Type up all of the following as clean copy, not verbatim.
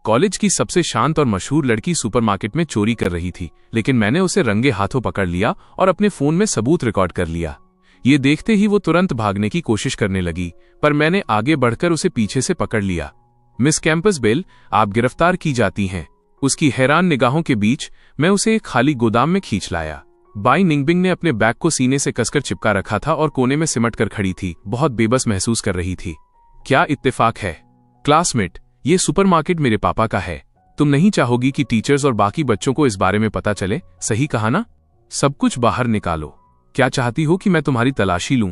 College की सबसे शांत और मशहूर लड़की सुपरमार्केट में चोरी कर रही थी, लेकिन मैंने उसे रंगे हाथों पकड़ लिया और अपने फोन में सबूत रिकॉर्ड कर लिया। ये देखते ही वो तुरंत भागने की कोशिश करने लगी, पर मैंने आगे बढ़कर उसे पीछे से पकड़ लिया। मिस कैंपसबेल, आप गिरफ्तार की जाती हैं। उसकी हैरान निगाहों के बीच मैं उसे एक खाली गोदाम में खींच लाया। बाई निंगबिंग ने अपने बैग को सीने से कसकर चिपका रखा था और कोने में सिमट कर खड़ी थी, बहुत बेबस महसूस कर रही थी। क्या इत्तेफाक है क्लासमेट, ये सुपरमार्केट मेरे पापा का है। तुम नहीं चाहोगी कि टीचर्स और बाकी बच्चों को इस बारे में पता चले, सही कहा ना? सब कुछ बाहर निकालो। क्या चाहती हो कि मैं तुम्हारी तलाशी लूं?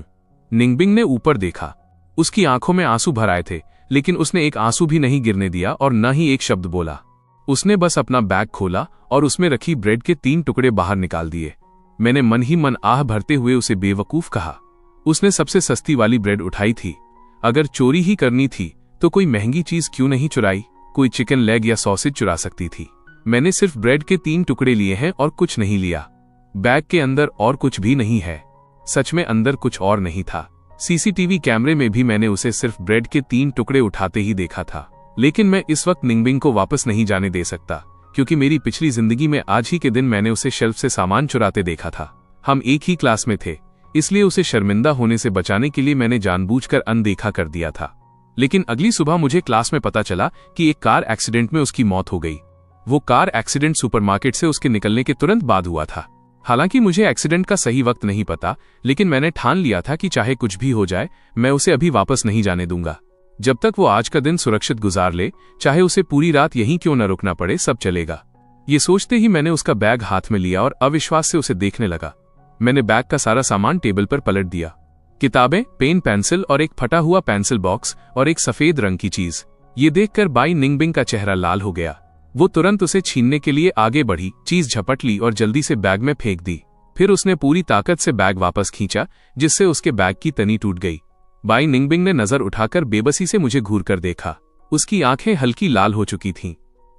निंगबिंग ने ऊपर देखा। उसकी आंखों में आंसू भर आए थे, लेकिन उसने एक आंसू भी नहीं गिरने दिया और न ही एक शब्द बोला। उसने बस अपना बैग खोला और उसमें रखी ब्रेड के 3 टुकड़े बाहर निकाल दिए। मैंने मन ही मन आह भरते हुए उसे बेवकूफ कहा। उसने सबसे सस्ती वाली ब्रेड उठाई थी। अगर चोरी ही करनी थी तो कोई महंगी चीज क्यों नहीं चुराई? कोई चिकन लेग या सॉसेज चुरा सकती थी। मैंने सिर्फ ब्रेड के 3 टुकड़े लिए हैं और कुछ नहीं लिया। बैग के अंदर और कुछ भी नहीं है। सच में अंदर कुछ और नहीं था। सीसीटीवी कैमरे में भी मैंने उसे सिर्फ ब्रेड के 3 टुकड़े उठाते ही देखा था। लेकिन मैं इस वक्त निंगबिंग को वापस नहीं जाने दे सकता, क्योंकि मेरी पिछली जिंदगी में आज ही के दिन मैंने उसे शेल्फ से सामान चुराते देखा था। हम एक ही क्लास में थे, इसलिए उसे शर्मिंदा होने से बचाने के लिए मैंने जानबूझकर अनदेखा कर दिया था। लेकिन अगली सुबह मुझे क्लास में पता चला कि एक कार एक्सीडेंट में उसकी मौत हो गई। वो कार एक्सीडेंट सुपरमार्केट से उसके निकलने के तुरंत बाद हुआ था। हालांकि मुझे एक्सीडेंट का सही वक्त नहीं पता, लेकिन मैंने ठान लिया था कि चाहे कुछ भी हो जाए, मैं उसे अभी वापस नहीं जाने दूंगा। जब तक वो आज का दिन सुरक्षित गुजार ले, चाहे उसे पूरी रात यहीं क्यों न रुकना पड़े, सब चलेगा। ये सोचते ही मैंने उसका बैग हाथ में लिया और अविश्वास से उसे देखने लगा। मैंने बैग का सारा सामान टेबल पर पलट दिया। किताबें, पेन, पेंसिल और एक फटा हुआ पेंसिल बॉक्स और एक सफेद रंग की चीज। ये देखकर बाई निंगबिंग का चेहरा लाल हो गया। वो तुरंत उसे छीनने के लिए आगे बढ़ी, चीज झपट ली और जल्दी से बैग में फेंक दी। फिर उसने पूरी ताकत से बैग वापस खींचा, जिससे उसके बैग की तनी टूट गई। बाई निंगबिंग ने नजर उठाकर बेबसी से मुझे घूर कर देखा। उसकी आंखें हल्की लाल हो चुकी थीं।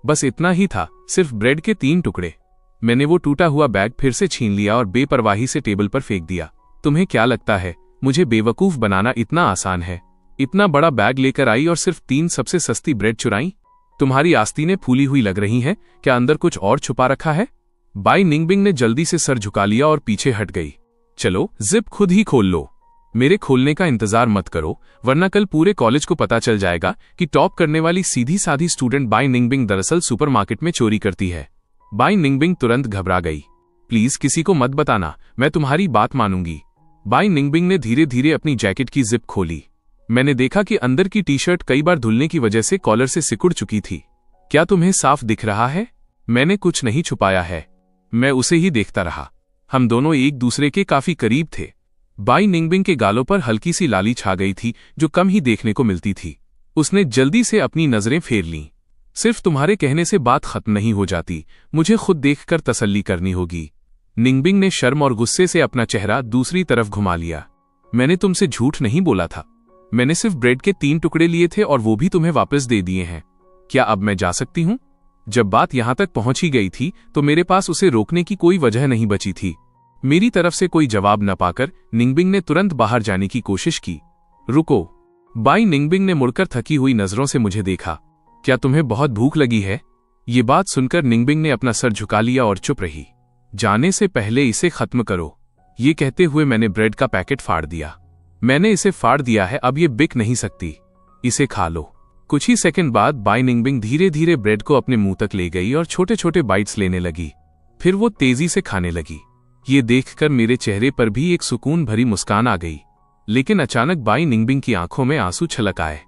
बस इतना ही था, सिर्फ ब्रेड के 3 टुकड़े। मैंने वो टूटा हुआ बैग फिर से छीन लिया और बेपरवाही से टेबल पर फेंक दिया। तुम्हें क्या लगता है मुझे बेवकूफ बनाना इतना आसान है? इतना बड़ा बैग लेकर आई और सिर्फ 3 सबसे सस्ती ब्रेड चुराई? तुम्हारी आस्तीनें फूली हुई लग रही हैं, क्या अंदर कुछ और छुपा रखा है? बाई निंगबिंग ने जल्दी से सर झुका लिया और पीछे हट गई। चलो जिप खुद ही खोल लो। मेरे खोलने का इंतजार मत करो, वरना कल पूरे कॉलेज को पता चल जाएगा कि टॉप करने वाली सीधी साधी स्टूडेंट बाई निंगबिंग दरअसल सुपरमार्केट में चोरी करती है। बाई निंगबिंग तुरंत घबरा गई। प्लीज किसी को मत बताना, मैं तुम्हारी बात मानूंगी। बाई निंगबिंग ने धीरे धीरे अपनी जैकेट की जिप खोली। मैंने देखा कि अंदर की टी शर्ट कई बार धुलने की वजह से कॉलर से सिकुड़ चुकी थी। क्या तुम्हें साफ दिख रहा है? मैंने कुछ नहीं छुपाया है। मैं उसे ही देखता रहा। हम दोनों एक दूसरे के काफी करीब थे। बाई निंगबिंग के गालों पर हल्की सी लाली छा गई थी, जो कम ही देखने को मिलती थी। उसने जल्दी से अपनी नजरें फेर लीं। सिर्फ तुम्हारे कहने से बात खत्म नहीं हो जाती, मुझे खुद देखकर तसल्ली करनी होगी। निंगबिंग ने शर्म और गुस्से से अपना चेहरा दूसरी तरफ घुमा लिया। मैंने तुमसे झूठ नहीं बोला था। मैंने सिर्फ ब्रेड के 3 टुकड़े लिए थे और वो भी तुम्हें वापस दे दिए हैं। क्या अब मैं जा सकती हूं? जब बात यहां तक पहुंच ही गई थी तो मेरे पास उसे रोकने की कोई वजह नहीं बची थी। मेरी तरफ से कोई जवाब न पाकर निंगबिंग ने तुरंत बाहर जाने की कोशिश की। रुको। बाई निंगबिंग ने मुड़कर थकी हुई नजरों से मुझे देखा। क्या तुम्हें बहुत भूख लगी है? ये बात सुनकर निंगबिंग ने अपना सर झुका लिया और चुप रही। जाने से पहले इसे खत्म करो। ये कहते हुए मैंने ब्रेड का पैकेट फाड़ दिया। मैंने इसे फाड़ दिया है, अब ये बिक नहीं सकती। इसे खा लो। कुछ ही सेकंड बाद बाई निंगबिंग धीरे धीरे ब्रेड को अपने मुंह तक ले गई और छोटे छोटे बाइट्स लेने लगी। फिर वो तेजी से खाने लगी। ये देखकर मेरे चेहरे पर भी एक सुकून भरी मुस्कान आ गई। लेकिन अचानक बाई निंगबिंग की आंखों में आंसू छलक आए।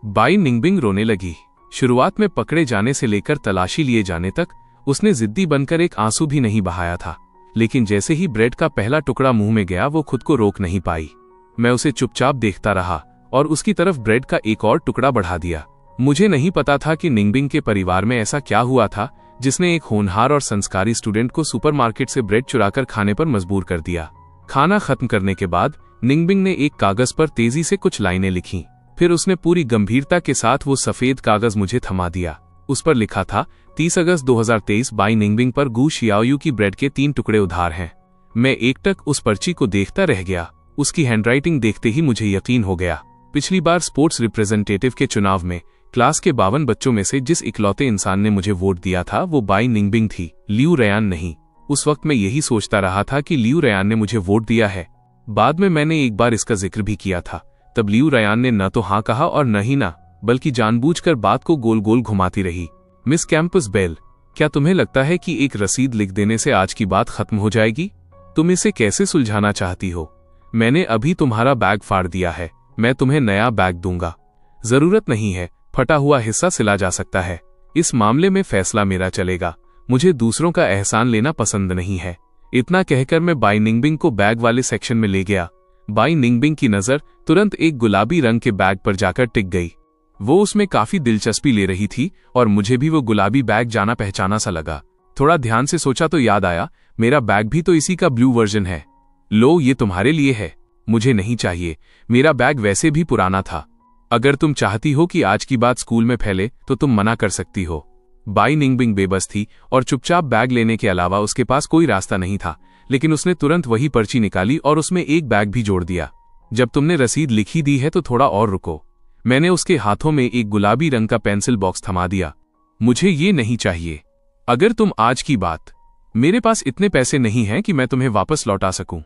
बाई निंगबिंग रोने लगी। शुरुआत में पकड़े जाने से लेकर तलाशी लिए जाने तक उसने जिद्दी बनकर एक आंसू भी नहीं बहाया था। लेकिन जैसे ही ब्रेड का पहला टुकड़ा मुंह में गया, वो खुद को रोक नहीं पाई। मैं उसे चुपचाप देखता रहा और उसकी तरफ ब्रेड का एक और टुकड़ा बढ़ा दिया। मुझे नहीं पता था कि निंगबिंग के परिवार में ऐसा क्या हुआ था जिसने एक होनहार और संस्कारी स्टूडेंट को सुपरमार्केट से ब्रेड चुराकर खाने पर मजबूर कर दिया। खाना खत्म करने के बाद निंगबिंग ने एक कागज पर तेजी से कुछ लाइनें लिखीं। फिर उसने पूरी गंभीरता के साथ वो सफेद कागज मुझे थमा दिया। उस पर लिखा था, 30 अगस्त 2023 बाई निंगबिंग पर गू शियाओयू की ब्रेड के 3 टुकड़े उधार हैं। मैं एकटक उस पर्ची को देखता रह गया। उसकी हैंडराइटिंग देखते ही मुझे यकीन हो गया। पिछली बार स्पोर्ट्स रिप्रेजेंटेटिव के चुनाव में क्लास के 52 बच्चों में से जिस इकलौते इंसान ने मुझे वोट दिया था वो बाई निंगबिंग थी, लियू रयान नहीं। उस वक्त मैं यही सोचता रहा था कि लियू रयान ने मुझे वोट दिया है। बाद में मैंने एक बार इसका जिक्र भी किया था, तब लियू रयान ने न तो हाँ कहा और न ही ना, बल्कि जानबूझकर बात को गोल गोल घुमाती रही। मिस कैंपस बेल, क्या तुम्हें लगता है कि एक रसीद लिख देने से आज की बात खत्म हो जाएगी? तुम इसे कैसे सुलझाना चाहती हो? मैंने अभी तुम्हारा बैग फाड़ दिया है, मैं तुम्हें नया बैग दूंगा। जरूरत नहीं है, फटा हुआ हिस्सा सिला जा सकता है। इस मामले में फैसला मेरा चलेगा। मुझे दूसरों का एहसान लेना पसंद नहीं है। इतना कहकर मैं बाई निंगबिंग को बैग वाले सेक्शन में ले गया। बाई निंगबिंग की नजर तुरंत एक गुलाबी रंग के बैग पर जाकर टिक गई। वो उसमें काफी दिलचस्पी ले रही थी और मुझे भी वो गुलाबी बैग जाना पहचाना सा लगा। थोड़ा ध्यान से सोचा तो याद आया, मेरा बैग भी तो इसी का ब्लू वर्जन है। लो, ये तुम्हारे लिए है। मुझे नहीं चाहिए, मेरा बैग वैसे भी पुराना था। अगर तुम चाहती हो कि आज की बात स्कूल में फैले तो तुम मना कर सकती हो। बाई निंगबिंग बेबस थी और चुपचाप बैग लेने के अलावा उसके पास कोई रास्ता नहीं था, लेकिन उसने तुरंत वही पर्ची निकाली और उसमें एक बैग भी जोड़ दिया। जब तुमने रसीद लिखी दी है तो थोड़ा और रुको। मैंने उसके हाथों में एक गुलाबी रंग का पेंसिल बॉक्स थमा दिया। मुझे ये नहीं चाहिए। अगर तुम आज की बात, मेरे पास इतने पैसे नहीं हैं कि मैं तुम्हें वापस लौटा सकूं।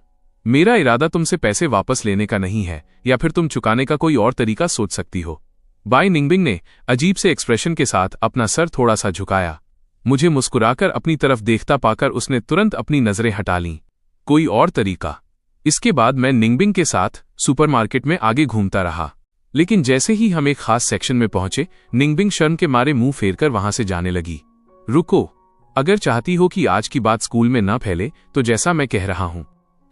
मेरा इरादा तुमसे पैसे वापस लेने का नहीं है, या फिर तुम चुकाने का कोई और तरीका सोच सकती हो। बाई निंगबिंग ने अजीब से एक्सप्रेशन के साथ अपना सर थोड़ा सा झुकाया। मुझे मुस्कुराकर अपनी तरफ देखता पाकर उसने तुरंत अपनी नजरें हटा लीं। कोई और तरीका? इसके बाद मैं निंगबिंग के साथ सुपरमार्केट में आगे घूमता रहा, लेकिन जैसे ही हम एक खास सेक्शन में पहुंचे, निंगबिंग शर्म के मारे मुंह फेरकर वहां से जाने लगी। रुको, अगर चाहती हो कि आज की बात स्कूल में न फैले तो जैसा मैं कह रहा हूं,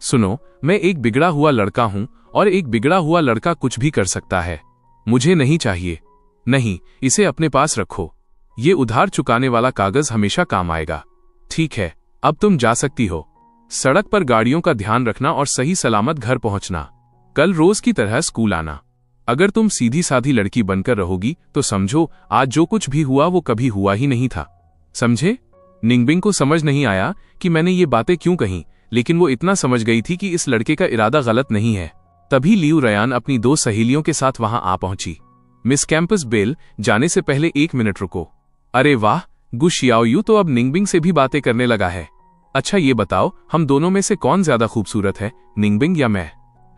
सुनो, मैं एक बिगड़ा हुआ लड़का हूं और एक बिगड़ा हुआ लड़का कुछ भी कर सकता है। मुझे नहीं चाहिए। नहीं, इसे अपने पास रखो। ये उधार चुकाने वाला कागज हमेशा काम आएगा। ठीक है, अब तुम जा सकती हो। सड़क पर गाड़ियों का ध्यान रखना और सही सलामत घर पहुंचना। कल रोज की तरह स्कूल आना। अगर तुम सीधी साधी लड़की बनकर रहोगी तो समझो आज जो कुछ भी हुआ वो कभी हुआ ही नहीं था। समझे? निंगबिंग को समझ नहीं आया कि मैंने ये बातें क्यों कहीं, लेकिन वो इतना समझ गई थी कि इस लड़के का इरादा गलत नहीं है। तभी लियू रयान अपनी 2 सहेलियों के साथ वहां आ पहुंची। मिस कैंपस बेल, जाने से पहले 1 मिनट रुको। अरे वाह, गु शियाओयू तो अब निंगबिंग से भी बातें करने लगा है। अच्छा ये बताओ, हम दोनों में से कौन ज्यादा खूबसूरत है, निंगबिंग या मैं?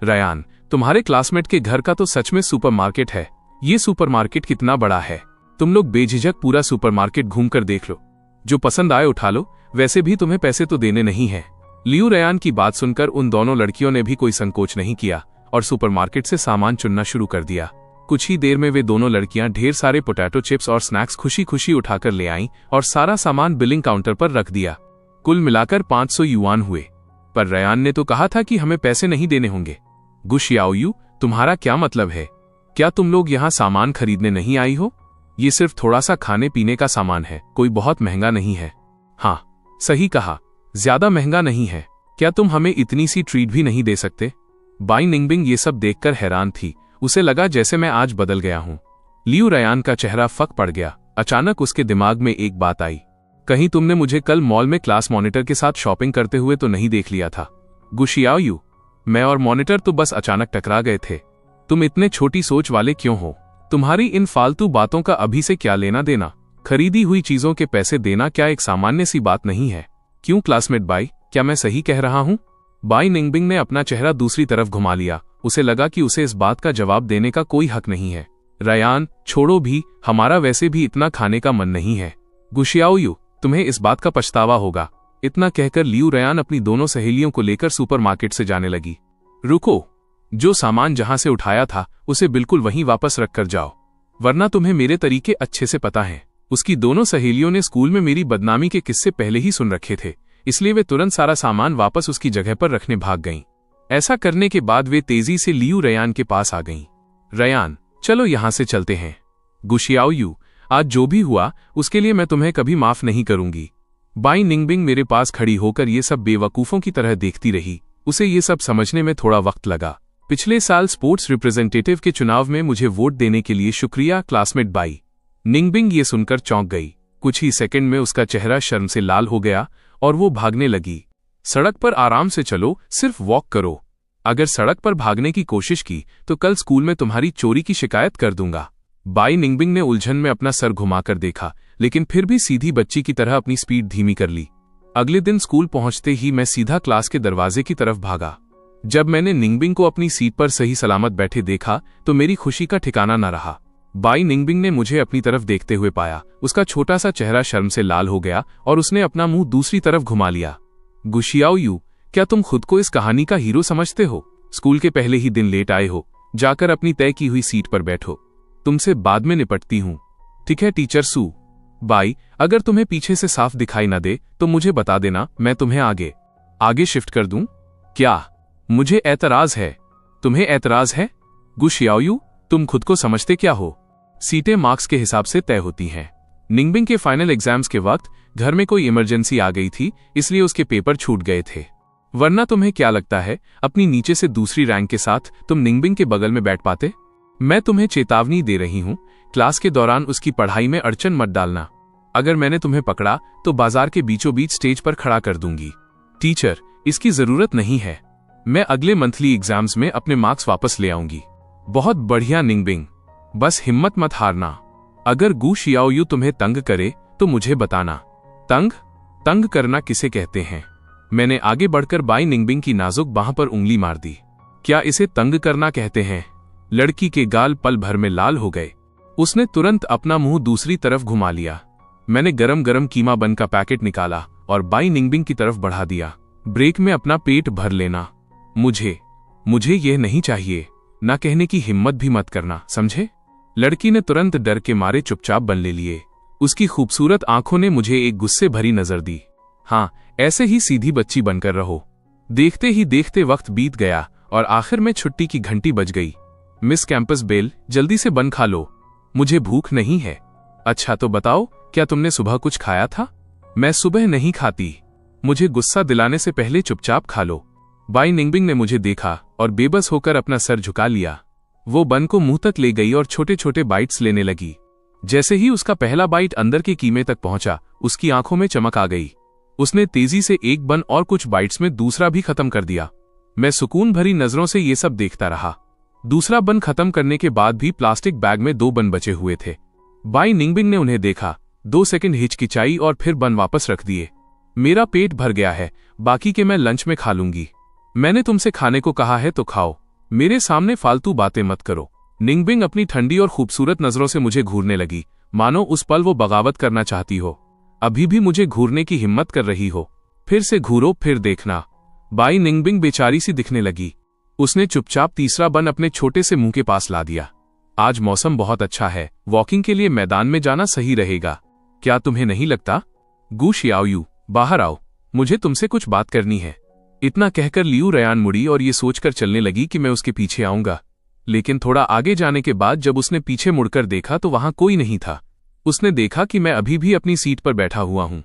रयान, तुम्हारे क्लासमेट के घर का तो सच में सुपरमार्केट है। ये सुपरमार्केट कितना बड़ा है? तुम लोग बेझिझक पूरा सुपरमार्केट घूमकर देख लो, जो पसंद आए उठा लो, वैसे भी तुम्हें पैसे तो देने नहीं है। लियू रयान की बात सुनकर उन दोनों लड़कियों ने भी कोई संकोच नहीं किया और सुपरमार्केट से सामान चुनना शुरू कर दिया। कुछ ही देर में वे दोनों लड़कियां ढेर सारे पोटैटो चिप्स और स्नैक्स खुशी खुशी उठाकर ले आईं और सारा सामान बिलिंग काउंटर पर रख दिया। कुल मिलाकर 500 युआन हुए। पर रयान ने तो कहा था कि हमें पैसे नहीं देने होंगे। गु शियाओयू, तुम्हारा क्या मतलब है? क्या तुम लोग यहाँ सामान खरीदने नहीं आई हो? ये सिर्फ थोड़ा सा खाने पीने का सामान है, कोई बहुत महंगा नहीं है। हाँ, सही कहा, ज्यादा महंगा नहीं है। क्या तुम हमें इतनी सी ट्रीट भी नहीं दे सकते? बाई निंगबिंग ये सब देखकर हैरान थी। उसे लगा जैसे मैं आज बदल गया हूं। लियू रयान का चेहरा फक पड़ गया। अचानक उसके दिमाग में एक बात आई। कहीं तुमने मुझे कल मॉल में क्लास मॉनिटर के साथ शॉपिंग करते हुए तो नहीं देख लिया था? गु शियाओयू, मैं और मॉनिटर तो बस अचानक टकरा गए थे। तुम इतने छोटी सोच वाले क्यों हो? तुम्हारी इन फालतू बातों का अभी से क्या लेना देना? खरीदी हुई चीजों के पैसे देना क्या एक सामान्य सी बात नहीं है? क्यों क्लासमेट बाई, क्या मैं सही कह रहा हूं? बाई निंगबिंग ने अपना चेहरा दूसरी तरफ घुमा लिया। उसे लगा कि उसे इस बात का जवाब देने का कोई हक नहीं है। रयान, छोड़ो भी, हमारा वैसे भी इतना खाने का मन नहीं है। गु शियाओयू, तुम्हें इस बात का पछतावा होगा। इतना कहकर लियू रयान अपनी दोनों सहेलियों को लेकर सुपरमार्केट से जाने लगी। रुको, जो सामान जहां से उठाया था उसे बिल्कुल वहीं वापस रख कर जाओ, वरना तुम्हें मेरे तरीके अच्छे से पता है। उसकी दोनों सहेलियों ने स्कूल में मेरी बदनामी के किस्से पहले ही सुन रखे थे, इसलिए वे तुरंत सारा सामान वापस उसकी जगह पर रखने भाग गईं। ऐसा करने के बाद वे तेजी से लियू रयान के पास आ गईं। रयान, चलो यहां से चलते हैं। गु शियाओयू, आज जो भी हुआ उसके लिए मैं तुम्हें कभी माफ नहीं करूंगी। बाई निंगबिंग मेरे पास खड़ी होकर ये सब बेवकूफों की तरह देखती रही। उसे ये सब समझने में थोड़ा वक्त लगा। पिछले साल स्पोर्ट्स रिप्रेजेंटेटिव के चुनाव में मुझे वोट देने के लिए शुक्रिया क्लासमेट बाई। निंगबिंग ये सुनकर चौंक गई। कुछ ही सेकंड में उसका चेहरा शर्म से लाल हो गया और वो भागने लगी। सड़क पर आराम से चलो, सिर्फ वॉक करो। अगर सड़क पर भागने की कोशिश की तो कल स्कूल में तुम्हारी चोरी की शिकायत कर दूंगा। बाई निंगबिंग ने उलझन में अपना सर घुमाकर देखा, लेकिन फिर भी सीधी बच्ची की तरह अपनी स्पीड धीमी कर ली। अगले दिन स्कूल पहुंचते ही मैं सीधा क्लास के दरवाजे की तरफ भागा। जब मैंने निंगबिंग को अपनी सीट पर सही सलामत बैठे देखा तो मेरी खुशी का ठिकाना न रहा। बाई निंगबिंग ने मुझे अपनी तरफ देखते हुए पाया। उसका छोटा सा चेहरा शर्म से लाल हो गया और उसने अपना मुंह दूसरी तरफ घुमा लिया। गुशियाओयू, क्या तुम खुद को इस कहानी का हीरो समझते हो? स्कूल के पहले ही दिन लेट आए हो। जाकर अपनी तय की हुई सीट पर बैठो। तुमसे बाद में निपटती हूं। ठीक है टीचर सू। बाई, अगर तुम्हें पीछे से साफ दिखाई न दे तो मुझे बता देना, मैं तुम्हें आगे शिफ्ट कर दूं। क्या? मुझे ऐतराज है। तुम्हें ऐतराज है? गुशियाओयू, तुम खुद को समझते क्या हो? सीटें मार्क्स के हिसाब से तय होती हैं। निंगबिंग के फाइनल एग्जाम्स के वक्त घर में कोई इमरजेंसी आ गई थी, इसलिए उसके पेपर छूट गए थे। वरना तुम्हें क्या लगता है अपनी नीचे से दूसरी रैंक के साथ तुम निंगबिंग के बगल में बैठ पाते? मैं तुम्हें चेतावनी दे रही हूं, क्लास के दौरान उसकी पढ़ाई में अड़चन मत डालना। अगर मैंने तुम्हें पकड़ा तो बाजार के बीचों बीच स्टेज पर खड़ा कर दूंगी। टीचर, इसकी जरूरत नहीं है। मैं अगले मंथली एग्जाम्स में अपने मार्क्स वापस ले आऊंगी। बहुत बढ़िया निंगबिंग, बस हिम्मत मत हारना। अगर गु शियाओयू तुम्हें तंग करे तो मुझे बताना। तंग करना किसे कहते हैं? मैंने आगे बढ़कर बाई निंगबिंग की नाजुक बाह पर उंगली मार दी। क्या इसे तंग करना कहते हैं? लड़की के गाल पल भर में लाल हो गए। उसने तुरंत अपना मुंह दूसरी तरफ घुमा लिया। मैंने गरम गरम कीमा बन का पैकेट निकाला और बाई निंगबिंग की तरफ बढ़ा दिया। ब्रेक में अपना पेट भर लेना। मुझे यह नहीं चाहिए। ना कहने की हिम्मत भी मत करना, समझे? लड़की ने तुरंत डर के मारे चुपचाप बन ले लिए। उसकी खूबसूरत आंखों ने मुझे एक गुस्से भरी नजर दी। हाँ, ऐसे ही सीधी बच्ची बनकर रहो। देखते ही देखते वक्त बीत गया और आखिर में छुट्टी की घंटी बज गई। मिस कैंपस बेल, जल्दी से बन खा लो। मुझे भूख नहीं है। अच्छा तो बताओ, क्या तुमने सुबह कुछ खाया था? मैं सुबह नहीं खाती। मुझे गुस्सा दिलाने से पहले चुपचाप खा लो। बाई निंगबिंग ने मुझे देखा और बेबस होकर अपना सर झुका लिया। वो बन को मुंह तक ले गई और छोटे छोटे बाइट्स लेने लगी। जैसे ही उसका पहला बाइट अंदर के कीमे तक पहुंचा, उसकी आंखों में चमक आ गई। उसने तेजी से एक बन और कुछ बाइट्स में दूसरा भी खत्म कर दिया। मैं सुकून भरी नजरों से ये सब देखता रहा। दूसरा बन खत्म करने के बाद भी प्लास्टिक बैग में 2 बन बचे हुए थे। बाई निंगबिंग ने उन्हें देखा, 2 सेकंड हिचकिचाई और फिर बन वापस रख दिए। मेरा पेट भर गया है, बाकी के मैं लंच में खा लूंगी। मैंने तुमसे खाने को कहा है तो खाओ, मेरे सामने फालतू बातें मत करो। निंगबिंग अपनी ठंडी और खूबसूरत नजरों से मुझे घूरने लगी, मानो उस पल वो बगावत करना चाहती हो। अभी भी मुझे घूरने की हिम्मत कर रही हो? फिर से घूरो, फिर देखना। बाई निंगबिंग बेचारी सी दिखने लगी। उसने चुपचाप तीसरा बन अपने छोटे से मुंह के पास ला दिया। आज मौसम बहुत अच्छा है, वॉकिंग के लिए मैदान में जाना सही रहेगा। क्या तुम्हें नहीं लगता? गु शियाओयू, बाहर आओ, मुझे तुमसे कुछ बात करनी है। इतना कहकर लियू रयान मुड़ी और ये सोचकर चलने लगी कि मैं उसके पीछे आऊंगा। लेकिन थोड़ा आगे जाने के बाद जब उसने पीछे मुड़कर देखा तो वहां कोई नहीं था। उसने देखा कि मैं अभी भी अपनी सीट पर बैठा हुआ हूं।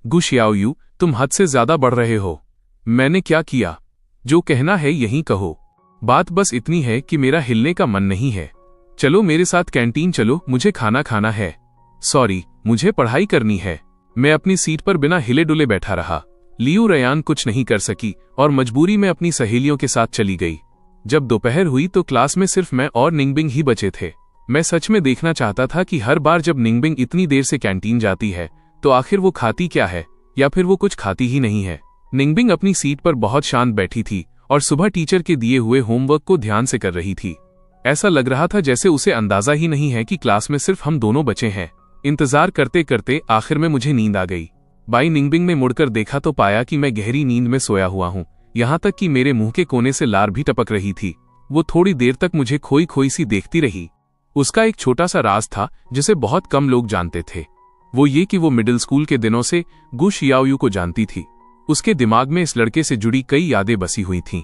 गु शियाओयू, तुम हद से ज्यादा बढ़ रहे हो। मैंने क्या किया? जो कहना है यहीं कहो। बात बस इतनी है कि मेरा हिलने का मन नहीं है। चलो मेरे साथ कैंटीन चलो, मुझे खाना खाना है। सॉरी, मुझे पढ़ाई करनी है। मैं अपनी सीट पर बिना हिले डुले बैठा रहा। लियू रयान कुछ नहीं कर सकी और मजबूरी में अपनी सहेलियों के साथ चली गई। जब दोपहर हुई तो क्लास में सिर्फ मैं और निंगबिंग ही बचे थे। मैं सच में देखना चाहता था कि हर बार जब निंगबिंग इतनी देर से कैंटीन जाती है तो आखिर वो खाती क्या है, या फिर वो कुछ खाती ही नहीं है। निंगबिंग अपनी सीट पर बहुत शांत बैठी थी और सुबह टीचर के दिए हुए होमवर्क को ध्यान से कर रही थी। ऐसा लग रहा था जैसे उसे अंदाजा ही नहीं है कि क्लास में सिर्फ हम दोनों बचे हैं। इंतजार करते करते आखिर में मुझे नींद आ गई। बाई निंगबिंग ने मुड़कर देखा तो पाया कि मैं गहरी नींद में सोया हुआ हूं, यहां तक कि मेरे मुंह के कोने से लार भी टपक रही थी। वो थोड़ी देर तक मुझे खोई खोई सी देखती रही। उसका एक छोटा सा राज था जिसे बहुत कम लोग जानते थे। वो ये कि वो मिडिल स्कूल के दिनों से गु शियाओयू को जानती थी। उसके दिमाग में इस लड़के से जुड़ी कई यादें बसी हुई थीं,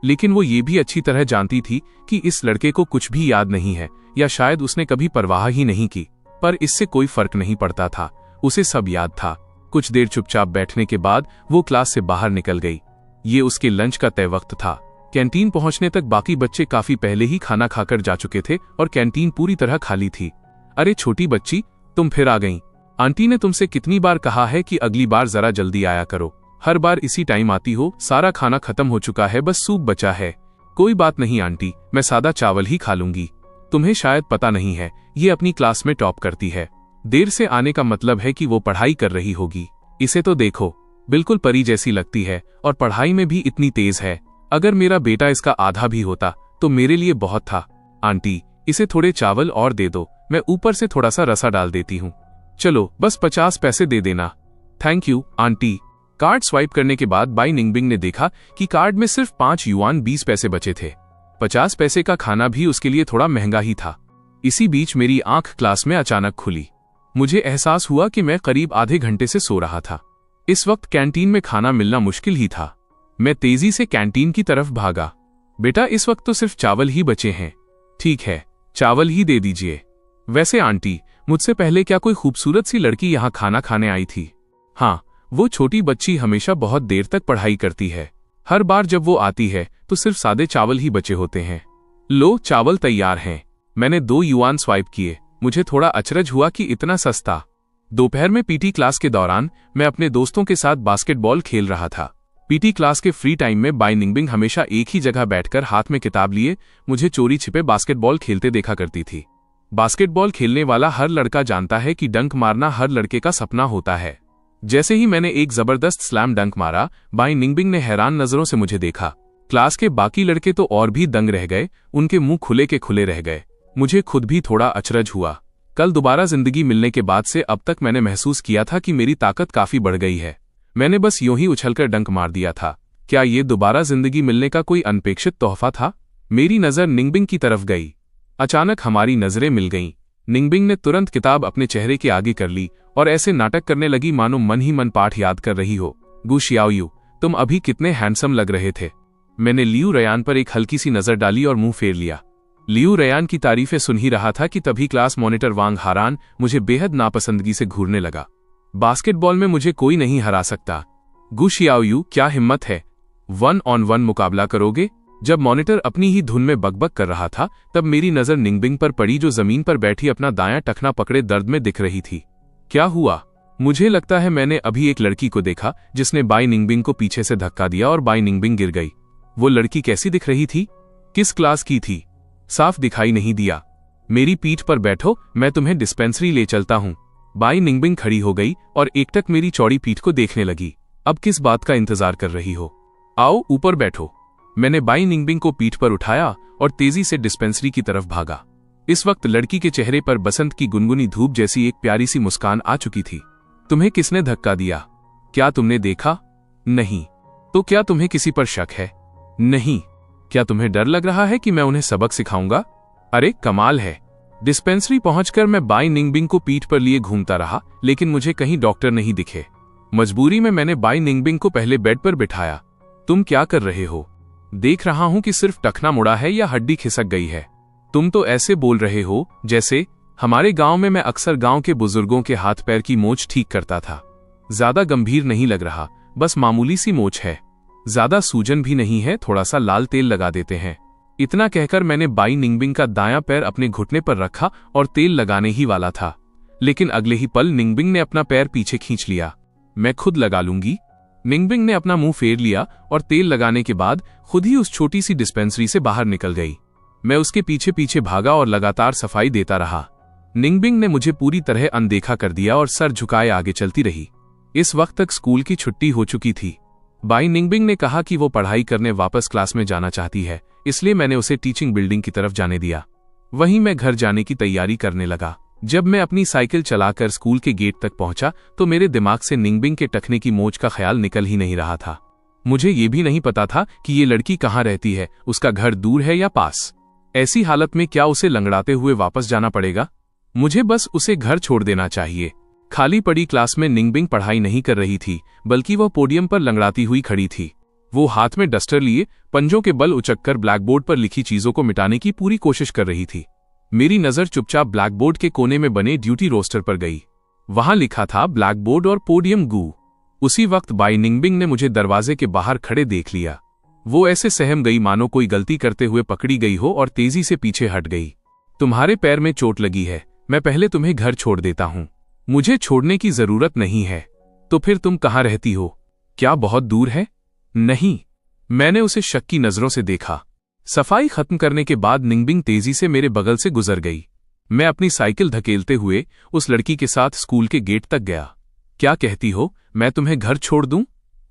लेकिन वो ये भी अच्छी तरह जानती थी कि इस लड़के को कुछ भी याद नहीं है, या शायद उसने कभी परवाह ही नहीं की। पर इससे कोई फर्क नहीं पड़ता था, उसे सब याद था। कुछ देर चुपचाप बैठने के बाद वो क्लास से बाहर निकल गई। ये उसके लंच का तय वक्त था। कैंटीन पहुंचने तक बाकी बच्चे काफी पहले ही खाना खाकर जा चुके थे और कैंटीन पूरी तरह खाली थी। अरे छोटी बच्ची, तुम फिर आ गईं। आंटी ने तुमसे कितनी बार कहा है कि अगली बार जरा जल्दी आया करो। हर बार इसी टाइम आती हो। सारा खाना खत्म हो चुका है, बस सूप बचा है। कोई बात नहीं आंटी, मैं सादा चावल ही खा लूंगी। तुम्हें शायद पता नहीं है, ये अपनी क्लास में टॉप करती है। देर से आने का मतलब है कि वो पढ़ाई कर रही होगी। इसे तो देखो, बिल्कुल परी जैसी लगती है और पढ़ाई में भी इतनी तेज है। अगर मेरा बेटा इसका आधा भी होता तो मेरे लिए बहुत था। आंटी, इसे थोड़े चावल और दे दो, मैं ऊपर से थोड़ा सा रसा डाल देती हूँ। चलो बस 50 पैसे दे देना। Thank you aunty. Card swipe करने के बाद बाई निंगबिंग ने देखा कि कार्ड में सिर्फ 5 युआन 20 पैसे बचे थे। 50 पैसे का खाना भी उसके लिए थोड़ा महंगा ही था। इसी बीच मेरी आंख क्लास में अचानक खुली। मुझे एहसास हुआ कि मैं करीब आधे घंटे से सो रहा था। इस वक्त कैंटीन में खाना मिलना मुश्किल ही था। मैं तेजी से कैंटीन की तरफ भागा। बेटा, इस वक्त तो सिर्फ चावल ही बचे हैं। ठीक है, चावल ही दे दीजिए। वैसे आंटी, मुझसे पहले क्या कोई खूबसूरत सी लड़की यहाँ खाना खाने आई थी? हाँ, वो छोटी बच्ची हमेशा बहुत देर तक पढ़ाई करती है। हर बार जब वो आती है तो सिर्फ सादे चावल ही बचे होते हैं। लो, चावल तैयार हैं। मैंने 2 युआन स्वाइप किए। मुझे थोड़ा अचरज हुआ कि इतना सस्ता। दोपहर में पीटी क्लास के दौरान मैं अपने दोस्तों के साथ बास्केटबॉल खेल रहा था। पीटी क्लास के फ्री टाइम में बाई निंगबिंग हमेशा एक ही जगह बैठकर हाथ में किताब लिए मुझे चोरी छिपे बास्केटबॉल खेलते देखा करती थी। बास्केटबॉल खेलने वाला हर लड़का जानता है कि डंक मारना हर लड़के का सपना होता है। जैसे ही मैंने एक जबरदस्त स्लैम डंक मारा, बाई निंगबिंग ने हैरान नजरों से मुझे देखा। क्लास के बाकी लड़के तो और भी दंग रह गए, उनके मुंह खुले के खुले रह गए। मुझे खुद भी थोड़ा अचरज हुआ। कल दोबारा जिंदगी मिलने के बाद से अब तक मैंने महसूस किया था कि मेरी ताकत काफी बढ़ गई है। मैंने बस यूं ही उछलकर डंक मार दिया था। क्या ये दोबारा जिंदगी मिलने का कोई अनपेक्षित तोहफा था? मेरी नजर निंगबिंग की तरफ गई। अचानक हमारी नजरें मिल गईं। निंगबिंग ने तुरंत किताब अपने चेहरे के आगे कर ली और ऐसे नाटक करने लगी मानो मन ही मन पाठ याद कर रही हो। गु शियाओयू, तुम अभी कितने हैंडसम लग रहे थे। मैंने लियू रयान पर एक हल्की सी नजर डाली और मुंह फेर लिया। लियू रयान की तारीफें सुन ही रहा था कि तभी क्लास मॉनिटर वांग हारान मुझे बेहद नापसंदगी से घूरने लगा। बास्केटबॉल में मुझे कोई नहीं हरा सकता। गु शियाओयू, क्या हिम्मत है? 1-on-1 मुकाबला करोगे? जब मॉनिटर अपनी ही धुन में बकबक कर रहा था तब मेरी नजर निंगबिंग पर पड़ी, जो जमीन पर बैठी अपना दायां टखना पकड़े दर्द में दिख रही थी। क्या हुआ? मुझे लगता है मैंने अभी एक लड़की को देखा जिसने बाई निंगबिंग को पीछे से धक्का दिया और बाई निंगबिंग गिर गई। वो लड़की कैसी दिख रही थी? किस क्लास की थी? साफ दिखाई नहीं दिया। मेरी पीठ पर बैठो, मैं तुम्हें डिस्पेंसरी ले चलता हूं। बाई निंगबिंग खड़ी हो गई और एकटक मेरी चौड़ी पीठ को देखने लगी। अब किस बात का इंतजार कर रही हो? आओ ऊपर बैठो। मैंने बाई निंगबिंग को पीठ पर उठाया और तेजी से डिस्पेंसरी की तरफ भागा। इस वक्त लड़की के चेहरे पर बसंत की गुनगुनी धूप जैसी एक प्यारी सी मुस्कान आ चुकी थी। तुम्हें किसने धक्का दिया? क्या तुमने देखा? नहीं। तो क्या तुम्हें किसी पर शक है? नहीं। क्या तुम्हें डर लग रहा है कि मैं उन्हें सबक सिखाऊंगा? अरे कमाल है। डिस्पेंसरी पहुंचकर मैं बाई निंगबिंग को पीठ पर लिए घूमता रहा, लेकिन मुझे कहीं डॉक्टर नहीं दिखे। मजबूरी में मैंने बाई निंगबिंग को पहले बेड पर बिठाया। तुम क्या कर रहे हो? देख रहा हूं कि सिर्फ टखना मुड़ा है या हड्डी खिसक गई है। तुम तो ऐसे बोल रहे हो जैसे हमारे गांव में मैं अक्सर गांव के बुजुर्गों के हाथ पैर की मोच ठीक करता था। ज्यादा गंभीर नहीं लग रहा, बस मामूली सी मोच है। ज्यादा सूजन भी नहीं है, थोड़ा सा लाल तेल लगा देते हैं। इतना कहकर मैंने बाई निंगबिंग का दायां पैर अपने घुटने पर रखा और तेल लगाने ही वाला था, लेकिन अगले ही पल निंगबिंग ने अपना पैर पीछे खींच लिया। मैं खुद लगा लूंगी। निंगबिंग ने अपना मुंह फेर लिया और तेल लगाने के बाद खुद ही उस छोटी सी डिस्पेंसरी से बाहर निकल गई। मैं उसके पीछे पीछे भागा और लगातार सफाई देता रहा। निंगबिंग ने मुझे पूरी तरह अनदेखा कर दिया और सर झुकाए आगे चलती रही। इस वक्त तक स्कूल की छुट्टी हो चुकी थी। बाई निंगबिंग ने कहा कि वो पढ़ाई करने वापस क्लास में जाना चाहती है, इसलिए मैंने उसे टीचिंग बिल्डिंग की तरफ जाने दिया। वहीं मैं घर जाने की तैयारी करने लगा। जब मैं अपनी साइकिल चलाकर स्कूल के गेट तक पहुंचा तो मेरे दिमाग से निंगबिंग के टखने की मोच का ख्याल निकल ही नहीं रहा था। मुझे ये भी नहीं पता था कि ये लड़की कहाँ रहती है, उसका घर दूर है या पास। ऐसी हालत में क्या उसे लंगड़ाते हुए वापस जाना पड़ेगा? मुझे बस उसे घर छोड़ देना चाहिए। खाली पड़ी क्लास में निंगबिंग पढ़ाई नहीं कर रही थी, बल्कि वह पोडियम पर लंगड़ाती हुई खड़ी थी। वो हाथ में डस्टर लिए पंजों के बल उचककर ब्लैकबोर्ड पर लिखी चीजों को मिटाने की पूरी कोशिश कर रही थी। मेरी नजर चुपचाप ब्लैकबोर्ड के कोने में बने ड्यूटी रोस्टर पर गई। वहां लिखा था ब्लैकबोर्ड और पोडियम गू। उसी वक्त बाई निंगबिंग ने मुझे दरवाजे के बाहर खड़े देख लिया। वो ऐसे सहम गई मानो कोई गलती करते हुए पकड़ी गई हो और तेजी से पीछे हट गई। तुम्हारे पैर में चोट लगी है, मैं पहले तुम्हें घर छोड़ देता हूं। मुझे छोड़ने की जरूरत नहीं है। तो फिर तुम कहाँ रहती हो? क्या बहुत दूर है? नहीं। मैंने उसे शक की नजरों से देखा। सफाई खत्म करने के बाद निंगबिंग तेजी से मेरे बगल से गुजर गई। मैं अपनी साइकिल धकेलते हुए उस लड़की के साथ स्कूल के गेट तक गया। क्या कहती हो, मैं तुम्हें घर छोड़ दूं?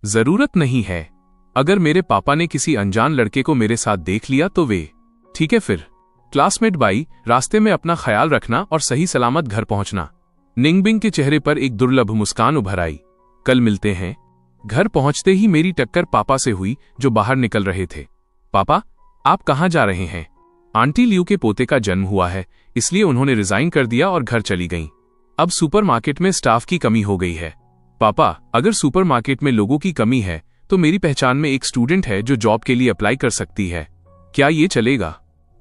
जरूरत नहीं है। अगर मेरे पापा ने किसी अनजान लड़के को मेरे साथ देख लिया तो वे। ठीक है फिर। क्लासमेट बाई, रास्ते में अपना ख्याल रखना और सही सलामत घर पहुंचना। निंगबिंग के चेहरे पर एक दुर्लभ मुस्कान उभर आई। कल मिलते हैं। घर पहुंचते ही मेरी टक्कर पापा से हुई, जो बाहर निकल रहे थे। पापा, आप कहां जा रहे हैं? आंटी लियू के पोते का जन्म हुआ है, इसलिए उन्होंने रिजाइन कर दिया और घर चली गईं। अब सुपरमार्केट में स्टाफ की कमी हो गई है। पापा, अगर सुपरमार्केट में लोगों की कमी है तो मेरी पहचान में एक स्टूडेंट है जो जॉब के लिए अप्लाई कर सकती है। क्या ये चलेगा?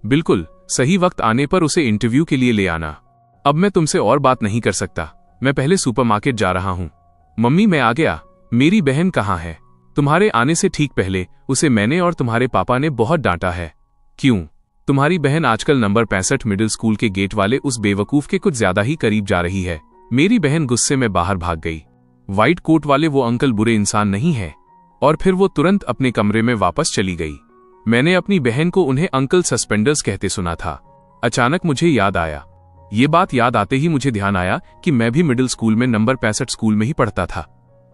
बिल्कुल, सही वक्त आने पर उसे इंटरव्यू के लिए ले आना। अब मैं तुमसे और बात नहीं कर सकता। मैं पहले सुपरमार्केट जा रहा हूं। मम्मी, मैं आ गया। मेरी बहन कहाँ है? तुम्हारे आने से ठीक पहले उसे मैंने और तुम्हारे पापा ने बहुत डांटा है। क्यों? तुम्हारी बहन आजकल नंबर 65 मिडिल स्कूल के गेट वाले उस बेवकूफ के कुछ ज्यादा ही करीब जा रही है। मेरी बहन गुस्से में बाहर भाग गई। व्हाइट कोट वाले वो अंकल बुरे इंसान नहीं है। और फिर वो तुरंत अपने कमरे में वापस चली गई। मैंने अपनी बहन को उन्हें अंकल सस्पेंडर्स कहते सुना था। अचानक मुझे याद आया। ये बात याद आते ही मुझे ध्यान आया कि मैं भी मिडिल स्कूल में नंबर 65 स्कूल में ही पढ़ता था।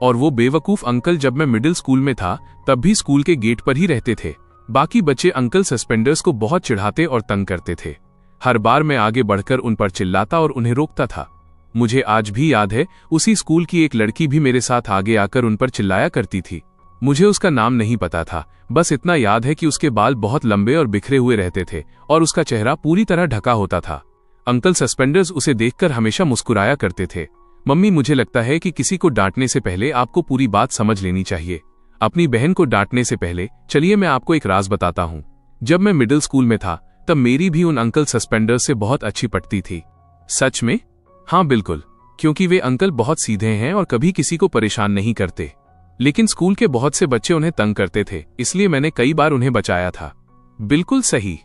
और वो बेवकूफ अंकल जब मैं मिडिल स्कूल में था तब भी स्कूल के गेट पर ही रहते थे। बाकी बच्चे अंकल सस्पेंडर्स को बहुत चिढ़ाते और तंग करते थे। हर बार मैं आगे बढ़कर उन पर चिल्लाता और उन्हें रोकता था। मुझे आज भी याद है, उसी स्कूल की एक लड़की भी मेरे साथ आगे आकर उन पर चिल्लाया करती थी। मुझे उसका नाम नहीं पता था, बस इतना याद है कि उसके बाल बहुत लंबे और बिखरे हुए रहते थे और उसका चेहरा पूरी तरह ढका होता था। अंकल सस्पेंडर्स उसे देखकर हमेशा मुस्कुराया करते थे। मम्मी, मुझे लगता है कि किसी को डांटने से पहले आपको पूरी बात समझ लेनी चाहिए। अपनी बहन को डांटने से पहले चलिए मैं आपको एक राज बताता हूँ। जब मैं मिडिल स्कूल में था तब मेरी भी उन अंकल सस्पेंडर्स से बहुत अच्छी पटती थी। सच में? हाँ बिल्कुल, क्योंकि वे अंकल बहुत सीधे हैं और कभी किसी को परेशान नहीं करते। लेकिन स्कूल के बहुत से बच्चे उन्हें तंग करते थे, इसलिए मैंने कई बार उन्हें बचाया था। बिल्कुल सही,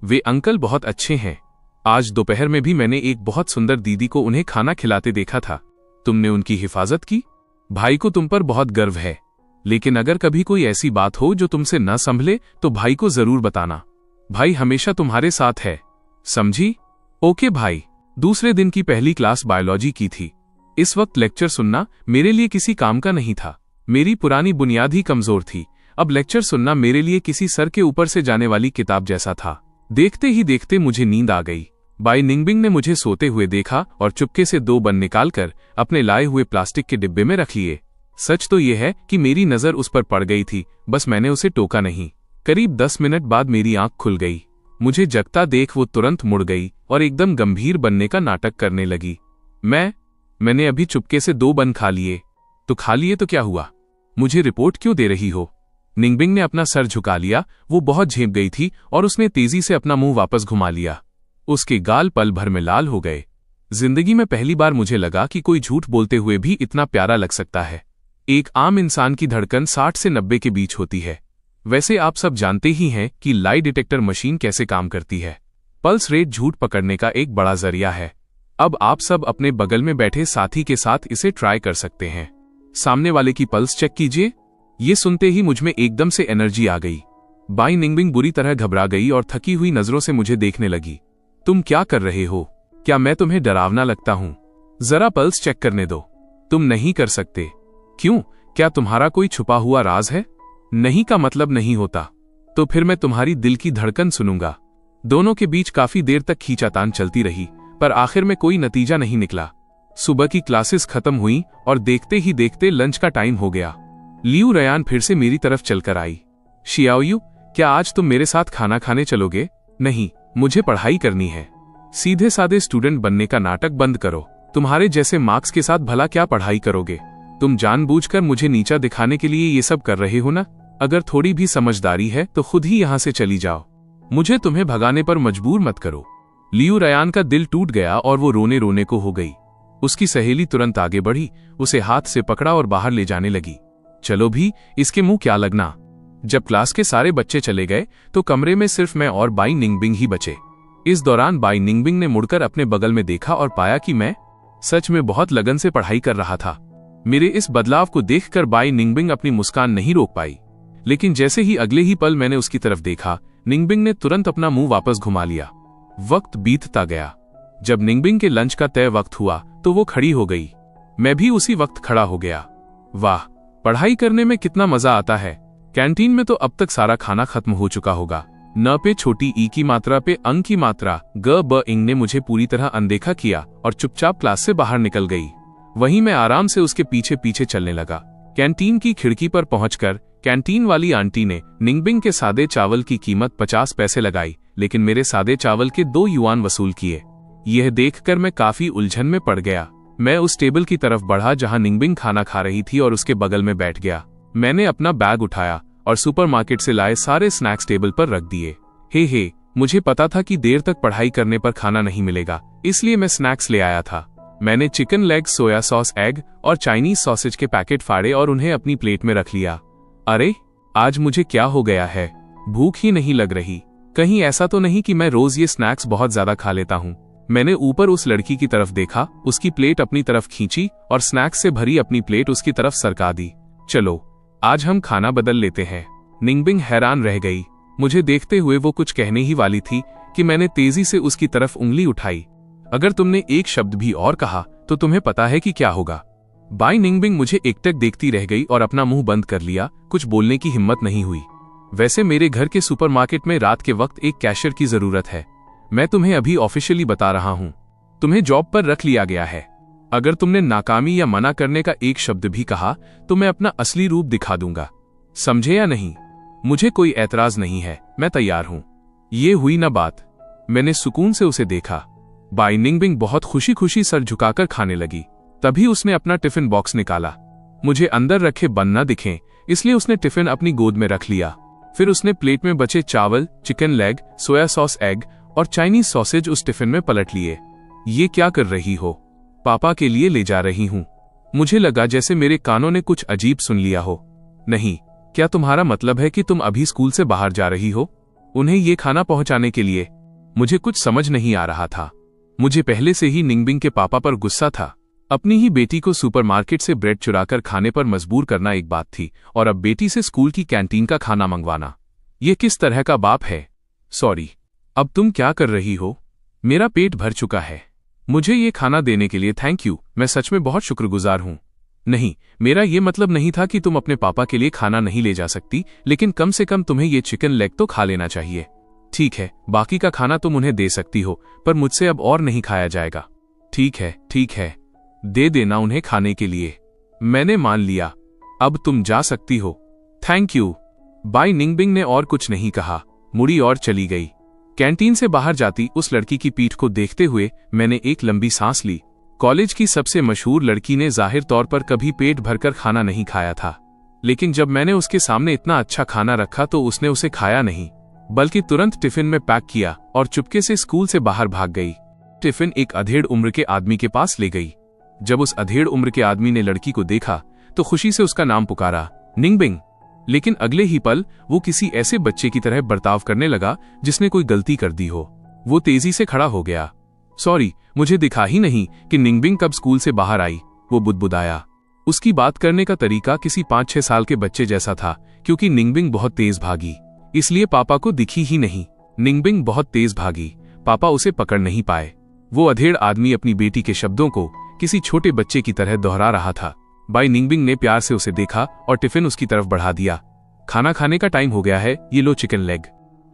वे अंकल बहुत अच्छे हैं। आज दोपहर में भी मैंने एक बहुत सुंदर दीदी को उन्हें खाना खिलाते देखा था। तुमने उनकी हिफाजत की। भाई को तुम पर बहुत गर्व है। लेकिन अगर कभी कोई ऐसी बात हो जो तुमसे न संभले तो भाई को जरूर बताना। भाई हमेशा तुम्हारे साथ है, समझी? ओके भाई। दूसरे दिन की पहली क्लास बायोलॉजी की थी। इस वक्त लेक्चर सुनना मेरे लिए किसी काम का नहीं था। मेरी पुरानी बुनियाद ही कमजोर थी। अब लेक्चर सुनना मेरे लिए किसी सर के ऊपर से जाने वाली किताब जैसा था। देखते ही देखते मुझे नींद आ गई। बाई निंगबिंग ने मुझे सोते हुए देखा और चुपके से 2 बन निकालकर अपने लाए हुए प्लास्टिक के डिब्बे में रख लिए। सच तो यह है कि मेरी नजर उस पर पड़ गई थी, बस मैंने उसे टोका नहीं। करीब 10 मिनट बाद मेरी आंख खुल गई। मुझे जगता देख वो तुरंत मुड़ गई और एकदम गंभीर बनने का नाटक करने लगी। मैंने अभी चुपके से 2 बन खा लिए। तो खा लिए तो क्या हुआ? मुझे रिपोर्ट क्यों दे रही हो? निंगबिंग ने अपना सर झुका लिया। वो बहुत झेप गई थी और उसने तेजी से अपना मुंह वापस घुमा लिया। उसके गाल पल भर में लाल हो गए। जिंदगी में पहली बार मुझे लगा कि कोई झूठ बोलते हुए भी इतना प्यारा लग सकता है। एक आम इंसान की धड़कन 60 से 90 के बीच होती है। वैसे आप सब जानते ही हैं कि लाई डिटेक्टर मशीन कैसे काम करती है। पल्स रेट झूठ पकड़ने का एक बड़ा जरिया है। अब आप सब अपने बगल में बैठे साथी के साथ इसे ट्राई कर सकते हैं। सामने वाले की पल्स चेक कीजिए। ये सुनते ही मुझमें एकदम से एनर्जी आ गई। बाई निंगबिंग बुरी तरह घबरा गई और थकी हुई नजरों से मुझे देखने लगी। तुम क्या कर रहे हो? क्या मैं तुम्हें डरावना लगता हूं? जरा पल्स चेक करने दो। तुम नहीं कर सकते। क्यों? क्या तुम्हारा कोई छुपा हुआ राज है? नहीं का मतलब नहीं होता। तो फिर मैं तुम्हारी दिल की धड़कन सुनूंगा। दोनों के बीच काफी देर तक खींचातान चलती रही, पर आखिर में कोई नतीजा नहीं निकला। सुबह की क्लासेस खत्म हुई और देखते ही देखते लंच का टाइम हो गया। लियू रयान फिर से मेरी तरफ चलकर आई। शियाओयू, क्या आज तुम मेरे साथ खाना खाने चलोगे? नहीं, मुझे पढ़ाई करनी है। सीधे साधे स्टूडेंट बनने का नाटक बंद करो। तुम्हारे जैसे मार्क्स के साथ भला क्या पढ़ाई करोगे? तुम जानबूझकर मुझे नीचा दिखाने के लिए ये सब कर रहे हो ना? अगर थोड़ी भी समझदारी है तो खुद ही यहाँ से चली जाओ। मुझे तुम्हें भगाने पर मजबूर मत करो। लियू रयान का दिल टूट गया और वो रोने रोने को हो गई। उसकी सहेली तुरंत आगे बढ़ी, उसे हाथ से पकड़ा और बाहर ले जाने लगी। चलो भी, इसके मुंह क्या लगना। जब क्लास के सारे बच्चे चले गए तो कमरे में सिर्फ मैं और बाई निंगबिंग ही बचे। इस दौरान बाई निंगबिंग ने मुड़कर अपने बगल में देखा और पाया कि मैं सच में बहुत लगन से पढ़ाई कर रहा था। मेरे इस बदलाव को देखकर बाई निंगबिंग अपनी मुस्कान नहीं रोक पाई, लेकिन जैसे ही अगले ही पल मैंने उसकी तरफ देखा, निंगबिंग ने तुरंत अपना मुंह वापस घुमा लिया। वक्त बीतता गया। जब निंगबिंग के लंच का तय वक्त हुआ तो वो खड़ी हो गई। मैं भी उसी वक्त खड़ा हो गया। वाह, पढ़ाई करने में कितना मजा आता है। कैंटीन में तो अब तक सारा खाना खत्म हो चुका होगा। न पे छोटी ई की मात्रा पे अंक की मात्रा ग ब इंग ने मुझे पूरी तरह अनदेखा किया और चुपचाप क्लास से बाहर निकल गई। वहीं मैं आराम से उसके पीछे पीछे चलने लगा। कैंटीन की खिड़की पर पहुंचकर कैंटीन वाली आंटी ने निंगबिंग के सादे चावल की कीमत 50 पैसे लगाई, लेकिन मेरे सादे चावल के 2 युआन वसूल किए। यह देखकर मैं काफी उलझन में पड़ गया। मैं उस टेबल की तरफ बढ़ा जहां निंगबिंग खाना खा रही थी और उसके बगल में बैठ गया। मैंने अपना बैग उठाया और सुपरमार्केट से लाए सारे स्नैक्स टेबल पर रख दिए। हे, मुझे पता था कि देर तक पढ़ाई करने पर खाना नहीं मिलेगा, इसलिए मैं स्नैक्स ले आया था। मैंने chicken leg, soya sauce, egg और चाइनीज सॉसेज के पैकेट फाड़े और उन्हें अपनी प्लेट में रख लिया। अरे, आज मुझे क्या हो गया है? भूख ही नहीं लग रही। कहीं ऐसा तो नहीं कि मैं रोज ये स्नैक्स बहुत ज्यादा खा लेता हूँ। मैंने ऊपर उस लड़की की तरफ देखा, उसकी प्लेट अपनी तरफ खींची और स्नैक्स से भरी अपनी प्लेट उसकी तरफ सरका दी। चलो, आज हम खाना बदल लेते हैं। निंगबिंग हैरान रह गई। मुझे देखते हुए वो कुछ कहने ही वाली थी कि मैंने तेजी से उसकी तरफ उंगली उठाई। अगर तुमने एक शब्द भी और कहा तो तुम्हें पता है कि क्या होगा। बाई निंगबिंग मुझे एकटक देखती रह गई और अपना मुंह बंद कर लिया। कुछ बोलने की हिम्मत नहीं हुई। वैसे मेरे घर के सुपरमार्केट में रात के वक्त एक कैशियर की जरूरत है। मैं तुम्हें अभी ऑफिशियली बता रहा हूं, तुम्हें जॉब पर रख लिया गया है। अगर तुमने नाकामी या मना करने का एक शब्द भी कहा तो मैं अपना असली रूप दिखा दूंगा। समझे या नहीं? मुझे कोई ऐतराज नहीं है, मैं तैयार हूं। ये हुई ना बात। मैंने सुकून से उसे देखा। बाई निंगबिंग बहुत खुशी खुशी सर झुकाकर खाने लगी। तभी उसने अपना टिफिन बॉक्स निकाला। मुझे अंदर रखे बंद न दिखें, इसलिए उसने टिफिन अपनी गोद में रख लिया। फिर उसने प्लेट में बचे चावल, chicken leg, soya sauce, egg और चाइनीज सॉसेज उस टिफिन में पलट लिए। ये क्या कर रही हो? पापा के लिए ले जा रही हूं। मुझे लगा जैसे मेरे कानों ने कुछ अजीब सुन लिया हो। नहीं, क्या तुम्हारा मतलब है कि तुम अभी स्कूल से बाहर जा रही हो? उन्हें ये खाना पहुंचाने के लिए? मुझे कुछ समझ नहीं आ रहा था। मुझे पहले से ही निंगबिंग के पापा पर गुस्सा था। अपनी ही बेटी को सुपरमार्केट से ब्रेड चुराकर खाने पर मजबूर करना एक बात थी, और अब बेटी से स्कूल की कैंटीन का खाना मंगवाना, यह किस तरह का बाप है? सॉरी। अब तुम क्या कर रही हो? मेरा पेट भर चुका है। मुझे ये खाना देने के लिए थैंक यू, मैं सच में बहुत शुक्रगुजार हूं। नहीं, मेरा ये मतलब नहीं था कि तुम अपने पापा के लिए खाना नहीं ले जा सकती, लेकिन कम से कम तुम्हें ये चिकन लेग तो खा लेना चाहिए। ठीक है, बाकी का खाना तुम उन्हें दे सकती हो, पर मुझसे अब और नहीं खाया जाएगा। ठीक है, दे देना उन्हें खाने के लिए। मैंने मान लिया। अब तुम जा सकती हो। Thank you. बाई निंगबिंग ने और कुछ नहीं कहा, मुड़ी और चली गई। कैंटीन से बाहर जाती उस लड़की की पीठ को देखते हुए मैंने एक लंबी सांस ली। कॉलेज की सबसे मशहूर लड़की ने जाहिर तौर पर कभी पेट भरकर खाना नहीं खाया था, लेकिन जब मैंने उसके सामने इतना अच्छा खाना रखा तो उसने उसे खाया नहीं, बल्कि तुरंत टिफिन में पैक किया और चुपके से स्कूल से बाहर भाग गई। टिफिन एक अधेड़ उम्र के आदमी के पास ले गई। जब उस अधेड़ उम्र के आदमी ने लड़की को देखा तो खुशी से उसका नाम पुकारा, निंगबिंग। लेकिन अगले ही पल वो किसी ऐसे बच्चे की तरह बर्ताव करने लगा जिसने कोई गलती कर दी हो। वो तेजी से खड़ा हो गया। सॉरी, मुझे दिखा ही नहीं कि निंगबिंग कब स्कूल से बाहर आई, वो बुदबुदाया। उसकी बात करने का तरीका किसी 5-6 साल के बच्चे जैसा था। क्योंकि निंगबिंग बहुत तेज भागी, इसलिए पापा को दिखी ही नहीं। निंगबिंग बहुत तेज भागी, पापा उसे पकड़ नहीं पाए। वो अधेड़ आदमी अपनी बेटी के शब्दों को किसी छोटे बच्चे की तरह दोहरा रहा था। बाई निंगबिंग ने प्यार से उसे देखा और टिफिन उसकी तरफ बढ़ा दिया। खाना खाने का टाइम हो गया है, ये लो chicken leg.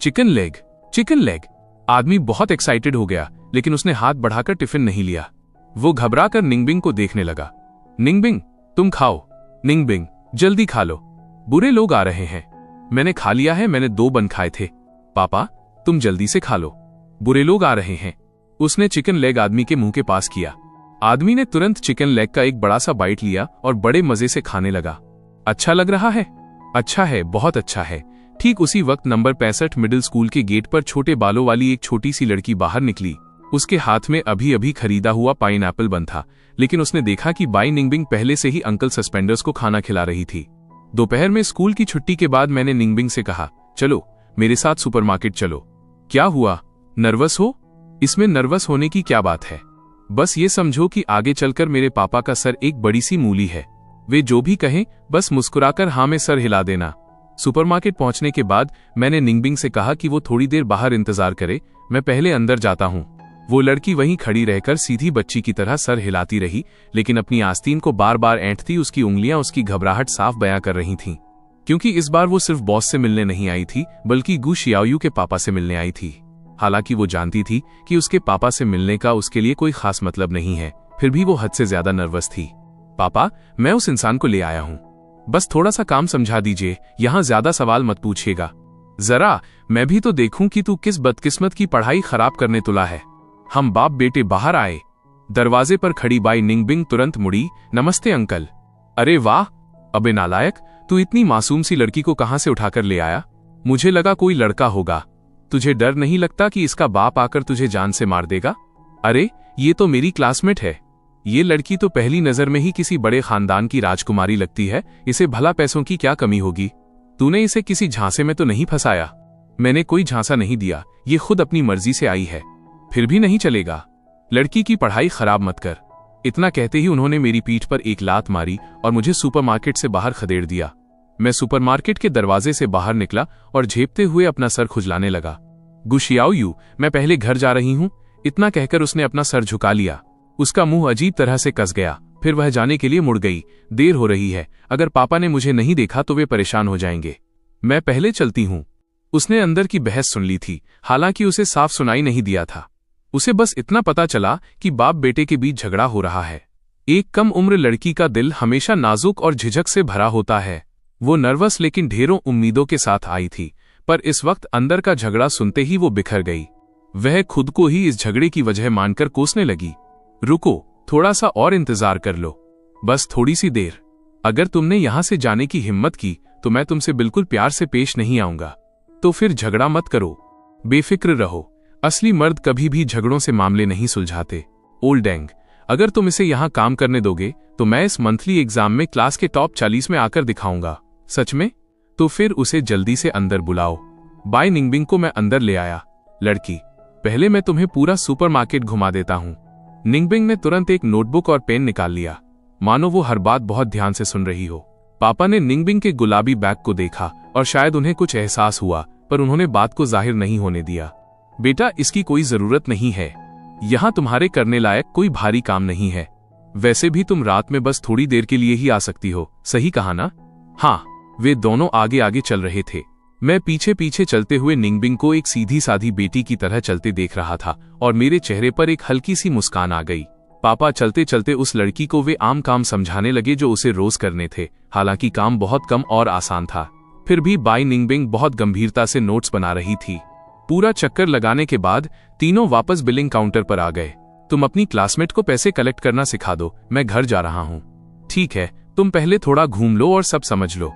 Chicken leg, chicken leg. आदमी बहुत एक्साइटेड हो गया, लेकिन उसने हाथ बढ़ाकर टिफिन नहीं लिया। वो घबराकर निंगबिंग को देखने लगा। निंगबिंग, तुम खाओ। निंगबिंग, जल्दी खा लो, बुरे लोग आ रहे हैं। मैंने खा लिया है, मैंने 2 बन खाए थे। पापा, तुम जल्दी से खा लो, बुरे लोग आ रहे हैं। उसने चिकन लेग आदमी के मुंह के पास किया। आदमी ने तुरंत चिकन लेग का एक बड़ा सा बाइट लिया और बड़े मजे से खाने लगा। अच्छा लग रहा है? अच्छा है, बहुत अच्छा है। ठीक उसी वक्त नंबर 65 मिडिल स्कूल के गेट पर छोटे बालों वाली एक छोटी सी लड़की बाहर निकली। उसके हाथ में अभी अभी खरीदा हुआ पाइनएप्पल बन था, लेकिन उसने देखा कि बाई निंगबिंग पहले से ही अंकल सस्पेंडर्स को खाना खिला रही थी। दोपहर में स्कूल की छुट्टी के बाद मैंने निंगबिंग से कहा, चलो मेरे साथ सुपरमार्केट चलो। क्या हुआ, नर्वस हो? इसमें नर्वस होने की क्या बात है? बस ये समझो कि आगे चलकर मेरे पापा का सर एक बड़ी सी मूली है। वे जो भी कहें बस मुस्कुराकर हाँ में सर हिला देना। सुपरमार्केट पहुंचने के बाद मैंने निंगबिंग से कहा कि वो थोड़ी देर बाहर इंतजार करे, मैं पहले अंदर जाता हूं। वो लड़की वहीं खड़ी रहकर सीधी बच्ची की तरह सर हिलाती रही, लेकिन अपनी आस्तीन को बार बार ऐंठती उसकी उंगलियां उसकी घबराहट साफ बयां कर रही थीं। क्योंकि इस बार वो सिर्फ बॉस से मिलने नहीं आई थी, बल्कि गु शियाओयू के पापा से मिलने आई थी। हालांकि वो जानती थी कि उसके पापा से मिलने का उसके लिए कोई खास मतलब नहीं है, फिर भी वो हद से ज्यादा नर्वस थी। पापा, मैं उस इंसान को ले आया हूं, बस थोड़ा सा काम समझा दीजिए, यहां ज्यादा सवाल मत पूछिएगा। जरा मैं भी तो देखूं कि तू किस बदकिस्मत की पढ़ाई खराब करने तुला है। हम बाप बेटे बाहर आए। दरवाजे पर खड़ी बाई निंगबिंग तुरंत मुड़ी। नमस्ते अंकल। अरे वाह, अबे नालायक, तू इतनी मासूम सी लड़की को कहां से उठाकर ले आया? मुझे लगा कोई लड़का होगा। तुझे डर नहीं लगता कि इसका बाप आकर तुझे जान से मार देगा? अरे ये तो मेरी क्लासमेट है। ये लड़की तो पहली नजर में ही किसी बड़े खानदान की राजकुमारी लगती है, इसे भला पैसों की क्या कमी होगी? तूने इसे किसी झांसे में तो नहीं फंसाया? मैंने कोई झांसा नहीं दिया, ये खुद अपनी मर्जी से आई है। फिर भी नहीं चलेगा, लड़की की पढ़ाई खराब मत कर। इतना कहते ही उन्होंने मेरी पीठ पर एक लात मारी और मुझे सुपरमार्केट से बाहर खदेड़ दिया। मैं सुपरमार्केट के दरवाजे से बाहर निकला और झेपते हुए अपना सर खुजलाने लगा। गु शियाओयू, मैं पहले घर जा रही हूं। इतना कहकर उसने अपना सर झुका लिया। उसका मुंह अजीब तरह से कस गया, फिर वह जाने के लिए मुड़ गई। देर हो रही है, अगर पापा ने मुझे नहीं देखा तो वे परेशान हो जाएंगे। मैं पहले चलती हूं। उसने अंदर की बहस सुन ली थी, हालांकि उसे साफ सुनाई नहीं दिया था। उसे बस इतना पता चला कि बाप बेटे के बीच झगड़ा हो रहा है। एक कम उम्र लड़की का दिल हमेशा नाजुक और झिझक से भरा होता है। वो नर्वस लेकिन ढेरों उम्मीदों के साथ आई थी, पर इस वक्त अंदर का झगड़ा सुनते ही वो बिखर गई। वह खुद को ही इस झगड़े की वजह मानकर कोसने लगी। रुको, थोड़ा सा और इंतजार कर लो, बस थोड़ी सी देर। अगर तुमने यहां से जाने की हिम्मत की तो मैं तुमसे बिल्कुल प्यार से पेश नहीं आऊंगा। तो फिर झगड़ा मत करो, बेफिक्र रहो। असली मर्द कभी भी झगड़ों से मामले नहीं सुलझाते। ओल्ड एंग, अगर तुम इसे यहां काम करने दोगे तो मैं इस मंथली एग्जाम में क्लास के टॉप 40 में आकर दिखाऊंगा। सच में? तो फिर उसे जल्दी से अंदर बुलाओ। बाई निंगबिंग को मैं अंदर ले आया। लड़की, पहले मैं तुम्हें पूरा सुपरमार्केट घुमा देता हूं। निंगबिंग ने तुरंत एक नोटबुक और पेन निकाल लिया, मानो वो हर बात बहुत ध्यान से सुन रही हो। पापा ने निंगबिंग के गुलाबी बैग को देखा और शायद उन्हें कुछ एहसास हुआ, पर उन्होंने बात को जाहिर नहीं होने दिया। बेटा, इसकी कोई जरूरत नहीं है। यहां तुम्हारे करने लायक कोई भारी काम नहीं है। वैसे भी तुम रात में बस थोड़ी देर के लिए ही आ सकती हो, सही कहा ना? हाँ। वे दोनों आगे आगे चल रहे थे। मैं पीछे पीछे चलते हुए निंगबिंग को एक सीधी साधी बेटी की तरह चलते देख रहा था और मेरे चेहरे पर एक हल्की सी मुस्कान आ गई। पापा चलते चलते उस लड़की को वे आम काम समझाने लगे जो उसे रोज करने थे। हालांकि काम बहुत कम और आसान था, फिर भी बाई निंगबिंग बहुत गंभीरता से नोट्स बना रही थी। पूरा चक्कर लगाने के बाद तीनों वापस बिलिंग काउंटर पर आ गए। तुम अपनी क्लासमेट को पैसे कलेक्ट करना सिखा दो, मैं घर जा रहा हूं। ठीक है, तुम पहले थोड़ा घूम लो और सब समझ लो।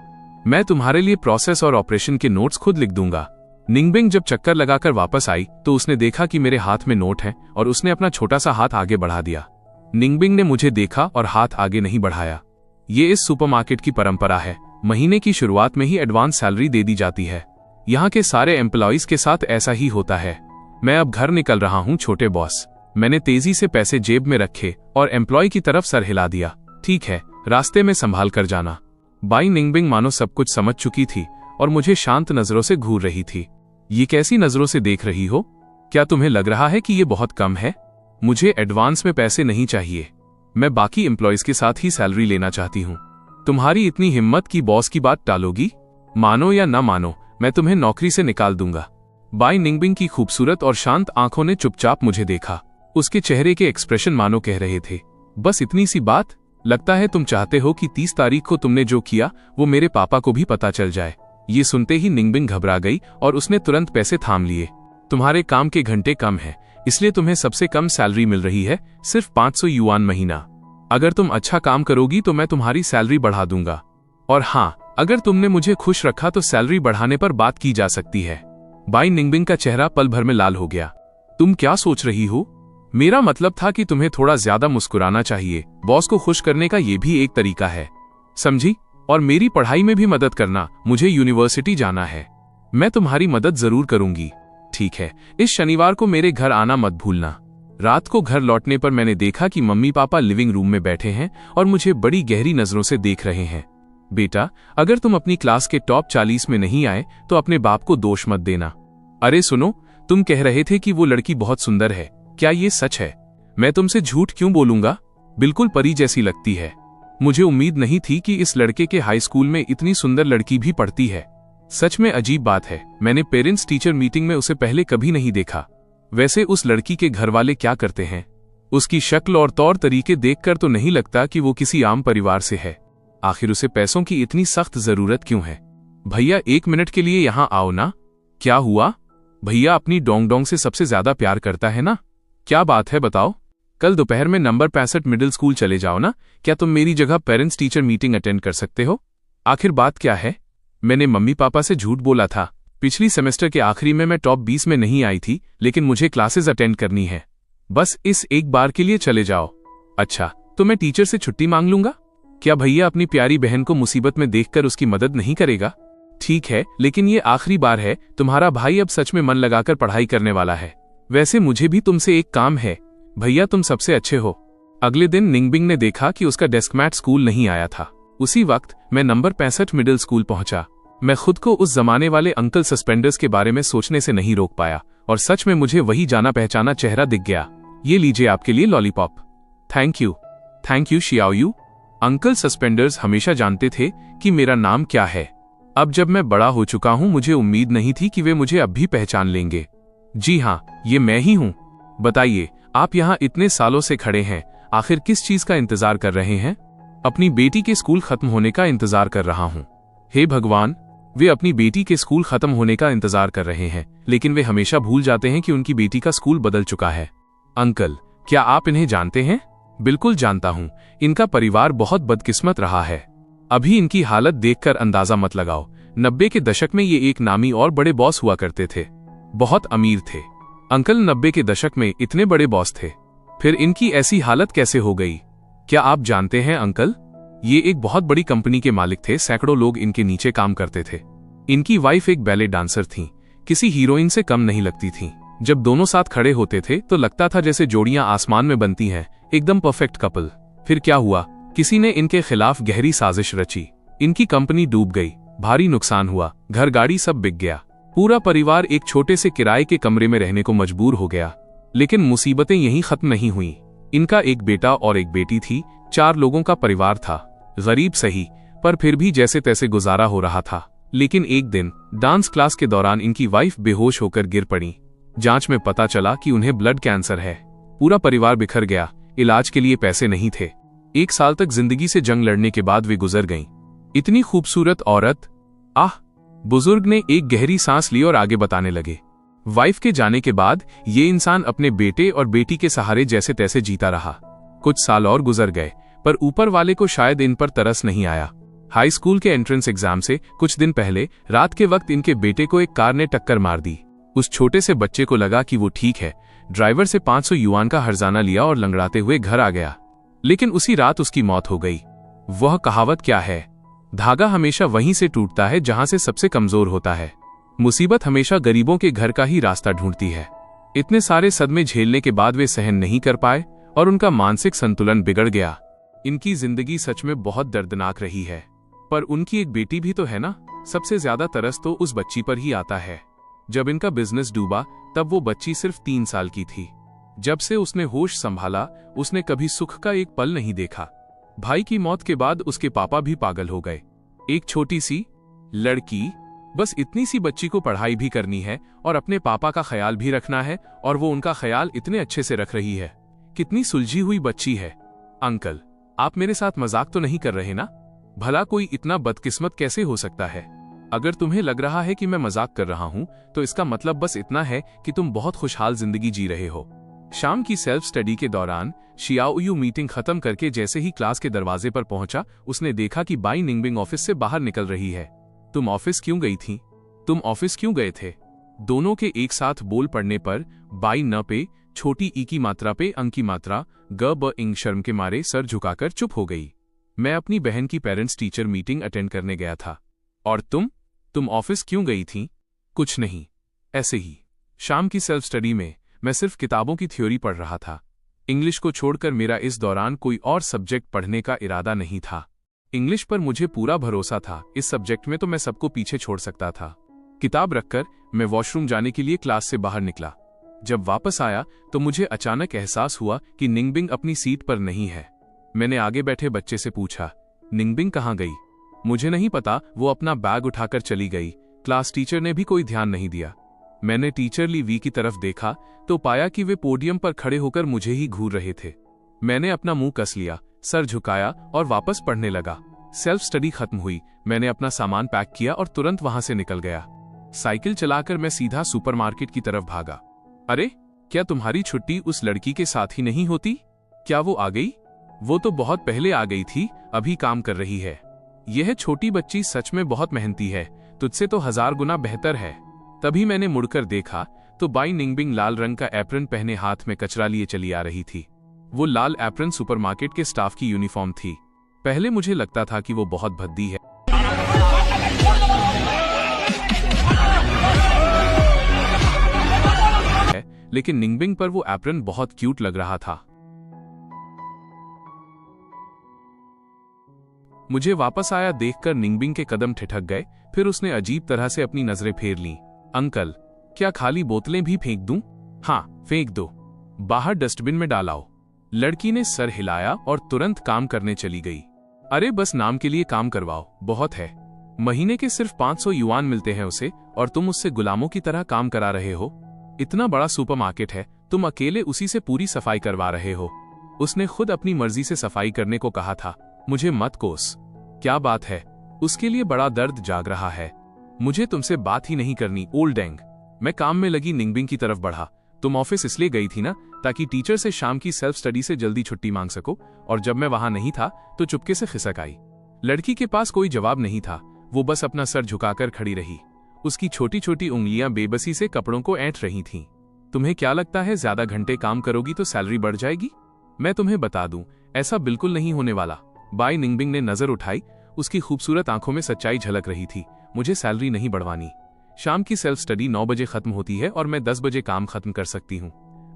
मैं तुम्हारे लिए प्रोसेस और ऑपरेशन के नोट्स खुद लिख दूंगा। निंगबिंग जब चक्कर लगाकर वापस आई तो उसने देखा कि मेरे हाथ में नोट है और उसने अपना छोटा सा हाथ आगे बढ़ा दिया। निंगबिंग ने मुझे देखा और हाथ आगे नहीं बढ़ाया। ये इस सुपरमार्केट की परंपरा है, महीने की शुरुआत में ही एडवांस सैलरी दे दी जाती है। यहाँ के सारे एम्प्लॉइज के साथ ऐसा ही होता है। मैं अब घर निकल रहा हूँ छोटे बॉस। मैंने तेजी से पैसे जेब में रखे और एम्प्लॉय की तरफ सर हिला दिया। ठीक है, रास्ते में संभाल कर जाना। बाई निंगबिंग मानो सब कुछ समझ चुकी थी और मुझे शांत नजरों से घूर रही थी। ये कैसी नजरों से देख रही हो? क्या तुम्हें लग रहा है कि ये बहुत कम है? मुझे एडवांस में पैसे नहीं चाहिए। मैं बाकी एम्प्लॉयज के साथ ही सैलरी लेना चाहती हूँ। तुम्हारी इतनी हिम्मत कि बॉस की बात टालोगी? मानो या न मानो, मैं तुम्हें नौकरी से निकाल दूंगा। बाई निंगबिंग की खूबसूरत और शांत आंखों ने चुपचाप मुझे देखा। उसके चेहरे के एक्सप्रेशन मानो कह रहे थे, बस इतनी सी बात? लगता है तुम चाहते हो कि 30 तारीख को तुमने जो किया वो मेरे पापा को भी पता चल जाए। ये सुनते ही निंगबिंग घबरा गई और उसने तुरंत पैसे थाम लिए। तुम्हारे काम के घंटे कम हैं, इसलिए तुम्हें सबसे कम सैलरी मिल रही है, सिर्फ 500 युआन महीना। अगर तुम अच्छा काम करोगी तो मैं तुम्हारी सैलरी बढ़ा दूंगा। और हाँ, अगर तुमने मुझे खुश रखा तो सैलरी बढ़ाने पर बात की जा सकती है। बाई निंगबिंग का चेहरा पल भर में लाल हो गया। तुम क्या सोच रही हो? मेरा मतलब था कि तुम्हें थोड़ा ज्यादा मुस्कुराना चाहिए। बॉस को खुश करने का ये भी एक तरीका है, समझी? और मेरी पढ़ाई में भी मदद करना। मुझे यूनिवर्सिटी जाना है। मैं तुम्हारी मदद जरूर करूंगी। ठीक है, इस शनिवार को मेरे घर आना मत भूलना। रात को घर लौटने पर मैंने देखा कि मम्मी पापा लिविंग रूम में बैठे हैं और मुझे बड़ी गहरी नजरों से देख रहे हैं। बेटा, अगर तुम अपनी क्लास के टॉप 40 में नहीं आए तो अपने बाप को दोष मत देना। अरे सुनो, तुम कह रहे थे कि वो लड़की बहुत सुंदर है, क्या ये सच है? मैं तुमसे झूठ क्यों बोलूंगा? बिल्कुल परी जैसी लगती है। मुझे उम्मीद नहीं थी कि इस लड़के के हाई स्कूल में इतनी सुंदर लड़की भी पढ़ती है। सच में अजीब बात है, मैंने पेरेंट्स टीचर मीटिंग में उसे पहले कभी नहीं देखा। वैसे उस लड़की के घर वाले क्या करते हैं? उसकी शक्ल और तौर तरीके देखकर तो नहीं लगता कि वो किसी आम परिवार से है। आखिर उसे पैसों की इतनी सख्त जरूरत क्यों है? भैया 1 मिनट के लिए यहाँ आओ ना। क्या हुआ? भैया अपनी डोंग डोंग से सबसे ज्यादा प्यार करता है ना? क्या बात है बताओ। कल दोपहर में नंबर 65 मिडिल स्कूल चले जाओ ना। क्या तुम मेरी जगह पेरेंट्स टीचर मीटिंग अटेंड कर सकते हो? आखिर बात क्या है? मैंने मम्मी पापा से झूठ बोला था। पिछली सेमेस्टर के आखिरी में मैं टॉप 20 में नहीं आई थी, लेकिन मुझे क्लासेस अटेंड करनी है। बस इस एक बार के लिए चले जाओ। अच्छा, तो मैं टीचर से छुट्टी मांग लूंगा? क्या भैया अपनी प्यारी बहन को मुसीबत में देखकर उसकी मदद नहीं करेगा? ठीक है, लेकिन ये आखिरी बार है। तुम्हारा भाई अब सच में मन लगाकर पढ़ाई करने वाला है। वैसे मुझे भी तुमसे एक काम है। भैया तुम सबसे अच्छे हो। अगले दिन निंगबिंग ने देखा कि उसका डेस्कमैट स्कूल नहीं आया था। उसी वक्त मैं नंबर 65 मिडिल स्कूल पहुंचा। मैं खुद को उस जमाने वाले अंकल सस्पेंडर्स के बारे में सोचने से नहीं रोक पाया, और सच में मुझे वही जाना पहचाना चेहरा दिख गया। ये लीजिए आपके लिए lollipop. Thank you Xiaoyu. Uncle suspenders हमेशा जानते थे कि मेरा नाम क्या है। अब जब मैं बड़ा हो चुका हूं, मुझे उम्मीद नहीं थी कि वे मुझे अब भी पहचान लेंगे। जी हाँ, ये मैं ही हूं। बताइए, आप यहाँ इतने सालों से खड़े हैं, आखिर किस चीज का इंतजार कर रहे हैं? अपनी बेटी के स्कूल खत्म होने का इंतजार कर रहा हूँ। हे भगवान, वे अपनी बेटी के स्कूल खत्म होने का इंतजार कर रहे हैं, लेकिन वे हमेशा भूल जाते हैं कि उनकी बेटी का स्कूल बदल चुका है। अंकल, क्या आप इन्हें जानते हैं? बिल्कुल जानता हूँ। इनका परिवार बहुत बदकिस्मत रहा है। अभी इनकी हालत देखकर अंदाजा मत लगाओ। 90 के दशक में ये एक नामी और बड़े बॉस हुआ करते थे। बहुत अमीर थे। अंकल 90 के दशक में इतने बड़े बॉस थे, फिर इनकी ऐसी हालत कैसे हो गई? क्या आप जानते हैं अंकल, ये एक बहुत बड़ी कंपनी के मालिक थे। सैकड़ों लोग इनके नीचे काम करते थे। इनकी वाइफ एक बैले डांसर थी, किसी हीरोइन से कम नहीं लगती थी। जब दोनों साथ खड़े होते थे तो लगता था जैसे जोड़ियां आसमान में बनती हैं, एकदम परफेक्ट कपल। फिर क्या हुआ? किसी ने इनके खिलाफ गहरी साजिश रची। इनकी कंपनी डूब गई, भारी नुकसान हुआ, घर गाड़ी सब बिक गया। पूरा परिवार एक छोटे से किराए के कमरे में रहने को मजबूर हो गया। लेकिन मुसीबतें यहीं खत्म नहीं हुई। इनका एक बेटा और एक बेटी थी। 4 लोगों का परिवार था। गरीब सही, पर फिर भी जैसे तैसे गुजारा हो रहा था। लेकिन एक दिन डांस क्लास के दौरान इनकी वाइफ बेहोश होकर गिर पड़ी। जांच में पता चला कि उन्हें ब्लड कैंसर है। पूरा परिवार बिखर गया। इलाज के लिए पैसे नहीं थे। 1 साल तक जिंदगी से जंग लड़ने के बाद वे गुजर गईं। इतनी खूबसूरत औरत। आह! बुजुर्ग ने एक गहरी सांस ली और आगे बताने लगे। वाइफ के जाने के बाद ये इंसान अपने बेटे और बेटी के सहारे जैसे तैसे जीता रहा। कुछ साल और गुजर गए, पर ऊपर वाले को शायद इन पर तरस नहीं आया। हाई स्कूल के एंट्रेंस एग्जाम से कुछ दिन पहले रात के वक्त इनके बेटे को एक कार ने टक्कर मार दी। उस छोटे से बच्चे को लगा कि वो ठीक है। ड्राइवर से 500 युआन का हर्जाना लिया और लंगड़ाते हुए घर आ गया। लेकिन उसी रात उसकी मौत हो गई। वह कहावत क्या है? धागा हमेशा वहीं से टूटता है जहां से सबसे कमजोर होता है। मुसीबत हमेशा गरीबों के घर का ही रास्ता ढूंढती है। इतने सारे सदमे झेलने के बाद वे सहन नहीं कर पाए और उनका मानसिक संतुलन बिगड़ गया। इनकी जिंदगी सच में बहुत दर्दनाक रही है, पर उनकी एक बेटी भी तो है ना। सबसे ज्यादा तरस तो उस बच्ची पर ही आता है। जब इनका बिजनेस डूबा तब वो बच्ची सिर्फ 3 साल की थी। जब से उसने होश संभाला, उसने कभी सुख का एक पल नहीं देखा। भाई की मौत के बाद उसके पापा भी पागल हो गए। एक छोटी सी लड़की, बस इतनी सी बच्ची को पढ़ाई भी करनी है और अपने पापा का ख्याल भी रखना है, और वो उनका ख्याल इतने अच्छे से रख रही है। कितनी सुलझी हुई बच्ची है। अंकल, आप मेरे साथ मजाक तो नहीं कर रहे ना? भला कोई इतना बदकिस्मत कैसे हो सकता है? अगर तुम्हें लग रहा है कि मैं मजाक कर रहा हूं, तो इसका मतलब बस इतना है कि तुम बहुत खुशहाल जिंदगी जी रहे हो। शाम की सेल्फ स्टडी के दौरान शियाओयू मीटिंग खत्म करके जैसे ही क्लास के दरवाजे पर पहुंचा, उसने देखा कि बाई निंगबिंग ऑफिस से बाहर निकल रही है। तुम ऑफिस क्यों गई थी? तुम ऑफिस क्यों गए थे? दोनों के एक साथ बोल पड़ने पर बाई न पे, छोटी ई की मात्रा पे अंक की मात्रा ग ब इंग शर्म के मारे सर झुकाकर चुप हो गई। मैं अपनी बहन की पेरेंट्स टीचर मीटिंग अटेंड करने गया था। और तुम ऑफिस क्यों गई थी? कुछ नहीं, ऐसे ही। शाम की सेल्फ स्टडी में मैं सिर्फ किताबों की थ्योरी पढ़ रहा था। इंग्लिश को छोड़कर मेरा इस दौरान कोई और सब्जेक्ट पढ़ने का इरादा नहीं था। इंग्लिश पर मुझे पूरा भरोसा था, इस सब्जेक्ट में तो मैं सबको पीछे छोड़ सकता था। किताब रखकर मैं वॉशरूम जाने के लिए क्लास से बाहर निकला। जब वापस आया तो मुझे अचानक एहसास हुआ कि निंगबिंग अपनी सीट पर नहीं है। मैंने आगे बैठे बच्चे से पूछा, निंगबिंग कहाँ गई? मुझे नहीं पता, वो अपना बैग उठाकर चली गई। क्लास टीचर ने भी कोई ध्यान नहीं दिया। मैंने टीचर ली वी की तरफ देखा तो पाया कि वे पोडियम पर खड़े होकर मुझे ही घूर रहे थे। मैंने अपना मुंह कस लिया, सर झुकाया और वापस पढ़ने लगा। सेल्फ स्टडी खत्म हुई। मैंने अपना सामान पैक किया और तुरंत वहां से निकल गया। साइकिल चलाकर मैं सीधा सुपरमार्केट की तरफ भागा। अरे, क्या तुम्हारी छुट्टी उस लड़की के साथ ही नहीं होती? क्या वो आ गई? वो तो बहुत पहले आ गई थी, अभी काम कर रही है। यह छोटी बच्ची सच में बहुत मेहनती है, तुझसे तो 1000 गुना बेहतर है। तभी मैंने मुड़कर देखा तो बाई निंगबिंग लाल रंग का एप्रन पहने हाथ में कचरा लिए चली आ रही थी। वो लाल एप्रन सुपरमार्केट के स्टाफ की यूनिफॉर्म थी। पहले मुझे लगता था कि वो बहुत भद्दी है, लेकिन निंगबिंग पर वो एप्रन बहुत क्यूट लग रहा था। मुझे वापस आया देखकर निंगबिंग के कदम ठिठक गए। फिर उसने अजीब तरह से अपनी नजरें फेर लीं। अंकल, क्या खाली बोतलें भी फेंक दूं? हाँ, फेंक दो, बाहर डस्टबिन में डालाओ। लड़की ने सर हिलाया और तुरंत काम करने चली गई। अरे बस नाम के लिए काम करवाओ, बहुत है। महीने के सिर्फ 500 युआन मिलते हैं उसे, और तुम उससे गुलामों की तरह काम करा रहे हो। इतना बड़ा सुपरमार्केट है, तुम अकेले उसी से पूरी सफाई करवा रहे हो। उसने खुद अपनी मर्जी से सफाई करने को कहा था, मुझे मत कोस। क्या बात है? उसके लिए बड़ा दर्द जाग रहा है। मुझे तुमसे बात ही नहीं करनी, ओल्ड एंग। मैं काम में लगी निंगबिंग की तरफ बढ़ा। तुम ऑफिस इसलिए गई थी ना, ताकि टीचर से शाम की सेल्फ स्टडी से जल्दी छुट्टी मांग सको, और जब मैं वहां नहीं था तो चुपके से खिसक आई। लड़की के पास कोई जवाब नहीं था, वो बस अपना सर झुकाकर खड़ी रही। उसकी छोटी छोटी उंगलियां बेबसी से कपड़ों को ऐंठ रही थीं। तुम्हें क्या लगता है ज्यादा घंटे काम करोगी तो सैलरी बढ़ जाएगी? मैं तुम्हें बता दूं, ऐसा बिल्कुल नहीं होने वाला। बाई निंगबिंग ने नजर उठाई, उसकी खूबसूरत आंखों में सच्चाई झलक रही थी। मुझे सैलरी नहीं बढ़वानी। शाम की सेल्फ स्टडी 9 बजे खत्म होती है और मैं 10 बजे काम खत्म कर सकती हूँ।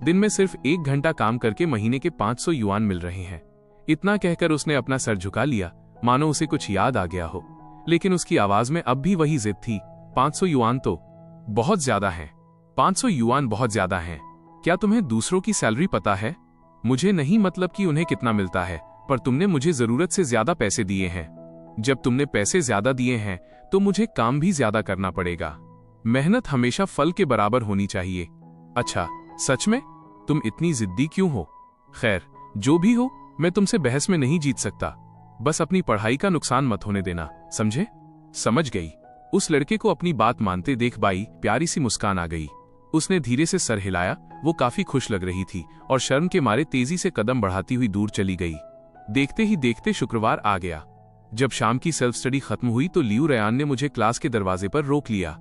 दिन में सिर्फ 1 घंटा काम करके महीने के 500 युआन मिल रहे हैं। इतना कहकर उसने अपना सर झुका लिया, मानो उसे कुछ याद आ गया हो। लेकिन उसकी आवाज में अब भी वही जिद थी, 500 युआन तो बहुत ज्यादा है। 500 युआन बहुत ज्यादा हैं। क्या तुम्हें दूसरों की सैलरी पता है? मुझे नहीं मतलब कि उन्हें कितना मिलता है, पर तुमने मुझे जरूरत से ज्यादा पैसे दिए हैं। जब तुमने पैसे ज्यादा दिए हैं तो मुझे काम भी ज्यादा करना पड़ेगा। मेहनत हमेशा फल के बराबर होनी चाहिए। अच्छा, सच में? तुम इतनी जिद्दी क्यों हो? खैर, जो भी हो, मैं तुमसे बहस में नहीं जीत सकता। बस अपनी पढ़ाई का नुकसान मत होने देना, समझे? समझ गई। उस लड़के को अपनी बात मानते देख बाई प्यारी सी मुस्कान आ गई। उसने धीरे से सर हिलाया। वो काफी खुश लग रही थी और शर्म के मारे तेजी से कदम बढ़ाती हुई दूर चली गई। देखते ही देखते शुक्रवार आ गया। जब शाम की सेल्फ स्टडी खत्म हुई तो लियू रयान ने मुझे क्लास के दरवाजे पर रोक लिया।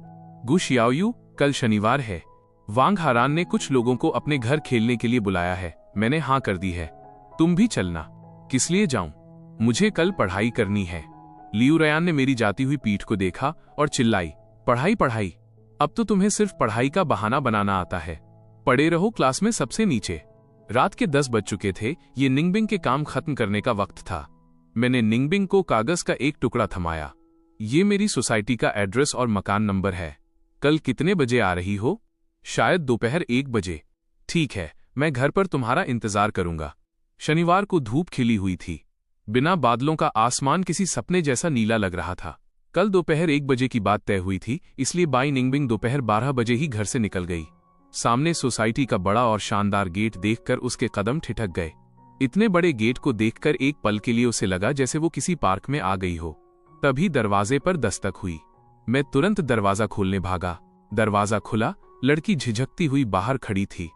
गु शियाओयू, कल शनिवार है। वांग हारान ने कुछ लोगों को अपने घर खेलने के लिए बुलाया है। मैंने हाँ कर दी है। तुम भी चलना। किस लिए जाऊं? मुझे कल पढ़ाई करनी है। लियू रयान ने मेरी जाती हुई पीठ को देखा और चिल्लाई, पढ़ाई पढ़ाई? अब तो तुम्हें सिर्फ पढ़ाई का बहाना बनाना आता है। पढ़े रहो क्लास में सबसे नीचे। रात के 10 बज चुके थे। ये निंगबिंग के काम खत्म करने का वक्त था। मैंने निंगबिंग को कागज का एक टुकड़ा थमाया। ये मेरी सोसाइटी का एड्रेस और मकान नंबर है। कल कितने बजे आ रही हो? शायद दोपहर 1 बजे। ठीक है, मैं घर पर तुम्हारा इंतजार करूंगा। शनिवार को धूप खिली हुई थी। बिना बादलों का आसमान किसी सपने जैसा नीला लग रहा था। कल दोपहर 1 बजे की बात तय हुई थी, इसलिए बाई निंगबिंग दोपहर 12 बजे ही घर से निकल गई। सामने सोसाइटी का बड़ा और शानदार गेट देखकर उसके कदम ठिठक गए। इतने बड़े गेट को देखकर एक पल के लिए उसे लगा जैसे वो किसी पार्क में आ गई हो। तभी दरवाजे पर दस्तक हुई। मैं तुरंत दरवाजा खोलने भागा। दरवाजा खुला। लड़की झिझकती हुई बाहर खड़ी थी।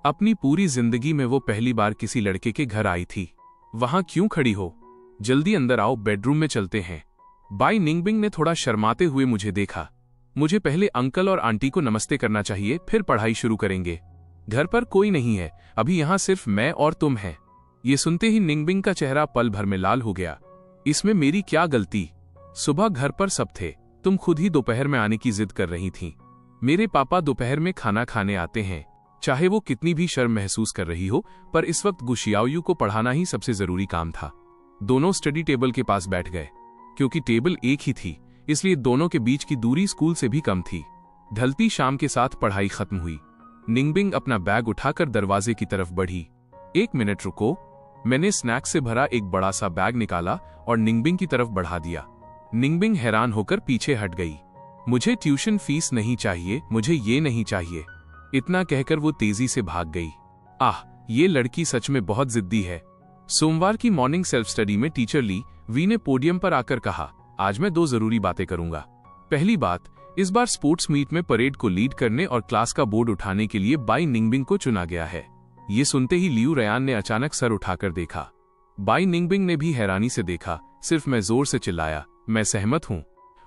अपनी पूरी जिंदगी में वो पहली बार किसी लड़के के घर आई थी। वहां क्यों खड़ी हो? जल्दी अंदर आओ, बेडरूम में चलते हैं। बाई निंगबिंग ने थोड़ा शर्माते हुए मुझे देखा। मुझे पहले अंकल और आंटी को नमस्ते करना चाहिए, फिर पढ़ाई शुरू करेंगे। घर पर कोई नहीं है, अभी यहाँ सिर्फ मैं और तुम हैं। ये सुनते ही निंगबिंग का चेहरा पल भर में लाल हो गया। इसमें मेरी क्या गलती? सुबह घर पर सब थे। तुम खुद ही दोपहर में आने की जिद कर रही थीं। मेरे पापा दोपहर में खाना खाने आते हैं। चाहे वो कितनी भी शर्म महसूस कर रही हो, पर इस वक्त गुशियाओयू को पढ़ाना ही सबसे जरूरी काम था। दोनों स्टडी टेबल के पास बैठ गए। क्योंकि टेबल एक ही थी, इसलिए दोनों के बीच की दूरी स्कूल से भी कम थी। ढलती शाम के साथ पढ़ाई खत्म हुई। निंगबिंग अपना बैग उठाकर दरवाजे की तरफ बढ़ी। 1 मिनट रुको। मैंने स्नैक्स से भरा एक बड़ा सा बैग निकाला और निंगबिंग की तरफ बढ़ा दिया। निंगबिंग हैरान होकर पीछे हट गई। मुझे ट्यूशन फीस नहीं चाहिए, मुझे ये नहीं चाहिए, इतना कहकर वो तेजी से भाग गई। आह, ये लड़की सच में बहुत जिद्दी है। सोमवार की मॉर्निंग सेल्फ स्टडी में टीचर ली वी ने पोडियम पर आकर कहा, आज मैं 2 जरूरी बातें करूंगा। पहली बात, इस बार स्पोर्ट्स मीट में परेड को लीड करने और क्लास का बोर्ड उठाने के लिए बाई निंगबिंग को चुना गया है। ये सुनते ही लियू रयान ने अचानक सर उठाकर देखा। बाई निंगबिंग ने भी हैरानी से देखा। सिर्फ मैं जोर से चिल्लाया, मैं सहमत हूं।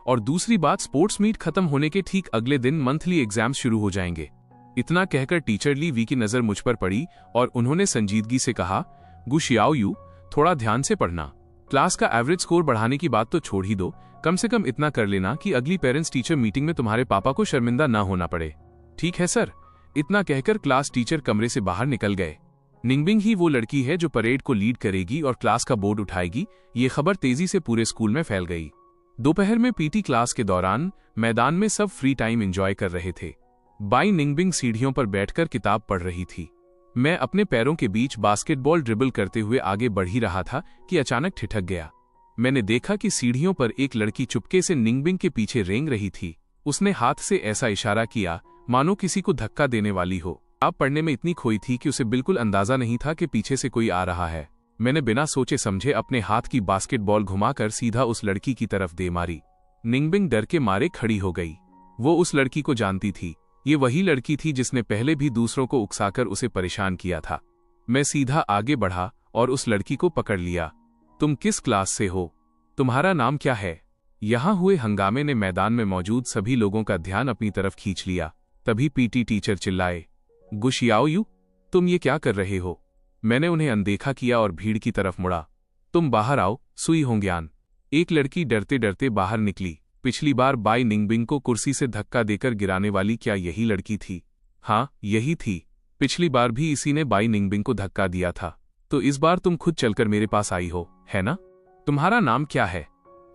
और दूसरी बात, स्पोर्ट्स मीट खत्म होने के ठीक अगले दिन मंथली एग्जाम्स शुरू हो जाएंगे। इतना कहकर टीचर ली वी की नजर मुझ पर पड़ी और उन्होंने संजीदगी से कहा, गु शियाओयू, थोड़ा ध्यान से पढ़ना। क्लास का एवरेज स्कोर बढ़ाने की बात तो छोड़ ही दो, कम से कम इतना कर लेना कि अगली पेरेंट्स टीचर मीटिंग में तुम्हारे पापा को शर्मिंदा ना होना पड़े। ठीक है सर। इतना कहकर क्लास टीचर कमरे से बाहर निकल गए। निंगबिंग ही वो लड़की है जो परेड को लीड करेगी और क्लास का बोर्ड उठाएगी, ये खबर तेजी से पूरे स्कूल में फैल गई। दोपहर में पीटी क्लास के दौरान मैदान में सब फ्री टाइम एंजॉय कर रहे थे। बाई निंगबिंग सीढ़ियों पर बैठकर किताब पढ़ रही थी। मैं अपने पैरों के बीच बास्केटबॉल ड्रिबल करते हुए आगे बढ़ ही रहा था कि अचानक ठिठक गया। मैंने देखा कि सीढ़ियों पर एक लड़की चुपके से निंगबिंग के पीछे रेंग रही थी। उसने हाथ से ऐसा इशारा किया मानो किसी को धक्का देने वाली हो। आप पढ़ने में इतनी खोई थी कि उसे बिल्कुल अंदाजा नहीं था कि पीछे से कोई आ रहा है। मैंने बिना सोचे समझे अपने हाथ की बास्केटबॉल घुमाकर सीधा उस लड़की की तरफ दे मारी। निंगबिंग डर के मारे खड़ी हो गई। वो उस लड़की को जानती थी। ये वही लड़की थी जिसने पहले भी दूसरों को उकसाकर उसे परेशान किया था। मैं सीधा आगे बढ़ा और उस लड़की को पकड़ लिया। तुम किस क्लास से हो? तुम्हारा नाम क्या है? यहां हुए हंगामे ने मैदान में मौजूद सभी लोगों का ध्यान अपनी तरफ खींच लिया। तभी पीटी टीचर चिल्लाए, गु शियाओयू, तुम ये क्या कर रहे हो? मैंने उन्हें अनदेखा किया और भीड़ की तरफ मुड़ा। तुम बाहर आओ, सुई होंग्यान। एक लड़की डरते डरते बाहर निकली। पिछली बार बाई निंगबिंग को कुर्सी से धक्का देकर गिराने वाली क्या यही लड़की थी? हाँ, यही थी। पिछली बार भी इसी ने बाई निंगबिंग को धक्का दिया था। तो इस बार तुम खुद चलकर मेरे पास आई हो, है ना? तुम्हारा नाम क्या है?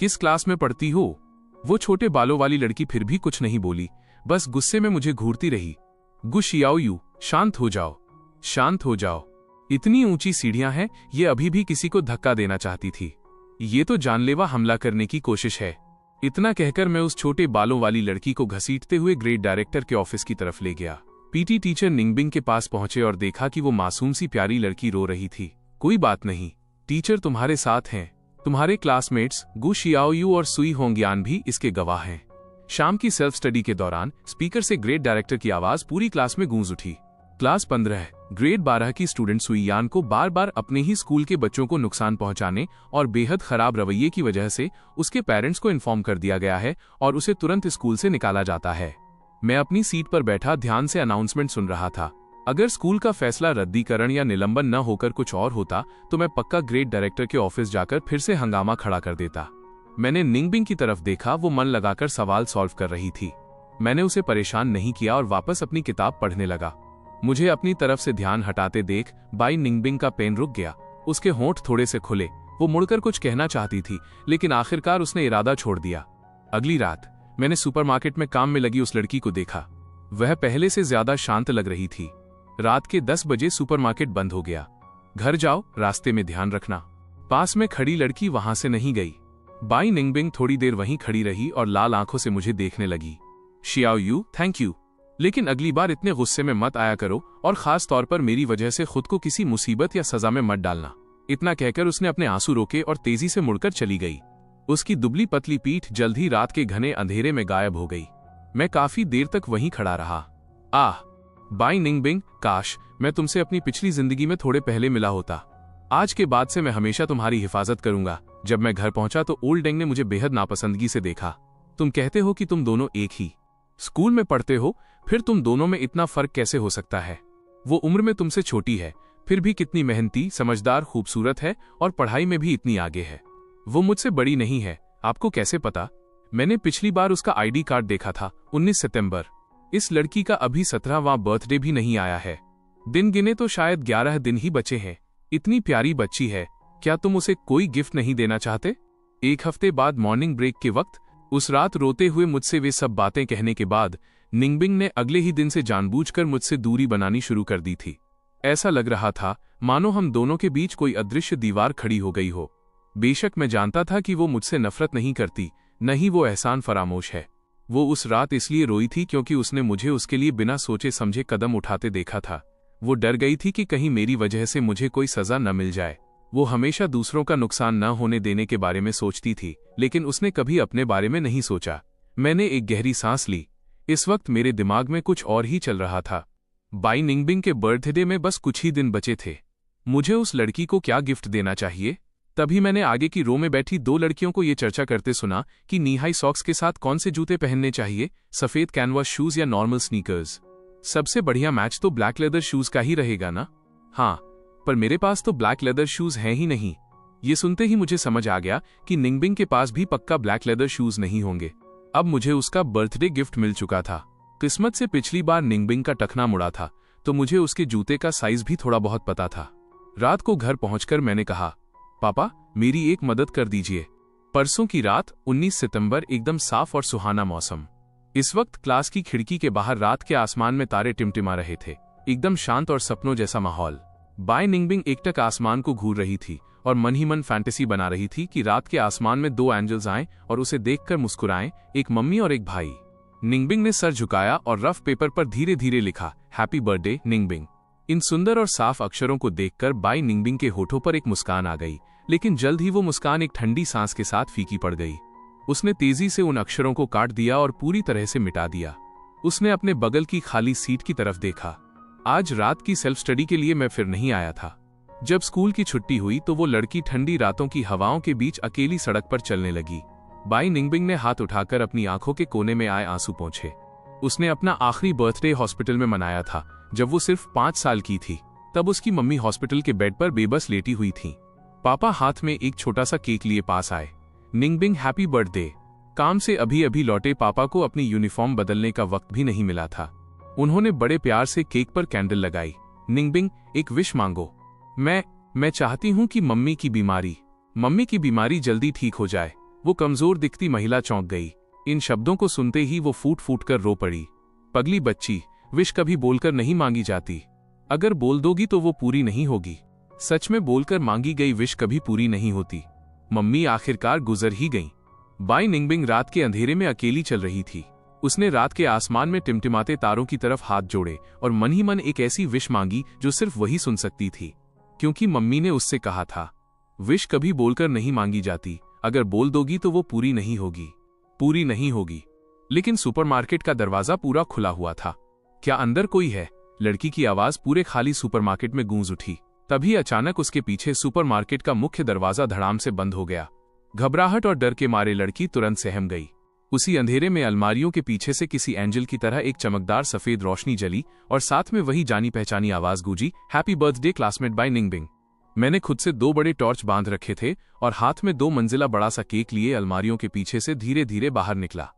किस क्लास में पढ़ती हो? वो छोटे बालों वाली लड़की फिर भी कुछ नहीं बोली, बस गुस्से में मुझे घूरती रही। गु शियाओयू, शांत हो जाओ, शांत हो जाओ। इतनी ऊंची सीढ़ियां हैं, ये अभी भी किसी को धक्का देना चाहती थी। ये तो जानलेवा हमला करने की कोशिश है। इतना कहकर मैं उस छोटे बालों वाली लड़की को घसीटते हुए ग्रेड डायरेक्टर के ऑफिस की तरफ ले गया। पीटी टीचर निंगबिंग के पास पहुंचे और देखा कि वो मासूम सी प्यारी लड़की रो रही थी। कोई बात नहीं, टीचर तुम्हारे साथ हैं। तुम्हारे क्लासमेट्स गु शियाओयू और सुई होंग्यान भी इसके गवाह हैं। शाम की सेल्फ स्टडी के दौरान स्पीकर से ग्रेड डायरेक्टर की आवाज पूरी क्लास में गूंज उठी। क्लास 15 ग्रेड 12 की स्टूडेंट सुईयान को बार बार अपने ही स्कूल के बच्चों को नुकसान पहुंचाने और बेहद खराब रवैये की वजह से उसके पेरेंट्स को इन्फॉर्म कर दिया गया है और उसे तुरंत स्कूल से निकाला जाता है। मैं अपनी सीट पर बैठा ध्यान से अनाउंसमेंट सुन रहा था। अगर स्कूल का फैसला रद्दीकरण या निलंबन न होकर कुछ और होता तो मैं पक्का ग्रेड डायरेक्टर के ऑफिस जाकर फिर से हंगामा खड़ा कर देता। मैंने निंगबिंग की तरफ देखा। वो मन लगाकर सवाल सॉल्व कर रही थी। मैंने उसे परेशान नहीं किया और वापस अपनी किताब पढ़ने लगा। मुझे अपनी तरफ से ध्यान हटाते देख बाई निंगबिंग का पेन रुक गया। उसके होंठ थोड़े से खुले। वो मुड़कर कुछ कहना चाहती थी, लेकिन आखिरकार उसने इरादा छोड़ दिया। अगली रात मैंने सुपरमार्केट में काम में लगी उस लड़की को देखा। वह पहले से ज्यादा शांत लग रही थी। रात के 10 बजे सुपरमार्केट बंद हो गया। घर जाओ, रास्ते में ध्यान रखना। पास में खड़ी लड़की वहां से नहीं गई। बाई निंगबिंग थोड़ी देर वहीं खड़ी रही और लाल आंखों से मुझे देखने लगी। शियाओयू, थैंक यू, लेकिन अगली बार इतने गुस्से में मत आया करो और खास तौर पर मेरी वजह से खुद को किसी मुसीबत या सजा में मत डालना। इतना कहकर उसने अपने आंसू रोके और तेजी से मुड़कर चली गई। उसकी दुबली पतली पीठ जल्द ही रात के घने अंधेरे में गायब हो गई। मैं काफी देर तक वहीं खड़ा रहा। आह बाई निंगबिंग, काश मैं तुमसे अपनी पिछली जिंदगी में थोड़े पहले मिला होता। आज के बाद से मैं हमेशा तुम्हारी हिफाजत करूंगा। जब मैं घर पहुंचा तो ओल्ड डेंग ने मुझे बेहद नापसंदगी से देखा। तुम कहते हो कि तुम दोनों एक ही स्कूल में पढ़ते हो, फिर तुम दोनों में इतना फर्क कैसे हो सकता है? वो उम्र में तुमसे छोटी है, फिर भी कितनी मेहनती, समझदार, खूबसूरत है और पढ़ाई में भी इतनी आगे है। वो मुझसे बड़ी नहीं है, आपको कैसे पता? मैंने पिछली बार उसका आईडी कार्ड देखा था, 19 सितंबर। इस लड़की का अभी 17वां बर्थडे भी नहीं आया है। दिन गिने तो शायद 11 दिन ही बचे हैं। इतनी प्यारी बच्ची है, क्या तुम उसे कोई गिफ्ट नहीं देना चाहते? एक हफ्ते बाद मॉर्निंग ब्रेक के वक्त उस रात रोते हुए मुझसे वे सब बातें कहने के बाद निंगबिंग ने अगले ही दिन से जानबूझकर मुझसे दूरी बनानी शुरू कर दी थी। ऐसा लग रहा था मानो हम दोनों के बीच कोई अदृश्य दीवार खड़ी हो गई हो। बेशक मैं जानता था कि वो मुझसे नफरत नहीं करती, न ही वो एहसान फरामोश है। वो उस रात इसलिए रोई थी क्योंकि उसने मुझे उसके लिए बिना सोचे समझे कदम उठाते देखा था। वो डर गई थी कि कहीं मेरी वजह से मुझे कोई सजा न मिल जाए। वो हमेशा दूसरों का नुकसान न होने देने के बारे में सोचती थी, लेकिन उसने कभी अपने बारे में नहीं सोचा। मैंने एक गहरी सांस ली। इस वक्त मेरे दिमाग में कुछ और ही चल रहा था। बाई निंगबिंग के बर्थडे में बस कुछ ही दिन बचे थे। मुझे उस लड़की को क्या गिफ्ट देना चाहिए? तभी मैंने आगे की रो में बैठी दो लड़कियों को ये चर्चा करते सुना कि नी हाई सॉक्स के साथ कौन से जूते पहनने चाहिए, सफेद कैनवास शूज या नॉर्मल स्नीकर्स। सबसे बढ़िया मैच तो ब्लैक लेदर शूज का ही रहेगा ना? हाँ, पर मेरे पास तो ब्लैक लेदर शूज हैं ही नहीं। ये सुनते ही मुझे समझ आ गया कि निंगबिंग के पास भी पक्का ब्लैक लेदर शूज नहीं होंगे। अब मुझे उसका बर्थडे गिफ्ट मिल चुका था। किस्मत से पिछली बार निंगबिंग का टखना मुड़ा था, तो मुझे उसके जूते का साइज भी थोड़ा बहुत पता था। रात को घर पहुंचकर मैंने कहा, पापा मेरी एक मदद कर दीजिए। परसों की रात 19 सितंबर, एकदम साफ और सुहाना मौसम। इस वक्त क्लास की खिड़की के बाहर रात के आसमान में तारे टिमटिमा रहे थे। एकदम शांत और सपनों जैसा माहौल। बाय निंगबिंग एकटक आसमान को घूर रही थी और मन ही मन फैंटेसी बना रही थी कि रात के आसमान में दो एंजल्स आएं और उसे देखकर मुस्कुराएं, एक मम्मी और एक भाई। निंगबिंग ने सर झुकाया और रफ पेपर पर धीरे धीरे लिखा, हैप्पी बर्थडे निंगबिंग। इन सुंदर और साफ अक्षरों को देखकर बाय निंगबिंग के होठों पर एक मुस्कान आ गई, लेकिन जल्द ही वो मुस्कान एक ठंडी सांस के साथ फीकी पड़ गई। उसने तेजी से उन अक्षरों को काट दिया और पूरी तरह से मिटा दिया। उसने अपने बगल की खाली सीट की तरफ देखा। आज रात की सेल्फ स्टडी के लिए मैं फिर नहीं आया था। जब स्कूल की छुट्टी हुई तो वो लड़की ठंडी रातों की हवाओं के बीच अकेली सड़क पर चलने लगी। बाई निंगबिंग ने हाथ उठाकर अपनी आंखों के कोने में आए आंसू पोंछे। उसने अपना आखिरी बर्थडे हॉस्पिटल में मनाया था, जब वो सिर्फ 5 साल की थी। तब उसकी मम्मी हॉस्पिटल के बेड पर बेबस लेटी हुई थी। पापा हाथ में एक छोटा सा केक लिए पास आए। निंगबिंग हैप्पी बर्थडे। काम से अभी अभी लौटे पापा को अपनी यूनिफॉर्म बदलने का वक्त भी नहीं मिला था। उन्होंने बड़े प्यार से केक पर कैंडल लगाई। निंगबिंग, एक विश मांगो। मैं चाहती हूं कि मम्मी की बीमारी जल्दी ठीक हो जाए। वो कमजोर दिखती महिला चौंक गई। इन शब्दों को सुनते ही वो फूट फूट कर रो पड़ी। पगली बच्ची, विश कभी बोलकर नहीं मांगी जाती। अगर बोल दोगी तो वो पूरी नहीं होगी। सच में बोलकर मांगी गई विश कभी पूरी नहीं होती। मम्मी आखिरकार गुजर ही गईं। बाई निंगबिंग रात के अंधेरे में अकेली चल रही थी। उसने रात के आसमान में टिमटिमाते तारों की तरफ हाथ जोड़े और मन ही मन एक ऐसी विश मांगी जो सिर्फ वही सुन सकती थी, क्योंकि मम्मी ने उससे कहा था, विश कभी बोलकर नहीं मांगी जाती, अगर बोल दोगी तो वो पूरी नहीं होगी। लेकिन सुपरमार्केट का दरवाजा पूरा खुला हुआ था। क्या अंदर कोई है? लड़की की आवाज पूरे खाली सुपरमार्केट में गूंज उठी। तभी अचानक उसके पीछे सुपरमार्केट का मुख्य दरवाजा धड़ाम से बंद हो गया। घबराहट और डर के मारे लड़की तुरंत सहम गई। उसी अंधेरे में अलमारियों के पीछे से किसी एंजल की तरह एक चमकदार सफेद रोशनी जली और साथ में वही जानी पहचानी आवाज गूंजी, हैप्पी बर्थडे क्लासमेट बाय निंगबिंग। मैंने खुद से 2 बड़े टॉर्च बांध रखे थे और हाथ में 2 मंजिला बड़ा सा केक लिए अलमारियों के पीछे से धीरे धीरे बाहर निकला।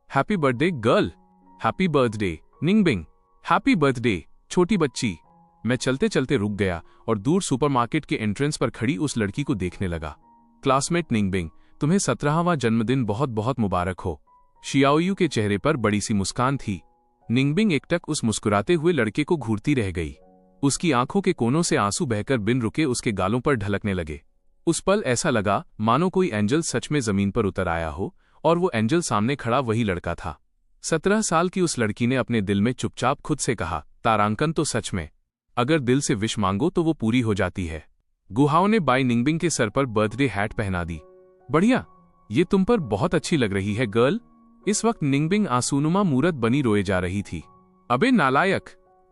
Happy birthday girl, happy birthday Ningbing, happy birthday छोटी बच्ची। मैं चलते चलते रुक गया और दूर सुपरमार्केट के एंट्रेंस पर खड़ी उस लड़की को देखने लगा। क्लासमेट निंगबिंग, तुम्हें 17वां जन्मदिन बहुत बहुत मुबारक हो। शियाओयू के चेहरे पर बड़ी सी मुस्कान थी। निंगबिंग एकटक उस मुस्कुराते हुए लड़के को घूरती रह गई। उसकी आंखों के कोनों से आंसू बहकर बिन रुके उसके गालों पर ढलकने लगे। उस पल ऐसा लगा मानो कोई एंजल सच में जमीन पर उतर आया हो और वो एंजल सामने खड़ा वही लड़का था। 17 साल की उस लड़की ने अपने दिल में चुपचाप खुद से कहा, तारांकन तो सच में, अगर दिल से विश मांगो तो वो पूरी हो जाती है। गुहाओं ने बाई निंगबिंग के सर पर बर्थडे हैट पहना दी। बढ़िया, ये तुम पर बहुत अच्छी लग रही है गर्ल। इस वक्त निंगबिंग आंसूनुमा मूरत बनी रोए जा रही थी। अबे नालायक,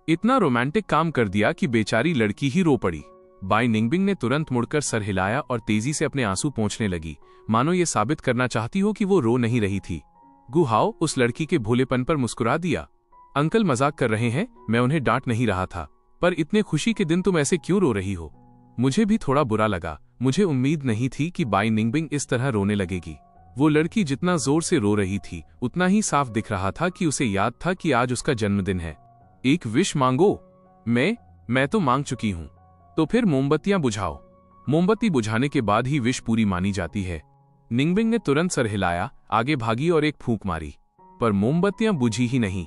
इतना रोमांटिक काम कर दिया कि बेचारी लड़की ही रो पड़ी। बाई निंगबिंग ने तुरंत मुड़कर सर हिलाया और तेजी से अपने आंसू पोंछने लगी, मानो ये साबित करना चाहती हो कि वो रो नहीं रही थी। गुहाओ उस लड़की के भोलेपन पर मुस्कुरा दिया। अंकल मजाक कर रहे हैं, मैं उन्हें डांट नहीं रहा था, पर इतने खुशी के दिन तुम ऐसे क्यों रो रही हो? मुझे भी थोड़ा बुरा लगा। मुझे उम्मीद नहीं थी कि बाई निंगबिंग इस तरह रोने लगेगी। वो लड़की जितना जोर से रो रही थी उतना ही साफ दिख रहा था कि उसे याद था कि आज उसका जन्मदिन है। एक विश मांगो। मैं तो मांग चुकी हूं। तो फिर मोमबत्तियां बुझाओ। मोमबत्ती बुझाने के बाद ही विश पूरी मानी जाती है। निंगबिंग ने तुरंत सर हिलाया, आगे भागी और एक फूंक मारी, पर मोमबत्तियां बुझी ही नहीं।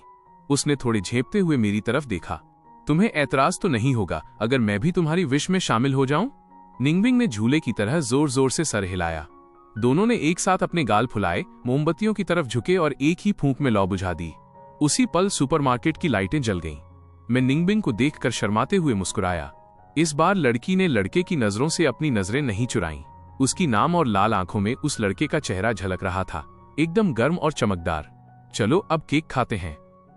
उसने थोड़े झेपते हुए मेरी तरफ देखा। तुम्हें ऐतराज तो नहीं होगा अगर मैं भी तुम्हारी विश में शामिल हो जाऊं? निंगबिंग ने झूले की तरह जोर जोर से सर हिलाया। दोनों ने एक साथ अपने गाल फुलाए, मोमबत्तियों की तरफ झुके और एक ही फूंक में लौ बुझा दी। उसी पल सुपरमार्केट की लाइटें जल गईं। मैं निंगबिंग को देखकर शर्माते हुए मुस्कुराया। इस बार लड़की ने लड़के की नजरों से अपनी नजरें नहीं चुराईं। उसकी नाम और लाल आंखों में उस लड़के का चेहरा झलक रहा था, एकदम गर्म और चमकदार। चलो अब केक खाते हैं।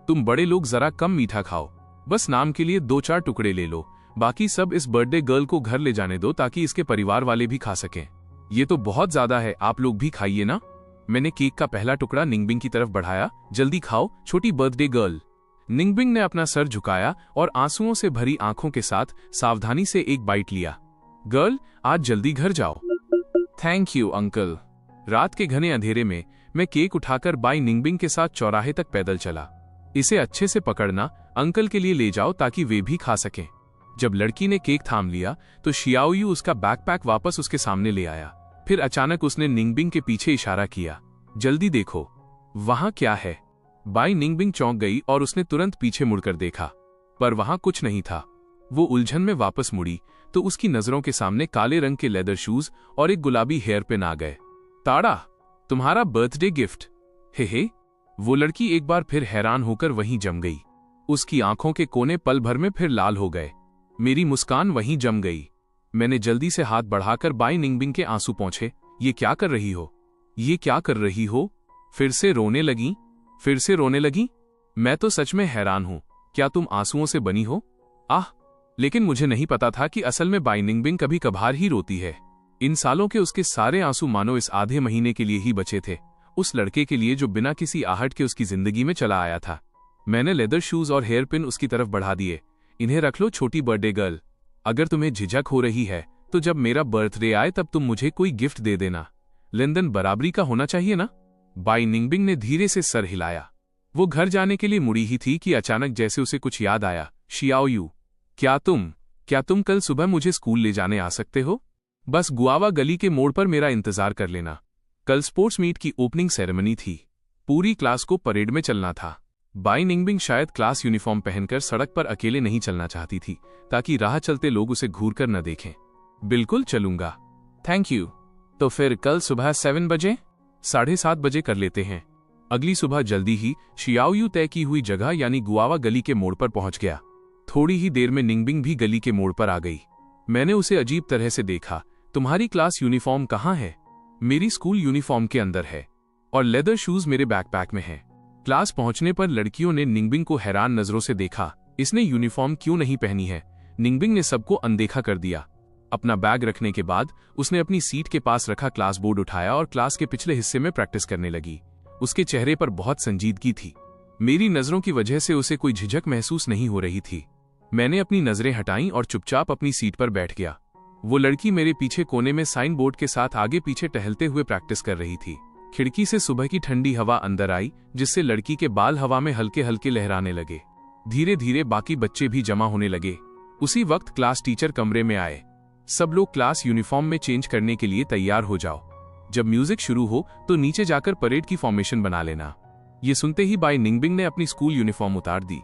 तुम बड़े लोग जरा कम मीठा खाओ, बस नाम के लिए 2-4 टुकड़े ले लो, बाकी सब इस बर्थडे गर्ल को घर ले जाने दो ताकि इसके परिवार वाले भी खा सकें। ये तो बहुत ज्यादा है, आप लोग भी खाइए ना। मैंने केक का पहला टुकड़ा निंगबिंग की तरफ बढ़ाया। जल्दी खाओ छोटी बर्थडे गर्ल। निंगबिंग ने अपना सर झुकाया और आंसुओं से भरी आंखों के साथ सावधानी से एक बाइट लिया। गर्ल, आज जल्दी घर जाओ। Thank you uncle. रात के घने अंधेरे में मैं केक उठाकर बाई निंगबिंग के साथ चौराहे तक पैदल चला। इसे अच्छे से पकड़ना, अंकल के लिए ले जाओ ताकि वे भी खा सकें। जब लड़की ने केक थाम लिया तो शियाओयू उसका बैकपैक वापस उसके सामने ले आया। फिर अचानक उसने निंगबिंग के पीछे इशारा किया, जल्दी देखो वहां क्या है। बाई निंगबिंग चौंक गई और उसने तुरंत पीछे मुड़कर देखा, पर वहां कुछ नहीं था। वो उलझन में वापस मुड़ी तो उसकी नजरों के सामने काले रंग के लेदर शूज और एक गुलाबी हेयर पिन आ गए। ताड़ा, तुम्हारा बर्थडे गिफ्ट। हे। वो लड़की एक बार फिर हैरान होकर वहीं जम गई। उसकी आंखों के कोने पल भर में फिर लाल हो गए। मेरी मुस्कान वहीं जम गई। मैंने जल्दी से हाथ बढ़ाकर बाई निंगबिंग के आंसू पोंछे। ये क्या कर रही हो? ये क्या कर रही हो? फिर से रोने लगी? मैं तो सच में हैरान हूं। क्या तुम आंसुओं से बनी हो? आह, लेकिन मुझे नहीं पता था कि असल में बाई निंगबिंग कभी कभार ही रोती है। इन सालों के उसके सारे आंसू मानो इस आधे महीने के लिए ही बचे थे, उस लड़के के लिए जो बिना किसी आहट के उसकी जिंदगी में चला आया था। मैंने लेदर शूज और हेयर पिन उसकी तरफ बढ़ा दिए। इन्हें रख लो छोटी बर्थडे गर्ल। अगर तुम्हें झिझक हो रही है तो जब मेरा बर्थडे आए तब तुम मुझे कोई गिफ्ट दे देना। लेनदेन बराबरी का होना चाहिए ना। बाई निंगबिंग ने धीरे से सर हिलाया। वो घर जाने के लिए मुड़ी ही थी कि अचानक जैसे उसे कुछ याद आया। शियाओयू, क्या तुम कल सुबह मुझे स्कूल ले जाने आ सकते हो? बस गुआवा गली के मोड़ पर मेरा इंतजार कर लेना। कल स्पोर्ट्स मीट की ओपनिंग सेरेमनी थी। पूरी क्लास को परेड में चलना था। बाई निंगबिंग शायद क्लास यूनिफॉर्म पहनकर सड़क पर अकेले नहीं चलना चाहती थी ताकि राह चलते लोग उसे घूरकर न देखें। बिल्कुल चलूंगा। Thank you. तो फिर कल सुबह 7 बजे? 7:30 बजे कर लेते हैं। अगली सुबह जल्दी ही शियाओयू तय की हुई जगह यानी गुआवा गली के मोड़ पर पहुंच गया। थोड़ी ही देर में निंगबिंग भी गली के मोड़ पर आ गई। मैंने उसे अजीब तरह से देखा। तुम्हारी क्लास यूनिफॉर्म कहाँ है? मेरी स्कूल यूनिफॉर्म के अंदर है और लेदर शूज मेरे बैकपैक में है। क्लास पहुंचने पर लड़कियों ने निंगबिंग को हैरान नजरों से देखा। इसने यूनिफॉर्म क्यों नहीं पहनी है? निंगबिंग ने सबको अनदेखा कर दिया। अपना बैग रखने के बाद उसने अपनी सीट के पास रखा क्लास बोर्ड उठाया और क्लास के पिछले हिस्से में प्रैक्टिस करने लगी। उसके चेहरे पर बहुत संजीदगी थी। मेरी नजरों की वजह से उसे कोई झिझक महसूस नहीं हो रही थी। मैंने अपनी नजरें हटाईं और चुपचाप अपनी सीट पर बैठ गया। वो लड़की मेरे पीछे कोने में साइन बोर्ड के साथ आगे पीछे टहलते हुए प्रैक्टिस कर रही थी। खिड़की से सुबह की ठंडी हवा अंदर आई जिससे लड़की के बाल हवा में हल्के हल्के लहराने लगे। धीरे धीरे बाकी बच्चे भी जमा होने लगे। उसी वक्त क्लास टीचर कमरे में आए। सब लोग क्लास यूनिफॉर्म में चेंज करने के लिए तैयार हो जाओ। जब म्यूजिक शुरू हो तो नीचे जाकर परेड की फॉर्मेशन बना लेना। ये सुनते ही बाई निंगबिंग ने अपनी स्कूल यूनिफॉर्म उतार दी।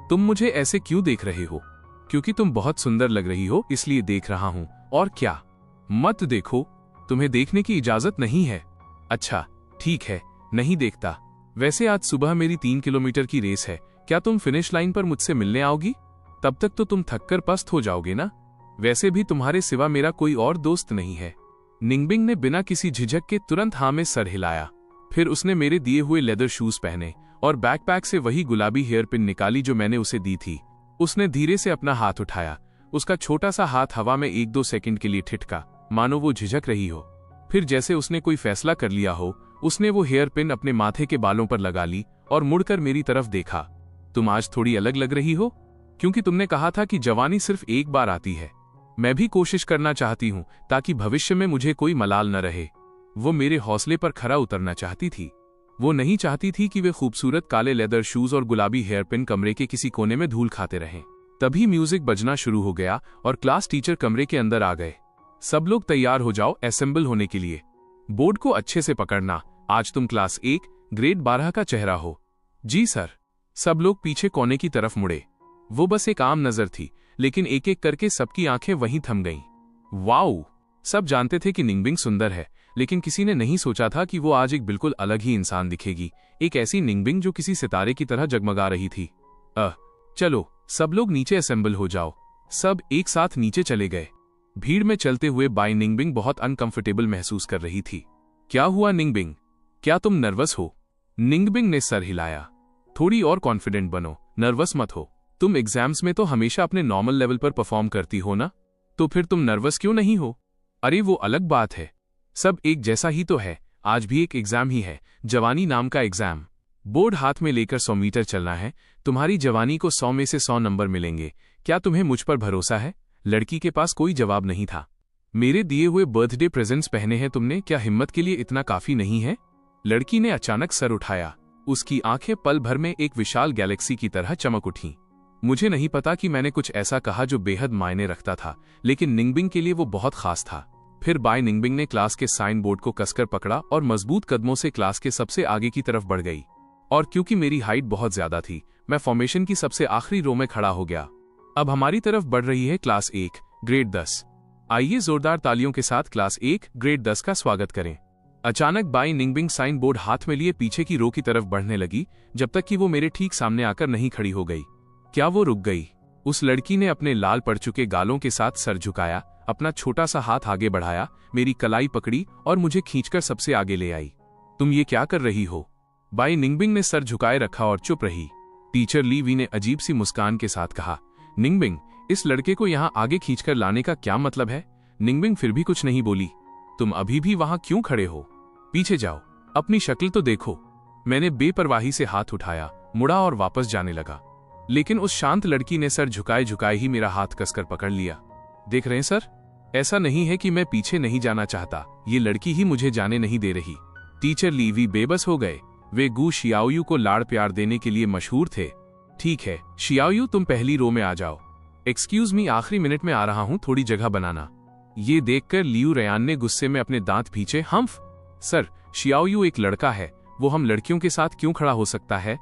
तुम मुझे ऐसे क्यों देख रहे हो? क्योंकि तुम बहुत सुंदर लग रही हो इसलिए देख रहा हूं। और क्या? मत देखो, तुम्हें देखने की इजाजत नहीं है। अच्छा ठीक है, नहीं देखता। वैसे आज सुबह मेरी 3 किलोमीटर की रेस है। क्या तुम फिनिश लाइन पर मुझसे मिलने आओगी? तब तक तो तुम थककर पस्त हो जाओगे ना। वैसे भी तुम्हारे सिवा मेरा कोई और दोस्त नहीं है। निंगबिंग ने बिना किसी झिझक के तुरंत हाँ में सर हिलाया। फिर उसने मेरे दिए हुए लेदर शूज पहने और बैकपैक से वही गुलाबी हेयर पिन निकाली जो मैंने उसे दी थी। उसने धीरे से अपना हाथ उठाया। उसका छोटा सा हाथ हवा में 1-2 सेकंड के लिए ठिठका, मानो वो झिझक रही हो। फिर जैसे उसने कोई फैसला कर लिया हो, उसने वो हेयर पिन अपने माथे के बालों पर लगा ली और मुड़कर मेरी तरफ देखा। तुम आज थोड़ी अलग लग रही हो, क्योंकि तुमने कहा था कि जवानी सिर्फ एक बार आती है। मैं भी कोशिश करना चाहती हूँ ताकि भविष्य में मुझे कोई मलाल न रहे। वो मेरे हौसले पर खरा उतरना चाहती थी। वो नहीं चाहती थी कि वे खूबसूरत काले लेदर शूज और गुलाबी हेयर पिन कमरे के किसी कोने में धूल खाते रहें। तभी म्यूजिक बजना शुरू हो गया और क्लास टीचर कमरे के अंदर आ गए। सब लोग तैयार हो जाओ असेंबल होने के लिए। बोर्ड को अच्छे से पकड़ना, आज तुम क्लास 1 ग्रेड 12 का चेहरा हो। जी सर। सब लोग पीछे कोने की तरफ मुड़े। वो बस एक आम नजर थी, लेकिन एक एक करके सबकी आंखें वहीं थम गईं। वाओ! सब जानते थे कि निंगबिंग सुंदर है, लेकिन किसी ने नहीं सोचा था कि वो आज एक बिल्कुल अलग ही इंसान दिखेगी। एक ऐसी निंगबिंग जो किसी सितारे की तरह जगमगा रही थी। चलो सब लोग नीचे असेंबल हो जाओ। सब एक साथ नीचे चले गए। भीड़ में चलते हुए बाई निंगबिंग बहुत अनकंफर्टेबल महसूस कर रही थी। क्या हुआ निंगबिंग? क्या तुम नर्वस हो? निंगबिंग ने सर हिलाया। थोड़ी और कॉन्फिडेंट बनो, नर्वस मत हो। तुम एग्जाम्स में तो हमेशा अपने नॉर्मल लेवल पर परफॉर्म करती हो ना, तो फिर तुम नर्वस क्यों नहीं हो? अरे वो अलग बात है, सब एक जैसा ही तो है। आज भी एक एग्जाम ही है, जवानी नाम का एग्जाम। बोर्ड हाथ में लेकर 100 मीटर चलना है। तुम्हारी जवानी को 100 में से 100 नंबर मिलेंगे। क्या तुम्हें मुझ पर भरोसा है? लड़की के पास कोई जवाब नहीं था। मेरे दिए हुए बर्थडे प्रेजेंट्स पहने हैं तुमने, क्या हिम्मत के लिए इतना काफी नहीं है? लड़की ने अचानक सर उठाया। उसकी आंखें पल भर में एक विशाल गैलेक्सी की तरह चमक उठीं। मुझे नहीं पता कि मैंने कुछ ऐसा कहा जो बेहद मायने रखता था, लेकिन निंगबिंग के लिए वो बहुत खास था। फिर बाई निंगबिंग ने क्लास के साइन बोर्ड को कसकर पकड़ा और मजबूत कदमों से क्लास के सबसे आगे की तरफ बढ़ गई। और क्योंकि मेरी हाइट बहुत ज्यादा थी, मैं फॉर्मेशन की सबसे आखिरी रो में खड़ा हो गया। अब हमारी तरफ बढ़ रही है क्लास 1 ग्रेड 10। आइए जोरदार तालियों के साथ क्लास 1 ग्रेड 10 का स्वागत करें। अचानक बाई निंगबिंग साइन बोर्ड हाथ में लिए पीछे की रो की तरफ बढ़ने लगी, जब तक कि वो मेरे ठीक सामने आकर नहीं खड़ी हो गई। क्या वो रुक गई? उस लड़की ने अपने लाल पड़ चुके गालों के साथ सर झुकाया, अपना छोटा सा हाथ आगे बढ़ाया, मेरी कलाई पकड़ी और मुझे खींचकर सबसे आगे ले आई। तुम ये क्या कर रही हो? बाई निंगबिंग ने सर झुकाए रखा और चुप रही। टीचर ली वी ने अजीब सी मुस्कान के साथ कहा, निंगबिंग, इस लड़के को यहाँ आगे खींचकर लाने का क्या मतलब है? निंगबिंग फिर भी कुछ नहीं बोली। तुम अभी भी वहां क्यों खड़े हो? पीछे जाओ, अपनी शक्ल तो देखो। मैंने बेपरवाही से हाथ उठाया, मुड़ा और वापस जाने लगा, लेकिन उस शांत लड़की ने सर झुकाए झुकाए ही मेरा हाथ कसकर पकड़ लिया। देख रहे हैं सर, ऐसा नहीं है कि मैं पीछे नहीं जाना चाहता, ये लड़की ही मुझे जाने नहीं दे रही। टीचर ली वी बेबस हो गए। वे गू शियाओयू को लाड़ प्यार देने के लिए मशहूर थे। ठीक है शियाओयू, तुम पहली रो में आ जाओ। एक्सक्यूज मी, आखिरी मिनट में आ रहा हूं, थोड़ी जगह बनाना। ये देखकर लियू रयान ने गुस्से में अपने दांत भींचे। हम्फ सर, शियाओयू एक लड़का है, वो हम लड़कियों के साथ क्यों खड़ा हो सकता है?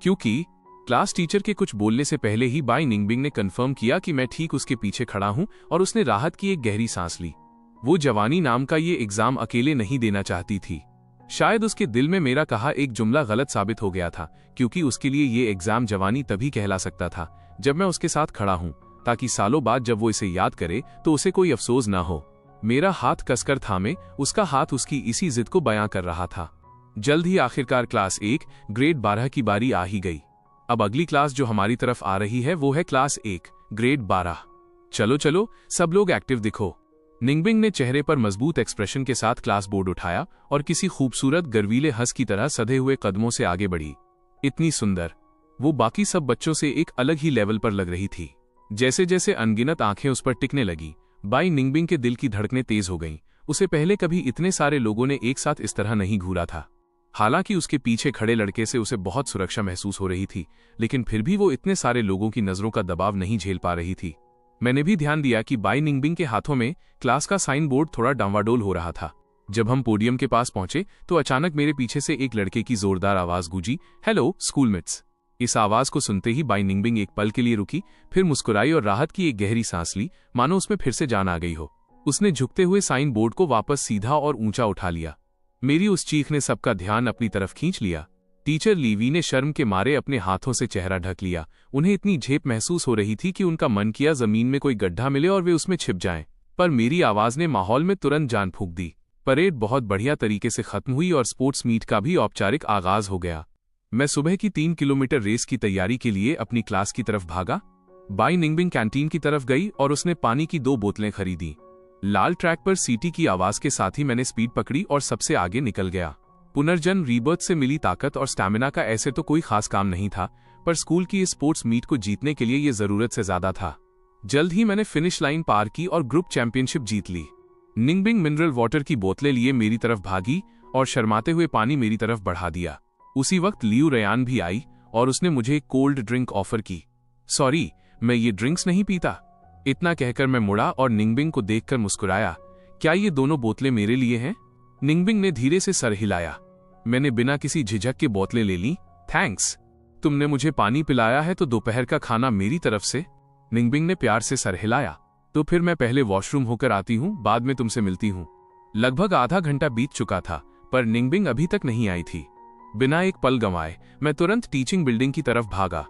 क्योंकि क्लास टीचर के कुछ बोलने से पहले ही बाई निंगबिंग ने कंफर्म किया कि मैं ठीक उसके पीछे खड़ा हूं और उसने राहत की एक गहरी सांस ली। वो जवानी नाम का ये एग्जाम अकेले नहीं देना चाहती थी। शायद उसके दिल में मेरा कहा एक जुमला गलत साबित हो गया था, क्योंकि उसके लिए ये एग्जाम जवानी तभी कहला सकता था जब मैं उसके साथ खड़ा हूं, ताकि सालों बाद जब वो इसे याद करे तो उसे कोई अफसोस ना हो। मेरा हाथ कसकर थामे, उसका हाथ उसकी इसी जिद को बयां कर रहा था। जल्द ही आखिरकार क्लास 1 ग्रेड 12 की बारी आ ही गई। अब अगली क्लास जो हमारी तरफ आ रही है वो है क्लास 1 ग्रेड 12। चलो चलो सब लोग एक्टिव दिखो। निंगबिंग ने चेहरे पर मजबूत एक्सप्रेशन के साथ क्लास बोर्ड उठाया और किसी खूबसूरत गर्वीले हंस की तरह सधे हुए कदमों से आगे बढ़ी। इतनी सुंदर, वो बाकी सब बच्चों से एक अलग ही लेवल पर लग रही थी। जैसे जैसे अनगिनत आंखें उस पर टिकने लगी, बाई निंगबिंग के दिल की धड़कनें तेज हो गईं। उसे पहले कभी इतने सारे लोगों ने एक साथ इस तरह नहीं घूरा था। हालांकि उसके पीछे खड़े लड़के से उसे बहुत सुरक्षा महसूस हो रही थी, लेकिन फिर भी वो इतने सारे लोगों की नजरों का दबाव नहीं झेल पा रही थी। मैंने भी ध्यान दिया कि बाई निंगबिंग के हाथों में क्लास का साइन बोर्ड थोड़ा डांवाडोल हो रहा था। जब हम पोडियम के पास पहुंचे तो अचानक मेरे पीछे से एक लड़के की जोरदार आवाज गूंजी, हेलो स्कूलमेट्स। इस आवाज को सुनते ही बाई निंगबिंग एक पल के लिए रुकी, फिर मुस्कुराई और राहत की एक गहरी सांस ली, मानो उसमें फिर से जान आ गई हो। उसने झुकते हुए साइन बोर्ड को वापस सीधा और ऊंचा उठा लिया। मेरी उस चीख ने सबका ध्यान अपनी तरफ खींच लिया। टीचर लीवी ने शर्म के मारे अपने हाथों से चेहरा ढक लिया। उन्हें इतनी झेप महसूस हो रही थी कि उनका मन किया जमीन में कोई गड्ढा मिले और वे उसमें छिप जाएं। पर मेरी आवाज ने माहौल में तुरंत जान फूंक दी। परेड बहुत बढ़िया तरीके से खत्म हुई और स्पोर्ट्स मीट का भी औपचारिक आगाज हो गया। मैं सुबह की 3 किलोमीटर रेस की तैयारी के लिए अपनी क्लास की तरफ भागा। बाई निंगबिंग कैंटीन की तरफ गई और उसने पानी की 2 बोतलें खरीदी। लाल ट्रैक पर सीटी की आवाज के साथ ही मैंने स्पीड पकड़ी और सबसे आगे निकल गया। पुनर्जन्म रीबर्थ से मिली ताकत और स्टैमिना का ऐसे तो कोई खास काम नहीं था, पर स्कूल की इस स्पोर्ट्स मीट को जीतने के लिए ये जरूरत से ज्यादा था। जल्द ही मैंने फिनिश लाइन पार की और ग्रुप चैंपियनशिप जीत ली। निंगबिंग मिनरल वाटर की बोतलें लिए मेरी तरफ भागी और शर्माते हुए पानी मेरी तरफ बढ़ा दिया। उसी वक्त लियू रयान भी आई और उसने मुझे एक कोल्ड ड्रिंक ऑफर की। सॉरी, मैं ये ड्रिंक्स नहीं पीता। इतना कहकर मैं मुड़ा और निंगबिंग को देखकर मुस्कुराया। क्या ये दोनों बोतलें मेरे लिए हैं? निंगबिंग ने धीरे से सर हिलाया। मैंने बिना किसी झिझक के बोतलें ले ली। थैंक्स। तुमने मुझे पानी पिलाया है तो दोपहर का खाना मेरी तरफ से। निंगबिंग ने प्यार से सर हिलाया। तो फिर मैं पहले वॉशरूम होकर आती हूँ, बाद में तुमसे मिलती हूँ। लगभग आधा घंटा बीत चुका था पर निंगबिंग अभी तक नहीं आई थी। बिना एक पल गंवाए मैं तुरंत टीचिंग बिल्डिंग की तरफ भागा।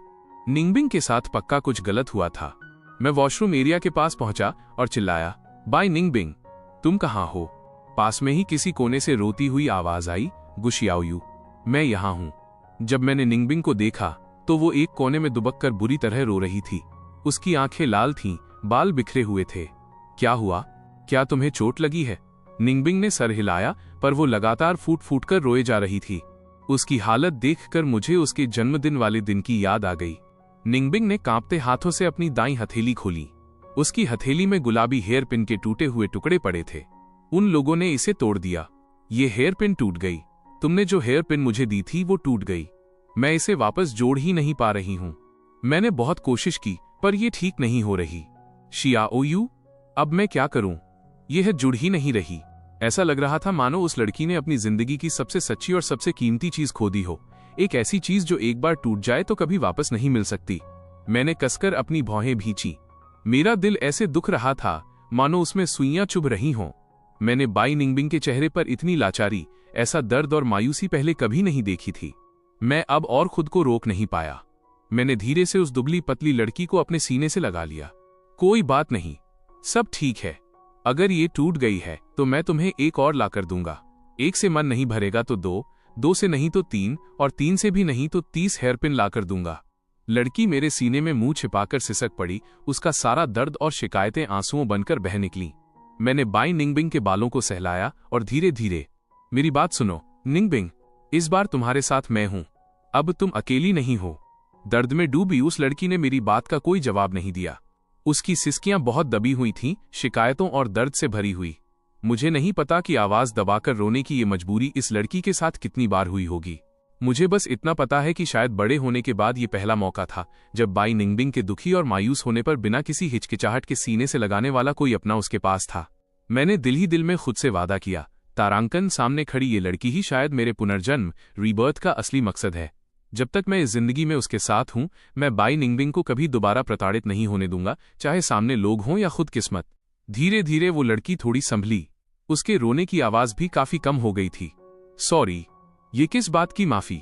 निंगबिंग के साथ पक्का कुछ गलत हुआ था। मैं वॉशरूम एरिया के पास पहुंचा और चिल्लाया, बाय निंगबिंग, तुम कहाँ हो? पास में ही किसी कोने से रोती हुई आवाज आई, गुशियाओयू, मैं यहाँ हूं। जब मैंने निंगबिंग को देखा तो वो एक कोने में दुबककर बुरी तरह रो रही थी। उसकी आंखें लाल थीं, बाल बिखरे हुए थे। क्या हुआ? क्या तुम्हें चोट लगी है? निंगबिंग ने सर हिलाया पर वो लगातार फूट फूट कर रोए जा रही थी। उसकी हालत देखकर मुझे उसके जन्मदिन वाले दिन की याद आ गई। निंगबिंग ने कांपते हाथों से अपनी दाईं हथेली खोली। उसकी हथेली में गुलाबी हेयर पिन के टूटे हुए टुकड़े पड़े थे। उन लोगों ने इसे तोड़ दिया। ये हेयर पिन टूट गई। तुमने जो हेयर पिन मुझे दी थी वो टूट गई। मैं इसे वापस जोड़ ही नहीं पा रही हूं। मैंने बहुत कोशिश की पर यह ठीक नहीं हो रही। शियाओयू, अब मैं क्या करूं? यह जुड़ ही नहीं रही। ऐसा लग रहा था मानो उस लड़की ने अपनी जिंदगी की सबसे सच्ची और सबसे कीमती चीज खो दी हो। एक ऐसी चीज जो एक बार टूट जाए तो कभी वापस नहीं मिल सकती। मैंने कसकर अपनी भौहें भींची। मेरा दिल ऐसे दुख रहा था मानो उसमें सुइयां चुभ रही हों। मैंने बाई निंगबिंग के चेहरे पर इतनी लाचारी, ऐसा दर्द और मायूसी पहले कभी नहीं देखी थी। मैं अब और खुद को रोक नहीं पाया। मैंने धीरे से उस दुबली पतली लड़की को अपने सीने से लगा लिया। कोई बात नहीं, सब ठीक है। अगर ये टूट गई है तो मैं तुम्हें एक और लाकर दूंगा। एक से मन नहीं भरेगा तो दो, दो से नहीं तो तीन, और तीन से भी नहीं तो 30 हेयरपिन लाकर दूंगा। लड़की मेरे सीने में मुंह छिपाकर सिसक पड़ी। उसका सारा दर्द और शिकायतें आंसुओं बनकर बह निकली। मैंने बाई निंगबिंग के बालों को सहलाया और धीरे धीरे, मेरी बात सुनो निंगबिंग, इस बार तुम्हारे साथ मैं हूं। अब तुम अकेली नहीं हो। दर्द में डूबी उस लड़की ने मेरी बात का कोई जवाब नहीं दिया। उसकी सिसकियां बहुत दबी हुई थीं, शिकायतों और दर्द से भरी हुई। मुझे नहीं पता कि आवाज दबाकर रोने की ये मजबूरी इस लड़की के साथ कितनी बार हुई होगी। मुझे बस इतना पता है कि शायद बड़े होने के बाद ये पहला मौका था जब बाई निंगबिंग के दुखी और मायूस होने पर बिना किसी हिचकिचाहट के सीने से लगाने वाला कोई अपना उसके पास था। मैंने दिल ही दिल में खुद से वादा किया, तारांकन सामने खड़ी ये लड़की ही शायद मेरे पुनर्जन्म, रीबर्थ का असली मकसद है। जब तक मैं इस जिंदगी में उसके साथ हूं, मैं बाई निंगबिंग को कभी दोबारा प्रताड़ित नहीं होने दूंगा, चाहे सामने लोग हों या खुद किस्मत। धीरे धीरे वो लड़की थोड़ी संभली। उसके रोने की आवाज भी काफी कम हो गई थी। सॉरी। ये किस बात की माफी?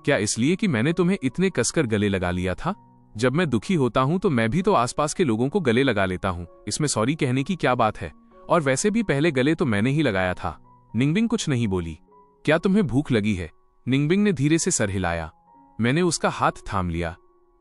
क्या इसलिए कि मैंने तुम्हें इतने कसकर गले लगा लिया था? जब मैं दुखी होता हूं तो मैं भी तो आसपास के लोगों को गले लगा लेता हूं। इसमें सॉरी कहने की क्या बात है? और वैसे भी पहले गले तो मैंने ही लगाया था। निंगबिंग कुछ नहीं बोली। क्या तुम्हें भूख लगी है? निंगबिंग ने धीरे से सर हिलाया। मैंने उसका हाथ थाम लिया।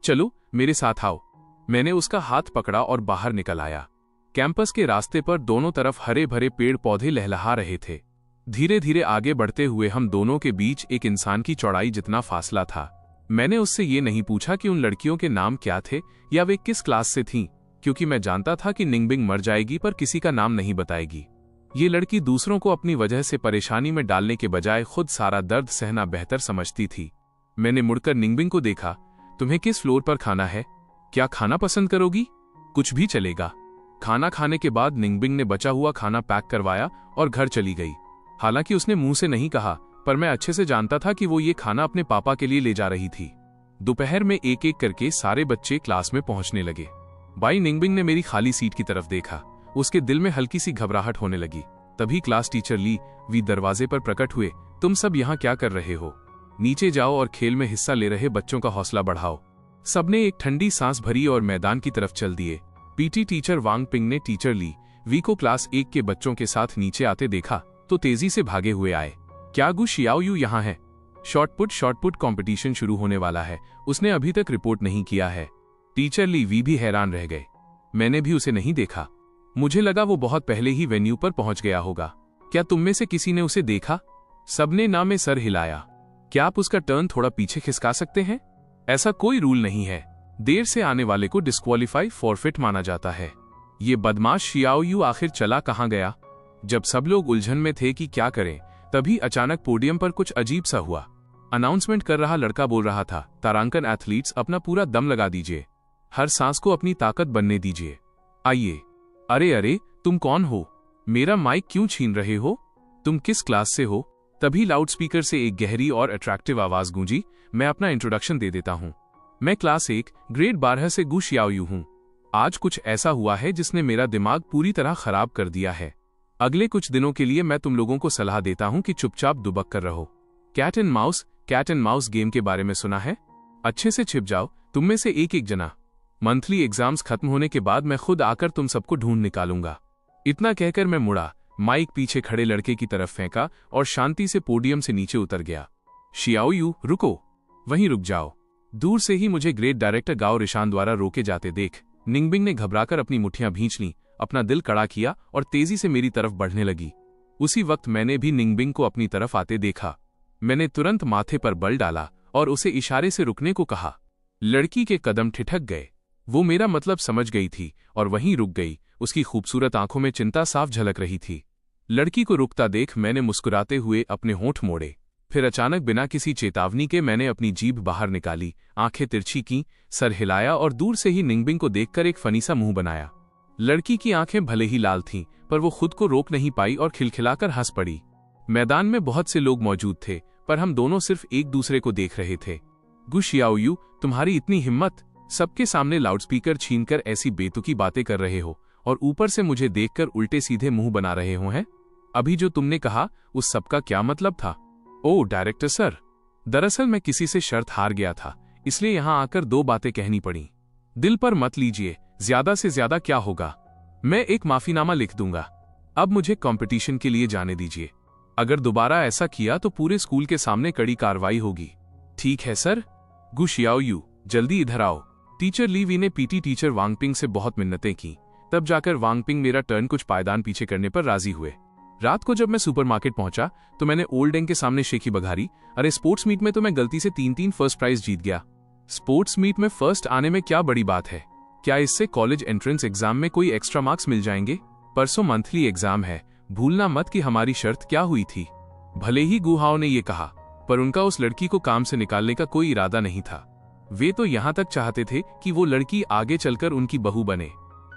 चलो मेरे साथ आओ। मैंने उसका हाथ पकड़ा और बाहर निकल आया। कैंपस के रास्ते पर दोनों तरफ हरे भरे पेड़ पौधे लहलहा रहे थे। धीरे धीरे आगे बढ़ते हुए हम दोनों के बीच एक इंसान की चौड़ाई जितना फासला था। मैंने उससे ये नहीं पूछा कि उन लड़कियों के नाम क्या थे या वे किस क्लास से थीं, क्योंकि मैं जानता था कि निंगबिंग मर जाएगी पर किसी का नाम नहीं बताएगी। ये लड़की दूसरों को अपनी वजह से परेशानी में डालने के बजाय खुद सारा दर्द सहना बेहतर समझती थी। मैंने मुड़कर निंगबिंग को देखा। तुम्हें किस फ्लोर पर खाना है? क्या खाना पसंद करोगी? कुछ भी चलेगा। खाना खाने के बाद निंगबिंग ने बचा हुआ खाना पैक करवाया और घर चली गई। हालांकि उसने मुंह से नहीं कहा, पर मैं अच्छे से जानता था कि वो ये खाना अपने पापा के लिए ले जा रही थी। दोपहर में एक एक करके सारे बच्चे क्लास में पहुंचने लगे। बाई निंगबिंग ने मेरी खाली सीट की तरफ देखा। उसके दिल में हल्की सी घबराहट होने लगी। तभी क्लास टीचर ली वी दरवाजे पर प्रकट हुए। तुम सब यहाँ क्या कर रहे हो? नीचे जाओ और खेल में हिस्सा ले रहे बच्चों का हौसला बढ़ाओ। सबने एक ठंडी सांस भरी और मैदान की तरफ चल दिए। पीटी टीचर वांग पिंग ने टीचर ली वी को क्लास 1 के बच्चों के साथ नीचे आते देखा तो तेजी से भागे हुए आए। क्या गु शियाओयू यहाँ है? शॉटपुट कंपटीशन शुरू होने वाला है। उसने अभी तक रिपोर्ट नहीं किया है। टीचर ली वी भी हैरान रह गए। मैंने भी उसे नहीं देखा। मुझे लगा वो बहुत पहले ही वेन्यू पर पहुंच गया होगा। क्या तुम में से किसी ने उसे देखा? सबने ना में सर हिलाया। क्या आप उसका टर्न थोड़ा पीछे खिसका सकते हैं? ऐसा कोई रूल नहीं है। देर से आने वाले को डिस्क्वालीफाई फॉरफिट माना जाता है। ये बदमाश शियाओयू आखिर चला कहां गया? जब सब लोग उलझन में थे कि क्या करें, तभी अचानक पोडियम पर कुछ अजीब सा हुआ। अनाउंसमेंट कर रहा लड़का बोल रहा था, तारांकन एथलीट्स अपना पूरा दम लगा दीजिए। हर सांस को अपनी ताकत बनने दीजिए। आइए। अरे अरे, तुम कौन हो? मेरा माइक क्यों छीन रहे हो? तुम किस क्लास से हो? तभी लाउडस्पीकर से एक गहरी और अट्रैक्टिव आवाज गूंजी। मैं अपना इंट्रोडक्शन दे देता हूँ। मैं क्लास 1 ग्रेड 12 से गु शियाओयू हूँ। आज कुछ ऐसा हुआ है जिसने मेरा दिमाग पूरी तरह खराब कर दिया है। अगले कुछ दिनों के लिए मैं तुम लोगों को सलाह देता हूँ कि चुपचाप दुबक कर रहो। कैट एंड माउस गेम के बारे में सुना है? अच्छे से छिप जाओ, तुम में से एक एक जना। मंथली एग्जाम्स खत्म होने के बाद मैं खुद आकर तुम सबको ढूंढ निकालूंगा। इतना कहकर मैं मुड़ा, माइक पीछे खड़े लड़के की तरफ फेंका और शांति से पोडियम से नीचे उतर गया। शियाओयू, रुको, वहीं रुक जाओ। दूर से ही मुझे ग्रेड डायरेक्टर गाओ रिशान द्वारा रोके जाते देख निंगबिंग ने घबराकर अपनी मुट्ठियां भींच लीं, अपना दिल कड़ा किया और तेजी से मेरी तरफ बढ़ने लगी। उसी वक्त मैंने भी निंगबिंग को अपनी तरफ आते देखा। मैंने तुरंत माथे पर बल डाला और उसे इशारे से रुकने को कहा। लड़की के कदम ठिठक गए। वो मेरा मतलब समझ गई थी और वहीं रुक गई। उसकी खूबसूरत आंखों में चिंता साफ झलक रही थी। लड़की को रुकता देख मैंने मुस्कुराते हुए अपने होंठ मोड़े। फिर अचानक बिना किसी चेतावनी के मैंने अपनी जीभ बाहर निकाली, आंखें तिरछी की, सर हिलाया और दूर से ही निंगबिंग को देखकर एक फनी सा मुंह बनाया। लड़की की आंखें भले ही लाल थीं, पर वो खुद को रोक नहीं पाई और खिलखिलाकर हंस पड़ी। मैदान में बहुत से लोग मौजूद थे, पर हम दोनों सिर्फ एक दूसरे को देख रहे थे। गु शियाओयू, तुम्हारी इतनी हिम्मत! सबके सामने लाउडस्पीकर छीनकर ऐसी बेतुकी बातें कर रहे हो और ऊपर से मुझे देखकर उल्टे सीधे मुंह बना रहे हो हैं? अभी जो तुमने कहा उस सब का क्या मतलब था? ओह डायरेक्टर सर, दरअसल मैं किसी से शर्त हार गया था, इसलिए यहां आकर 2 बातें कहनी पड़ी। दिल पर मत लीजिए, ज्यादा से ज्यादा क्या होगा, मैं एक माफीनामा लिख दूंगा। अब मुझे कंपटीशन के लिए जाने दीजिए। अगर दोबारा ऐसा किया तो पूरे स्कूल के सामने कड़ी कार्रवाई होगी। ठीक है सर। गु शियाओयू, जल्दी इधर आओ। टीचर ली वी ने पीटी टीचर वांगपिंग से बहुत मिन्नतें की, तब जाकर वांगपिंग मेरा टर्न कुछ पायदान पीछे करने पर राजी हुए। रात को जब मैं सुपरमार्केट पहुंचा तो मैंने ओल्ड एंग के सामने शेखी बघारी, अरे स्पोर्ट्स मीट में तो मैं गलती से 3-3 फर्स्ट प्राइज जीत गया। स्पोर्ट्स मीट में फर्स्ट आने में क्या बड़ी बात है? क्या इससे कॉलेज एंट्रेंस एग्जाम में कोई एक्स्ट्रा मार्क्स मिल जाएंगे? परसों मंथली एग्जाम है, भूलना मत कि हमारी शर्त क्या हुई थी। भले ही गुहाओं ने ये कहा, पर उनका उस लड़की को काम से निकालने का कोई इरादा नहीं था। वे तो यहां तक चाहते थे कि वो लड़की आगे चलकर उनकी बहू बने।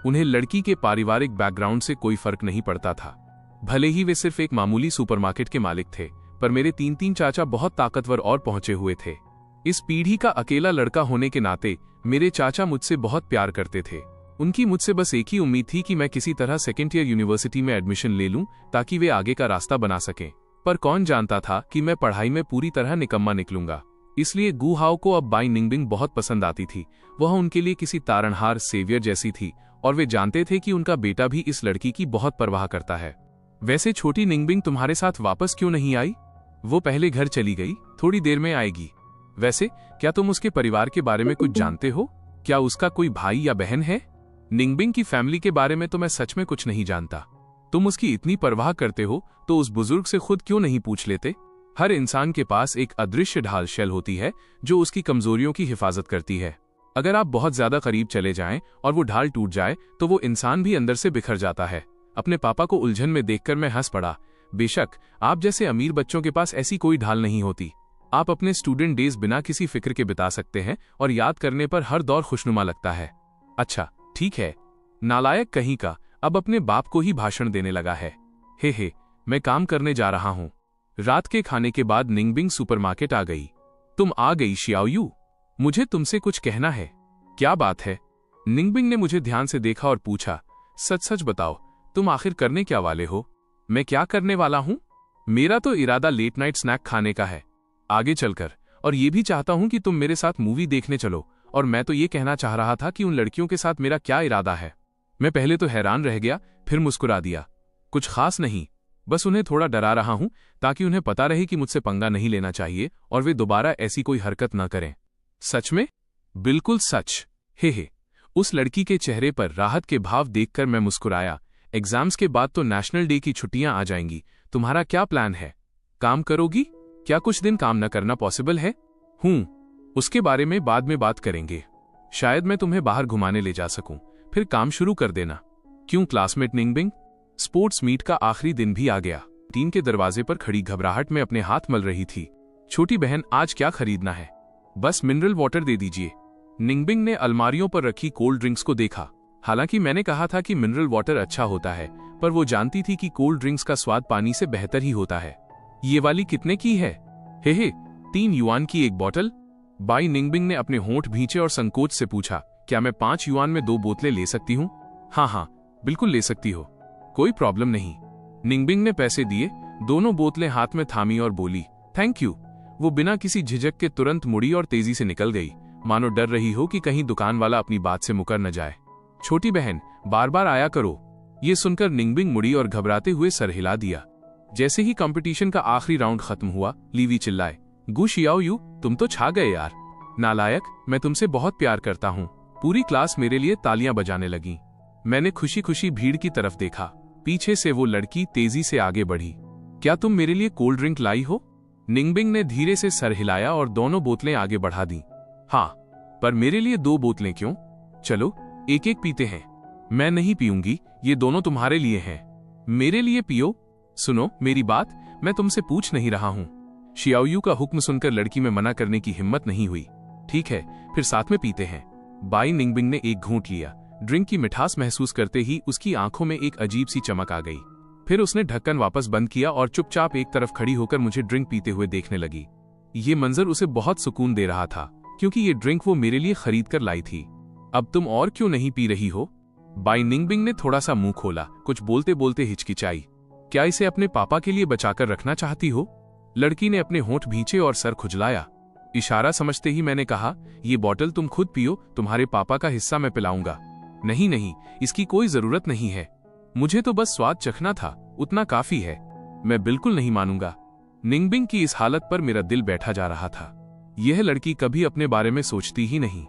उन्हें लड़की के पारिवारिक बैकग्राउंड से कोई फर्क नहीं पड़ता था। भले ही वे सिर्फ एक मामूली सुपरमार्केट के मालिक थे, पर मेरे 3-3 चाचा बहुत ताकतवर और पहुंचे हुए थे। इस पीढ़ी का अकेला लड़का होने के नाते मेरे चाचा मुझसे बहुत प्यार करते थे। उनकी मुझसे बस एक ही उम्मीद थी कि मैं किसी तरह सेकेंड ईयर यूनिवर्सिटी में एडमिशन ले लूं ताकि वे आगे का रास्ता बना सकें। पर कौन जानता था कि मैं पढ़ाई में पूरी तरह निकम्मा निकलूंगा। इसलिए गुहाओ को अब बाई निंगबिंग बहुत पसंद आती थी। वह उनके लिए किसी तारणहार सेवियर जैसी थी और वे जानते थे कि उनका बेटा भी इस लड़की की बहुत परवाह करता है। वैसे छोटी निंगबिंग तुम्हारे साथ वापस क्यों नहीं आई? वो पहले घर चली गई, थोड़ी देर में आएगी। वैसे क्या तुम उसके परिवार के बारे में कुछ जानते हो? क्या उसका कोई भाई या बहन है? निंगबिंग की फैमिली के बारे में तो मैं सच में कुछ नहीं जानता। तुम उसकी इतनी परवाह करते हो तो उस बुजुर्ग से खुद क्यों नहीं पूछ लेते? हर इंसान के पास एक अदृश्य ढाल शेल होती है जो उसकी कमजोरियों की हिफाजत करती है। अगर आप बहुत ज्यादा करीब चले जाएं और वो ढाल टूट जाए तो वो इंसान भी अंदर से बिखर जाता है। अपने पापा को उलझन में देखकर मैं हंस पड़ा। बेशक आप जैसे अमीर बच्चों के पास ऐसी कोई ढाल नहीं होती। आप अपने स्टूडेंट डेज बिना किसी फिक्र के बिता सकते हैं और याद करने पर हर दौर खुशनुमा लगता है। अच्छा ठीक है, नालायक कहीं का, अब अपने बाप को ही भाषण देने लगा है। हे, मैं काम करने जा रहा हूं। रात के खाने के बाद निंगबिंग सुपरमार्केट आ गई। तुम आ गई शियाओयू, मुझे तुमसे कुछ कहना है। क्या बात है? निंगबिंग ने मुझे ध्यान से देखा और पूछा। सच सच बताओ, तुम आखिर करने क्या वाले हो? मैं क्या करने वाला हूं? मेरा तो इरादा लेट नाइट स्नैक खाने का है आगे चलकर, और ये भी चाहता हूं कि तुम मेरे साथ मूवी देखने चलो। और मैं तो ये कहना चाह रहा था कि उन लड़कियों के साथ मेरा क्या इरादा है। मैं पहले तो हैरान रह गया, फिर मुस्कुरा दिया। कुछ खास नहीं, बस उन्हें थोड़ा डरा रहा हूं ताकि उन्हें पता रहे कि मुझसे पंगा नहीं लेना चाहिए और वे दोबारा ऐसी कोई हरकत न करें। सच में? बिल्कुल सच। हे। उस लड़की के चेहरे पर राहत के भाव देखकर मैं मुस्कुराया। एग्जाम्स के बाद तो नेशनल डे की छुट्टियां आ जाएंगी। तुम्हारा क्या प्लान है? काम करोगी? क्या कुछ दिन काम न करना पॉसिबल है? उसके बारे में बाद में बात करेंगे। शायद मैं तुम्हें बाहर घुमाने ले जा सकूं, फिर काम शुरू कर देना। क्यों क्लासमेट निंगबिंग? स्पोर्ट्स मीट का आखिरी दिन भी आ गया। टीन के दरवाजे पर खड़ी घबराहट में अपने हाथ मल रही थी। छोटी बहन, आज क्या खरीदना है? बस मिनरल वाटर दे दीजिए। निंगबिंग ने अलमारियों पर रखी कोल्ड ड्रिंक्स को देखा। हालांकि मैंने कहा था कि मिनरल वाटर अच्छा होता है, पर वो जानती थी कि कोल्ड ड्रिंक्स का स्वाद पानी से बेहतर ही होता है। ये वाली कितने की है? हे 3 युआन की एक बोतल। बाई निंगबिंग ने अपने होंठ भींचे और संकोच से पूछा, क्या मैं 5 युआन में 2 बोतलें ले सकती हूँ? हाँ, बिल्कुल ले सकती हो, कोई प्रॉब्लम नहीं। निंगबिंग ने पैसे दिए, दोनों बोतलें हाथ में थामी और बोली, थैंक यू। वो बिना किसी झिझक के तुरंत मुड़ी और तेजी से निकल गई, मानो डर रही हो कि कहीं दुकान वाला अपनी बात से मुकर न जाए। छोटी बहन, बार बार आया करो। ये सुनकर निंगबिंग मुड़ी और घबराते हुए सर हिला दिया। जैसे ही कंपटीशन का आखिरी राउंड खत्म हुआ, लीवी चिल्लाए, गु शियाओयू, तुम तो छा गए यार। नालायक, मैं तुमसे बहुत प्यार करता हूँ। पूरी क्लास मेरे लिए तालियां बजाने लगी। मैंने खुशी खुशी भीड़ की तरफ देखा। पीछे से वो लड़की तेजी से आगे बढ़ी। क्या तुम मेरे लिए कोल्ड ड्रिंक लाई हो? निंगबिंग ने धीरे से सर हिलाया और दोनों बोतलें आगे बढ़ा दी। हाँ, पर मेरे लिए 2 बोतलें क्यों? चलो एक एक पीते हैं। मैं नहीं पीऊंगी, ये दोनों तुम्हारे लिए हैं। मेरे लिए पियो। सुनो मेरी बात, मैं तुमसे पूछ नहीं रहा हूं। शियाओयू का हुक्म सुनकर लड़की में मना करने की हिम्मत नहीं हुई। ठीक है, फिर साथ में पीते हैं। बाई निंगबिंग ने एक घूंट लिया। ड्रिंक की मिठास महसूस करते ही उसकी आंखों में एक अजीब सी चमक आ गई। फिर उसने ढक्कन वापस बंद किया और चुपचाप एक तरफ खड़ी होकर मुझे ड्रिंक पीते हुए देखने लगी। ये मंजर उसे बहुत सुकून दे रहा था, क्योंकि ये ड्रिंक वो मेरे लिए खरीद कर लाई थी। अब तुम और क्यों नहीं पी रही हो? बाई निंगबिंग ने थोड़ा सा मुंह खोला, कुछ बोलते बोलते हिचकिचाई। क्या इसे अपने पापा के लिए बचाकर रखना चाहती हो? लड़की ने अपने होंठ भींचे और सर खुजलाया। इशारा समझते ही मैंने कहा, ये बोतल तुम खुद पियो, तुम्हारे पापा का हिस्सा मैं पिलाऊंगा। नहीं, इसकी कोई जरूरत नहीं है। मुझे तो बस स्वाद चखना था, उतना काफी है। मैं बिल्कुल नहीं मानूंगा। निंगबिंग की इस हालत पर मेरा दिल बैठा जा रहा था। यह लड़की कभी अपने बारे में सोचती ही नहीं।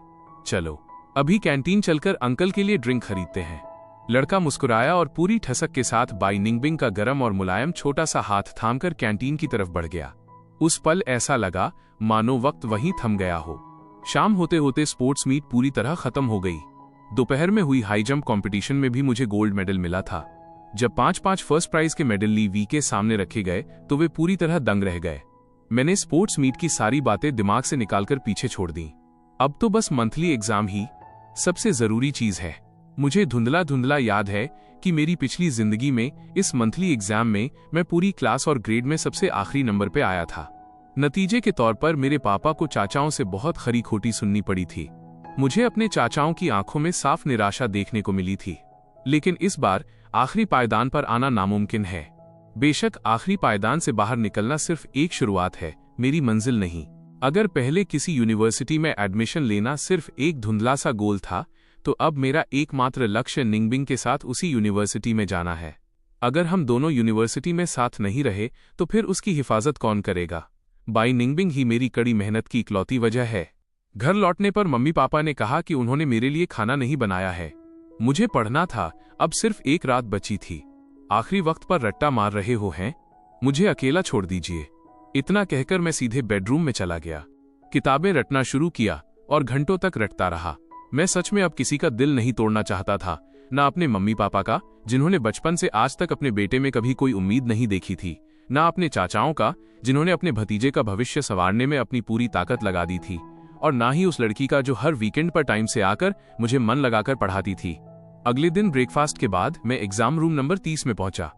चलो अभी कैंटीन चलकर अंकल के लिए ड्रिंक खरीदते हैं। लड़का मुस्कुराया और पूरी ठसक के साथ बाई निंगबिंग का गरम और मुलायम छोटा सा हाथ थामकर कैंटीन की तरफ बढ़ गया। उस पल ऐसा लगा मानो वक्त वहीं थम गया हो। शाम होते होते स्पोर्ट्स मीट पूरी तरह खत्म हो गई। दोपहर में हुई हाई जंप कंपटीशन में भी मुझे गोल्ड मेडल मिला था। जब 5-5 फर्स्ट प्राइज के मेडल ली वी के सामने रखे गए तो वे पूरी तरह दंग रह गए। मैंने स्पोर्ट्स मीट की सारी बातें दिमाग से निकालकर पीछे छोड़ दी। अब तो बस मंथली एग्जाम ही सबसे जरूरी चीज है। मुझे धुंधला धुंधला याद है कि मेरी पिछली जिंदगी में इस मंथली एग्जाम में मैं पूरी क्लास और ग्रेड में सबसे आखिरी नंबर पे आया था। नतीजे के तौर पर मेरे पापा को चाचाओं से बहुत खरी खोटी सुननी पड़ी थी। मुझे अपने चाचाओं की आंखों में साफ निराशा देखने को मिली थी। लेकिन इस बार आखिरी पायदान पर आना नामुमकिन है। बेशक आखिरी पायदान से बाहर निकलना सिर्फ एक शुरुआत है, मेरी मंजिल नहीं। अगर पहले किसी यूनिवर्सिटी में एडमिशन लेना सिर्फ एक धुंधला सा गोल था, तो अब मेरा एकमात्र लक्ष्य निंगबिंग के साथ उसी यूनिवर्सिटी में जाना है। अगर हम दोनों यूनिवर्सिटी में साथ नहीं रहे तो फिर उसकी हिफाजत कौन करेगा? बाई निंगबिंग ही मेरी कड़ी मेहनत की इकलौती वजह है। घर लौटने पर मम्मी पापा ने कहा कि उन्होंने मेरे लिए खाना नहीं बनाया है। मुझे पढ़ना था, अब सिर्फ एक रात बची थी। आखिरी वक्त पर रट्टा मार रहे हो हैं? मुझे अकेला छोड़ दीजिए। इतना कहकर मैं सीधे बेडरूम में चला गया। किताबें रटना शुरू किया और घंटों तक रटता रहा। मैं सच में अब किसी का दिल नहीं तोड़ना चाहता था, न अपने मम्मी पापा का, जिन्होंने बचपन से आज तक अपने बेटे में कभी कोई उम्मीद नहीं देखी थी, न अपने चाचाओं का, जिन्होंने अपने भतीजे का भविष्य संवारने में अपनी पूरी ताकत लगा दी थी, और ना ही उस लड़की का जो हर वीकेंड पर टाइम से आकर मुझे मन लगाकर पढ़ाती थी। अगले दिन ब्रेकफास्ट के बाद मैं एग्जाम रूम नंबर 30 में पहुंचा।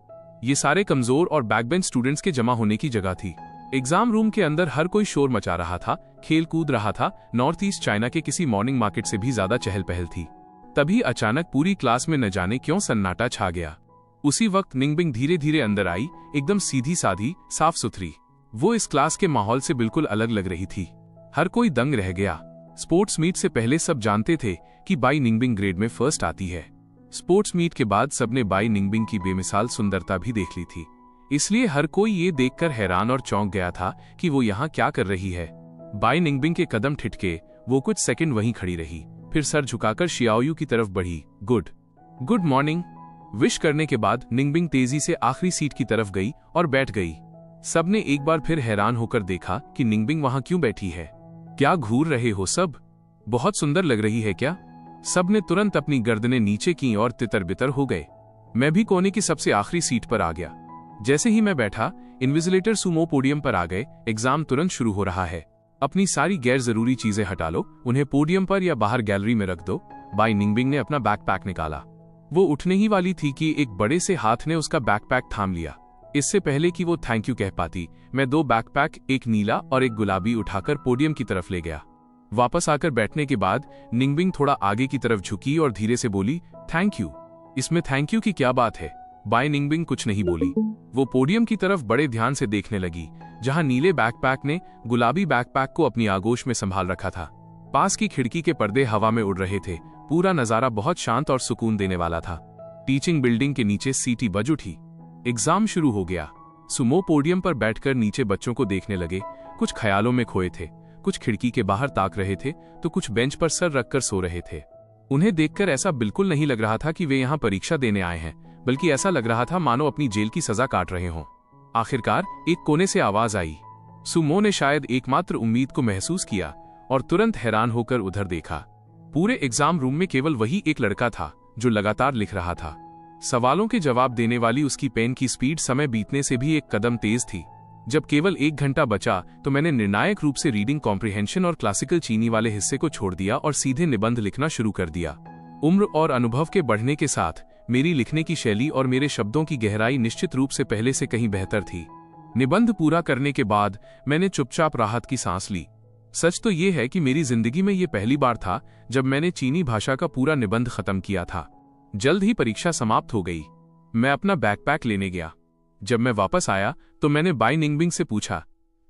ये सारे कमजोर और बैकबेंच स्टूडेंट्स के जमा होने की जगह थी। एग्जाम रूम के अंदर हर कोई शोर मचा रहा था, खेल कूद रहा था। नॉर्थ ईस्ट चाइना के किसी मॉर्निंग मार्केट से भी ज्यादा चहल पहल थी। तभी अचानक पूरी क्लास में न जाने क्यों सन्नाटा छा गया। उसी वक्त निंगबिंग धीरे धीरे अंदर आई, एकदम सीधी साधी, साफ सुथरी। वो इस क्लास के माहौल से बिल्कुल अलग लग रही थी। हर कोई दंग रह गया। स्पोर्ट्स मीट से पहले सब जानते थे कि बाई निंगबिंग ग्रेड में फर्स्ट आती है। स्पोर्ट्स मीट के बाद सबने बाई निंगबिंग की बेमिसाल सुंदरता भी देख ली थी, इसलिए हर कोई ये देखकर हैरान और चौंक गया था कि वो यहाँ क्या कर रही है। बाई निंगबिंग के कदम ठिठके, वो कुछ सेकंड वहीं खड़ी रही, फिर सर झुकाकर शियाओयू की तरफ बढ़ी। गुड मॉर्निंग विश करने के बाद निंगबिंग तेजी से आखिरी सीट की तरफ गई और बैठ गई। सबने एक बार फिर हैरान होकर देखा कि निंगबिंग वहां क्यों बैठी है। क्या घूर रहे हो सब? बहुत सुंदर लग रही है क्या? सबने तुरंत अपनी गर्दनें नीचे की और तितर बितर हो गए। मैं भी कोने की सबसे आखिरी सीट पर आ गया। जैसे ही मैं बैठा, इन्विजिलेटर सुमो पोडियम पर आ गए। एग्जाम तुरंत शुरू हो रहा है। अपनी सारी गैर जरूरी चीजें हटा लो, उन्हें पोडियम पर या बाहर गैलरी में रख दो। बाई निंगबिंग ने अपना बैकपैक निकाला। वो उठने ही वाली थी कि एक बड़े से हाथ ने उसका बैकपैक थाम लिया। इससे पहले कि वो थैंक यू कह पाती, मैं 2 बैकपैक, एक नीला और एक गुलाबी, उठाकर पोडियम की तरफ ले गया। वापस आकर बैठने के बाद निंगबिंग थोड़ा आगे की तरफ झुकी और धीरे से बोली, थैंक यू। इसमें थैंक यू की क्या बात है? बाई निंगबिंग कुछ नहीं बोली। वो पोडियम की तरफ बड़े ध्यान से देखने लगी, जहां नीले बैकपैक ने गुलाबी बैकपैक को अपनी आगोश में संभाल रखा था। पास की खिड़की के पर्दे हवा में उड़ रहे थे। पूरा नजारा बहुत शांत और सुकून देने वाला था। टीचिंग बिल्डिंग के नीचे सीटी बज उठी। एग्जाम शुरू हो गया। सुमो पोडियम पर बैठकर नीचे बच्चों को देखने लगे। कुछ ख्यालों में खोए थे, कुछ खिड़की के बाहर ताक रहे थे, तो कुछ बेंच पर सर रखकर सो रहे थे। उन्हें देखकर ऐसा बिल्कुल नहीं लग रहा था कि वे यहाँ परीक्षा देने आए हैं, बल्कि ऐसा लग रहा था मानो अपनी जेल की सजा काट रहे हों। आखिरकार एक कोने से आवाज आई। सुमो ने शायद एकमात्र उम्मीद को महसूस किया और तुरंत हैरान होकर उधर देखा। पूरे एग्जाम रूम में केवल वही एक लड़का था जो लगातार लिख रहा था। सवालों के जवाब देने वाली उसकी पेन की स्पीड समय बीतने से भी एक कदम तेज थी। जब केवल 1 घंटा बचा तो मैंने निर्णायक रूप से रीडिंग कॉम्प्रिहेंशन और क्लासिकल चीनी वाले हिस्से को छोड़ दिया और सीधे निबंध लिखना शुरू कर दिया। उम्र और अनुभव के बढ़ने के साथ मेरी लिखने की शैली और मेरे शब्दों की गहराई निश्चित रूप से पहले से कहीं बेहतर थी। निबंध पूरा करने के बाद मैंने चुपचाप राहत की सांस ली। सच तो ये है कि मेरी जिंदगी में ये पहली बार था जब मैंने चीनी भाषा का पूरा निबंध खत्म किया था। जल्द ही परीक्षा समाप्त हो गई। मैं अपना बैकपैक लेने गया। जब मैं वापस आया तो मैंने बाई निंगबिंग से पूछा,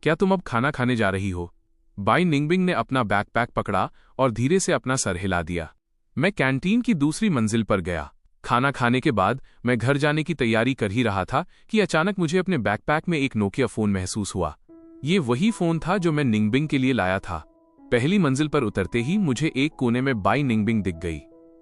क्या तुम अब खाना खाने जा रही हो? बाई निंगबिंग ने अपना बैकपैक पकड़ा और धीरे से अपना सर हिला दिया। मैं कैंटीन की दूसरी मंजिल पर गया। खाना खाने के बाद मैं घर जाने की तैयारी कर ही रहा था कि अचानक मुझे अपने बैकपैक में एक नोकिया फोन महसूस हुआ। ये वही फोन था जो मैं निंगबिंग के लिए लाया था। पहली मंजिल पर उतरते ही मुझे एक कोने में बाई निंगबिंग दिख गई।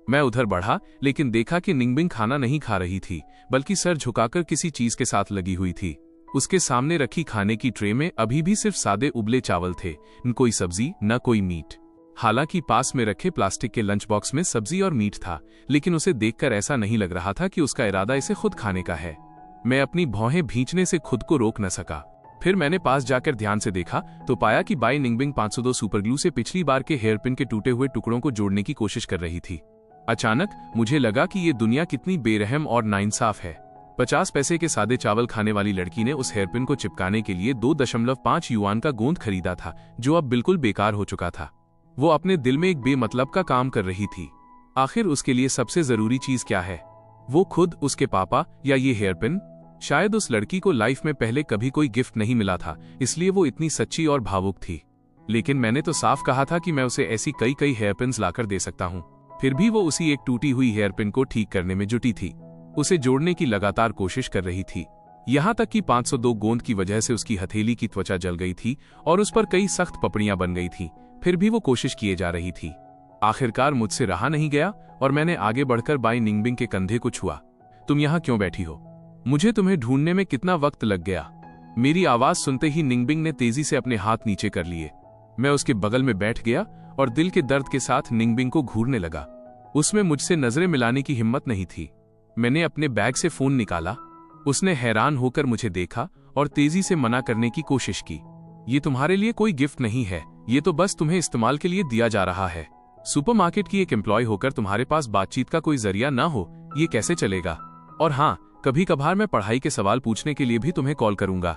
मैं उधर बढ़ा, लेकिन देखा कि निंगबिंग खाना नहीं खा रही थी, बल्कि सर झुकाकर किसी चीज के साथ लगी हुई थी। उसके सामने रखी खाने की ट्रे में अभी भी सिर्फ सादे उबले चावल थे, न कोई सब्जी न कोई मीट। हालांकि पास में रखे प्लास्टिक के लंच बॉक्स में सब्जी और मीट था, लेकिन उसे देखकर ऐसा नहीं लग रहा था कि उसका इरादा इसे खुद खाने का है। मैं अपनी भौहें भींचने से खुद को रोक न सका। फिर मैंने पास जाकर ध्यान से देखा तो पाया कि बाई निंगबिंग 502 सुपरग्लू से पिछली बार के हेयरपिन के टूटे हुए टुकड़ों को जोड़ने की कोशिश कर रही थी। अचानक मुझे लगा कि ये दुनिया कितनी बेरहम और नाइंसाफ है। 50 पैसे के सादे चावल खाने वाली लड़की ने उस हेयरपिन को चिपकाने के लिए 2.5 युआन का गोंद खरीदा था, जो अब बिल्कुल बेकार हो चुका था। वो अपने दिल में एक बेमतलब का काम कर रही थी। आखिर उसके लिए सबसे जरूरी चीज क्या है? वो खुद, उसके पापा, या ये हेयरपिन? शायद उस लड़की को लाइफ में पहले कभी कोई गिफ्ट नहीं मिला था, इसलिए वो इतनी सच्ची और भावुक थी। लेकिन मैंने तो साफ कहा था कि मैं उसे ऐसी कई हेयरपिन्स लाकर दे सकता हूँ। फिर भी वो उसी एक टूटी हुई हेयरपिन को ठीक करने में जुटी थी। उसे जोड़ने की लगातार कोशिश कर रही थी, यहाँ तक कि 502 गोंद की वजह से उसकी हथेली की त्वचा जल गई थी और उस पर कई सख्त पपड़ियां बन गई थी। फिर भी वो कोशिश किए जा रही थी। आखिरकार मुझसे रहा नहीं गया और मैंने आगे बढ़कर बाई निंगबिंग के कंधे को छुआ। तुम यहाँ क्यों बैठी हो? मुझे तुम्हें ढूंढने में कितना वक्त लग गया? मेरी आवाज सुनते ही निंगबिंग ने तेजी से अपने हाथ नीचे कर लिए। मैं उसके बगल में बैठ गया और दिल के दर्द के साथ निंगबिंग को घूरने लगा। उसमें मुझसे नजरें मिलाने की हिम्मत नहीं थी। मैंने अपने बैग से फोन निकाला। उसने हैरान होकर मुझे देखा और तेजी से मना करने की कोशिश की। ये तुम्हारे लिए कोई गिफ्ट नहीं है, ये तो बस तुम्हें इस्तेमाल के लिए दिया जा रहा है। सुपरमार्केट की एक एम्प्लॉय होकर तुम्हारे पास बातचीत का कोई जरिया ना हो, ये कैसे चलेगा? और हाँ, कभी कभार मैं पढ़ाई के सवाल पूछने के लिए भी तुम्हें कॉल करूंगा।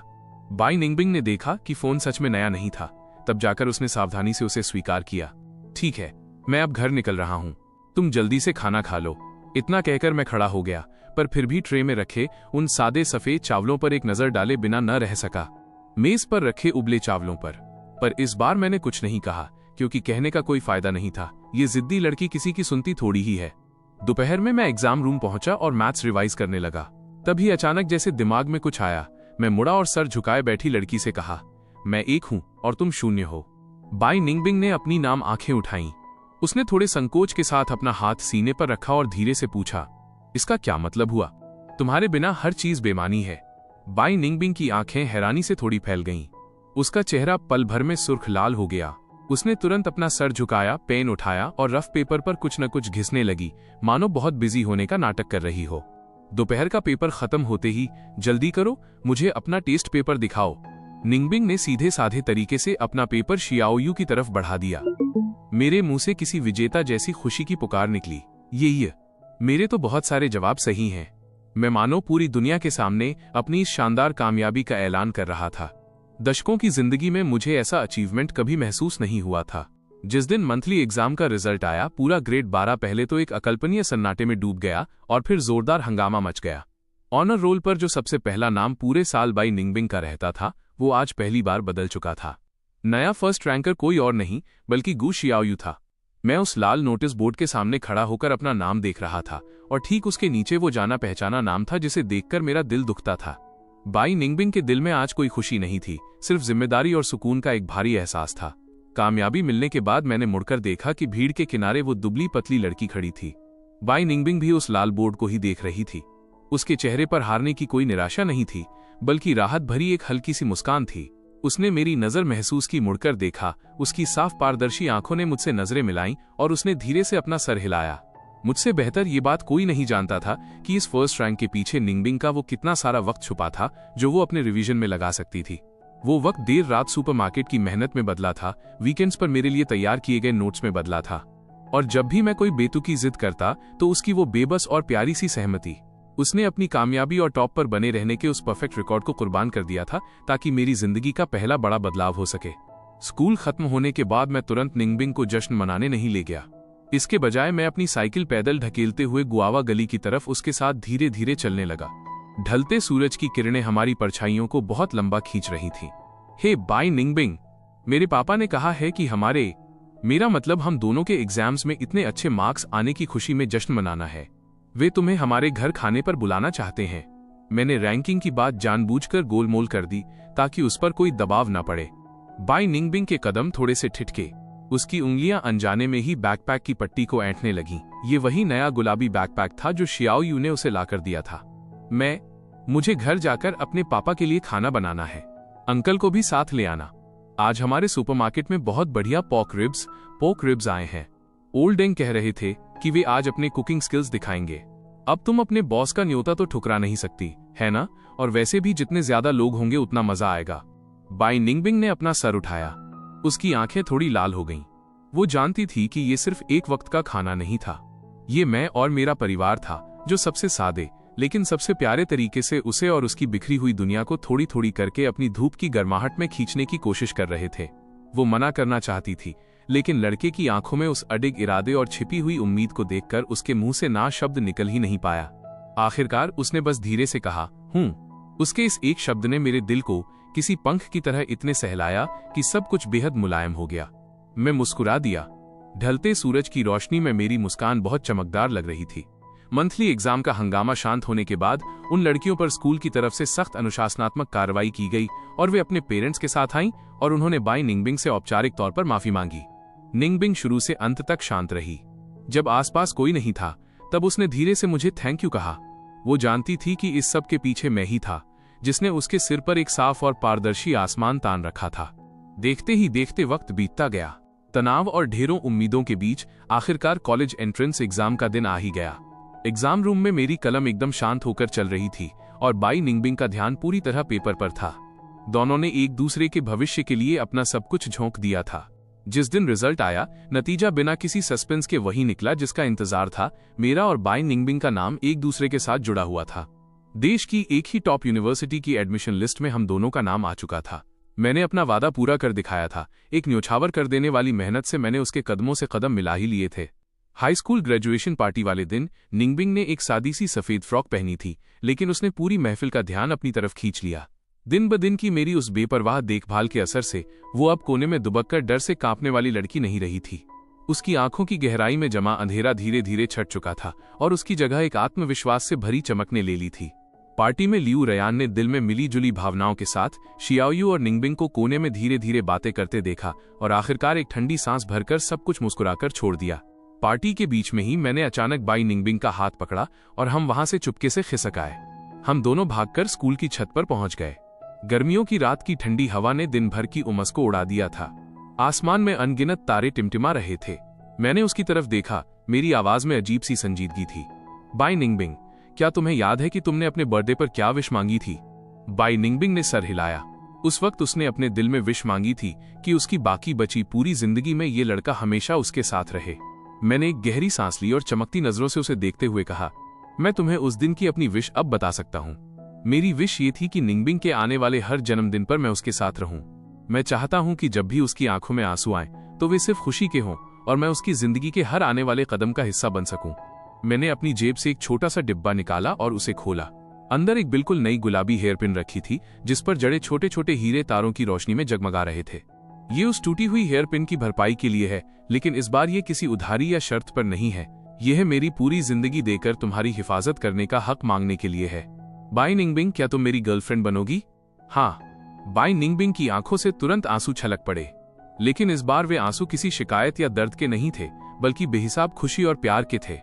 बाई निंगबिंग ने देखा कि फोन सच में नया नहीं था। तब जाकर उसने सावधानी से उसे स्वीकार किया। ठीक है, मैं अब घर निकल रहा हूँ, तुम जल्दी से खाना खा लो। इतना कहकर मैं खड़ा हो गया, पर फिर भी ट्रे में रखे उन सादे सफेद चावलों पर एक नजर डाले बिना न रह सका। मेज पर रखे उबले चावलों पर इस बार मैंने कुछ नहीं कहा, क्योंकि कहने का कोई फायदा नहीं था। ये जिद्दी लड़की किसी की सुनती थोड़ी ही है। दोपहर में मैं एग्जाम रूम पहुंचा और मैथ्स रिवाइज करने लगा। तभी अचानक जैसे दिमाग में कुछ आया। मैं मुड़ा और सर झुकाए बैठी लड़की से कहा, मैं 1 हूं और तुम 0 हो। बाई निंगबिंग ने अपनी नाम आंखें उठाईं। उसने थोड़े संकोच के साथ अपना हाथ सीने पर रखा और धीरे से पूछा, इसका क्या मतलब हुआ? तुम्हारे बिना हर चीज बेमानी है। बाई निंगबिंग की आंखें हैरानी से थोड़ी फैल गईं। उसका चेहरा पल भर में सुर्ख लाल हो गया। उसने तुरंत अपना सर झुकाया, पेन उठाया और रफ पेपर पर कुछ न कुछ घिसने लगी, मानो बहुत बिजी होने का नाटक कर रही हो। दोपहर का पेपर खत्म होते ही, जल्दी करो, मुझे अपना टेस्ट पेपर दिखाओ। निंगबिंग ने सीधे साधे तरीके से अपना पेपर शियाओयू की तरफ बढ़ा दिया। मेरे मुंह से किसी विजेता जैसी खुशी की पुकार निकली। ये मेरे तो बहुत सारे जवाब सही हैं। मैं मानो पूरी दुनिया के सामने अपनी इस शानदार कामयाबी का ऐलान कर रहा था। दशकों की जिंदगी में मुझे ऐसा अचीवमेंट कभी महसूस नहीं हुआ था। जिस दिन मंथली एग्जाम का रिजल्ट आया, पूरा ग्रेड 12 पहले तो एक अकल्पनीय सन्नाटे में डूब गया और फिर जोरदार हंगामा मच गया। ऑनर रोल पर जो सबसे पहला नाम पूरे साल बाई निंगबिंग का रहता था, वो आज पहली बार बदल चुका था। नया फर्स्ट रैंकर कोई और नहीं बल्कि गु शियाओयू था। मैं उस लाल नोटिस बोर्ड के सामने खड़ा होकर अपना नाम देख रहा था और ठीक उसके नीचे वो जाना पहचाना नाम था जिसे देखकर मेरा दिल दुखता था। बाई निंगबिंग के दिल में आज कोई खुशी नहीं थी, सिर्फ जिम्मेदारी और सुकून का एक भारी एहसास था। कामयाबी मिलने के बाद मैंने मुड़कर देखा कि भीड़ के किनारे वो दुबली पतली लड़की खड़ी थी। बाई निंगबिंग भी उस लाल बोर्ड को ही देख रही थी। उसके चेहरे पर हारने की कोई निराशा नहीं थी, बल्कि राहत भरी एक हल्की सी मुस्कान थी। उसने मेरी नजर महसूस की, मुड़कर देखा। उसकी साफ पारदर्शी आंखों ने मुझसे नजरें मिलाईं और उसने धीरे से अपना सर हिलाया। मुझसे बेहतर ये बात कोई नहीं जानता था कि इस फर्स्ट रैंक के पीछे निंगबिंग का वो कितना सारा वक्त छुपा था जो वो अपने रिवीजन में लगा सकती थी। वो वक्त देर रात सुपरमार्केट की मेहनत में बदला था, वीकेंड्स पर मेरे लिए तैयार किए गए नोट्स में बदला था, और जब भी मैं कोई बेतुकी जिद करता तो उसकी वो बेबस और प्यारी सी सहमति। उसने अपनी कामयाबी और टॉप पर बने रहने के उस परफेक्ट रिकॉर्ड को कुर्बान कर दिया था ताकि मेरी जिंदगी का पहला बड़ा बदलाव हो सके। स्कूल खत्म होने के बाद मैं तुरंत निंगबिंग को जश्न मनाने नहीं ले गया। इसके बजाय मैं अपनी साइकिल पैदल ढकेलते हुए गुआवा गली की तरफ उसके साथ धीरे धीरे चलने लगा। ढलते सूरज की किरणें हमारी परछाइयों को बहुत लंबा खींच रही थी। हे बाई निंगबिंग, मेरे पापा ने कहा है कि मेरा मतलब हम दोनों के एग्जाम्स में इतने अच्छे मार्क्स आने की खुशी में जश्न मनाना है। वे तुम्हें हमारे घर खाने पर बुलाना चाहते हैं। मैंने रैंकिंग की बात जानबूझकर गोलमोल कर दी ताकि उस पर कोई दबाव न पड़े। बाई निंगबिंग के कदम थोड़े से ठिठके। उसकी उंगलियां अनजाने में ही बैकपैक की पट्टी को ऐंठने लगीं। ये वही नया गुलाबी बैकपैक था जो शियाओयू ने उसे लाकर दिया था। मुझे घर जाकर अपने पापा के लिए खाना बनाना है। अंकल को भी साथ ले आना। आज हमारे सुपरमार्केट में बहुत बढ़िया पोक रिब्स आए हैं। ओल्ड डेंग कह रहे थे कि वे आज अपने कुकिंग स्किल्स दिखाएंगे। अब तुम अपने बॉस का न्योता तो ठुकरा नहीं सकती, है ना? और वैसे भी जितने ज्यादा लोग होंगे उतना मजा आएगा। बाई निंगबिंग ने अपना सर उठाया। उसकी आंखें थोड़ी लाल हो गईं। वो जानती थी कि ये सिर्फ एक वक्त का खाना नहीं था। ये मैं और मेरा परिवार था जो सबसे सादे लेकिन सबसे प्यारे तरीके से उसे और उसकी बिखरी हुई दुनिया को थोड़ी थोड़ी करके अपनी धूप की गर्माहट में खींचने की कोशिश कर रहे थे। वो मना करना चाहती थी, लेकिन लड़के की आंखों में उस अडिग इरादे और छिपी हुई उम्मीद को देखकर उसके मुंह से ना शब्द निकल ही नहीं पाया। आखिरकार उसने बस धीरे से कहा, हूं। उसके इस एक शब्द ने मेरे दिल को किसी पंख की तरह इतने सहलाया कि सब कुछ बेहद मुलायम हो गया। मैं मुस्कुरा दिया। ढलते सूरज की रोशनी में मेरी मुस्कान बहुत चमकदार लग रही थी। मंथली एग्जाम का हंगामा शांत होने के बाद उन लड़कियों पर स्कूल की तरफ से सख्त अनुशासनात्मक कार्रवाई की गई और वे अपने पेरेंट्स के साथ आईं और उन्होंने बाई निंगबिंग से औपचारिक तौर पर माफी मांगी। निंगबिंग शुरू से अंत तक शांत रही। जब आसपास कोई नहीं था तब उसने धीरे से मुझे थैंक यू कहा। वो जानती थी कि इस सब के पीछे मैं ही था जिसने उसके सिर पर एक साफ और पारदर्शी आसमान तान रखा था। देखते ही देखते वक्त बीतता गया। तनाव और ढेरों उम्मीदों के बीच आखिरकार कॉलेज एंट्रेंस एग्जाम का दिन आ ही गया। एग्जाम रूम में मेरी कलम एकदम शांत होकर चल रही थी और बाई निंगबिंग का ध्यान पूरी तरह पेपर पर था। दोनों ने एक दूसरे के भविष्य के लिए अपना सब कुछ झोंक दिया था। जिस दिन रिजल्ट आया, नतीजा बिना किसी सस्पेंस के वही निकला जिसका इंतजार था। मेरा और बाई निंगबिंग का नाम एक दूसरे के साथ जुड़ा हुआ था। देश की एक ही टॉप यूनिवर्सिटी की एडमिशन लिस्ट में हम दोनों का नाम आ चुका था। मैंने अपना वादा पूरा कर दिखाया था। एक न्योछावर कर देने वाली मेहनत से मैंने उसके कदमों से कदम मिला ही लिए थे। हाई स्कूल ग्रेजुएशन पार्टी वाले दिन निंगबिंग ने एक सादी सी सफेद फ्रॉक पहनी थी, लेकिन उसने पूरी महफिल का ध्यान अपनी तरफ खींच लिया। दिन ब दिन की मेरी उस बेपरवाह देखभाल के असर से वो अब कोने में दुबककर डर से कांपने वाली लड़की नहीं रही थी। उसकी आंखों की गहराई में जमा अंधेरा धीरे धीरे छट चुका था और उसकी जगह एक आत्मविश्वास से भरी चमक ने ले ली थी। पार्टी में लियू रयान ने दिल में मिली जुली भावनाओं के साथ शियाओयू और निंगबिंग को कोने में धीरे धीरे बातें करते देखा और आखिरकार एक ठंडी सांस भरकर सब कुछ मुस्कुराकर छोड़ दिया। पार्टी के बीच में ही मैंने अचानक बाई निंगबिंग का हाथ पकड़ा और हम वहां से चुपके से खिसक आए। हम दोनों भागकर स्कूल की छत पर पहुंच गए। गर्मियों की रात की ठंडी हवा ने दिन भर की उमस को उड़ा दिया था। आसमान में अनगिनत तारे टिमटिमा रहे थे। मैंने उसकी तरफ देखा। मेरी आवाज में अजीब सी संजीदगी थी। बाई निंगबिंग, क्या तुम्हें याद है कि तुमने अपने बर्थडे पर क्या विश मांगी थी? बाई निंगबिंग ने सर हिलाया। उस वक्त उसने अपने दिल में विश मांगी थी कि उसकी बाकी बची पूरी जिंदगी में ये लड़का हमेशा उसके साथ रहे। मैंने एक गहरी सांस ली और चमकती नजरों से उसे देखते हुए कहा, मैं तुम्हें उस दिन की अपनी विश अब बता सकता हूँ। मेरी विश ये थी कि निंगबिंग के आने वाले हर जन्मदिन पर मैं उसके साथ रहूं। मैं चाहता हूं कि जब भी उसकी आंखों में आंसू आए तो वे सिर्फ खुशी के हों और मैं उसकी जिंदगी के हर आने वाले कदम का हिस्सा बन सकूं। मैंने अपनी जेब से एक छोटा सा डिब्बा निकाला और उसे खोला। अंदर एक बिल्कुल नई गुलाबी हेयरपिन रखी थी जिस पर जड़े छोटे छोटे हीरे तारों की रोशनी में जगमगा रहे थे। ये उस टूटी हुई हेयरपिन की भरपाई के लिए है, लेकिन इस बार ये किसी उधारी या शर्त पर नहीं है। यह मेरी पूरी जिंदगी देकर तुम्हारी हिफाजत करने का हक मांगने के लिए है। बाई निंगबिंग, क्या तुम मेरी गर्लफ्रेंड बनोगी? हाँ। बाई निंगबिंग की आंखों से तुरंत आंसू छलक पड़े, लेकिन इस बार वे आंसू किसी शिकायत या दर्द के नहीं थे, बल्कि बेहिसाब खुशी और प्यार के थे।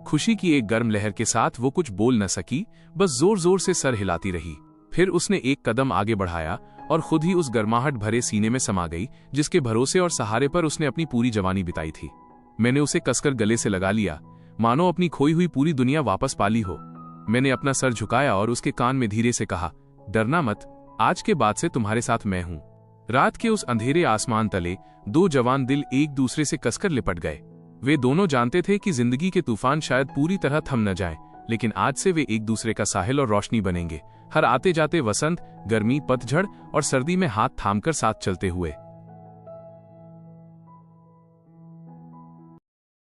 खुशी की एक गर्म लहर के साथ वो कुछ बोल न सकी, बस जोर जोर से सर हिलाती रही। फिर उसने एक कदम आगे बढ़ाया और खुद ही उस गर्माहट भरे सीने में समा गई जिसके भरोसे और सहारे पर उसने अपनी पूरी जवानी बिताई थी। मैंने उसे कसकर गले से लगा लिया, मानो अपनी खोई हुई पूरी दुनिया वापस पाली हो। मैंने अपना सर झुकाया और उसके कान में धीरे से कहा, डरना मत, आज के बाद से तुम्हारे साथ मैं हूं। रात के उस अंधेरे आसमान तले दो जवान दिल एक दूसरे से कसकर लिपट गए। वे दोनों जानते थे कि जिंदगी के तूफान शायद पूरी तरह थम न जाएं, लेकिन आज से वे एक दूसरे का साहिल और रोशनी बनेंगे, हर आते जाते वसंत, गर्मी, पतझड़ और सर्दी में हाथ थामकर साथ चलते हुए।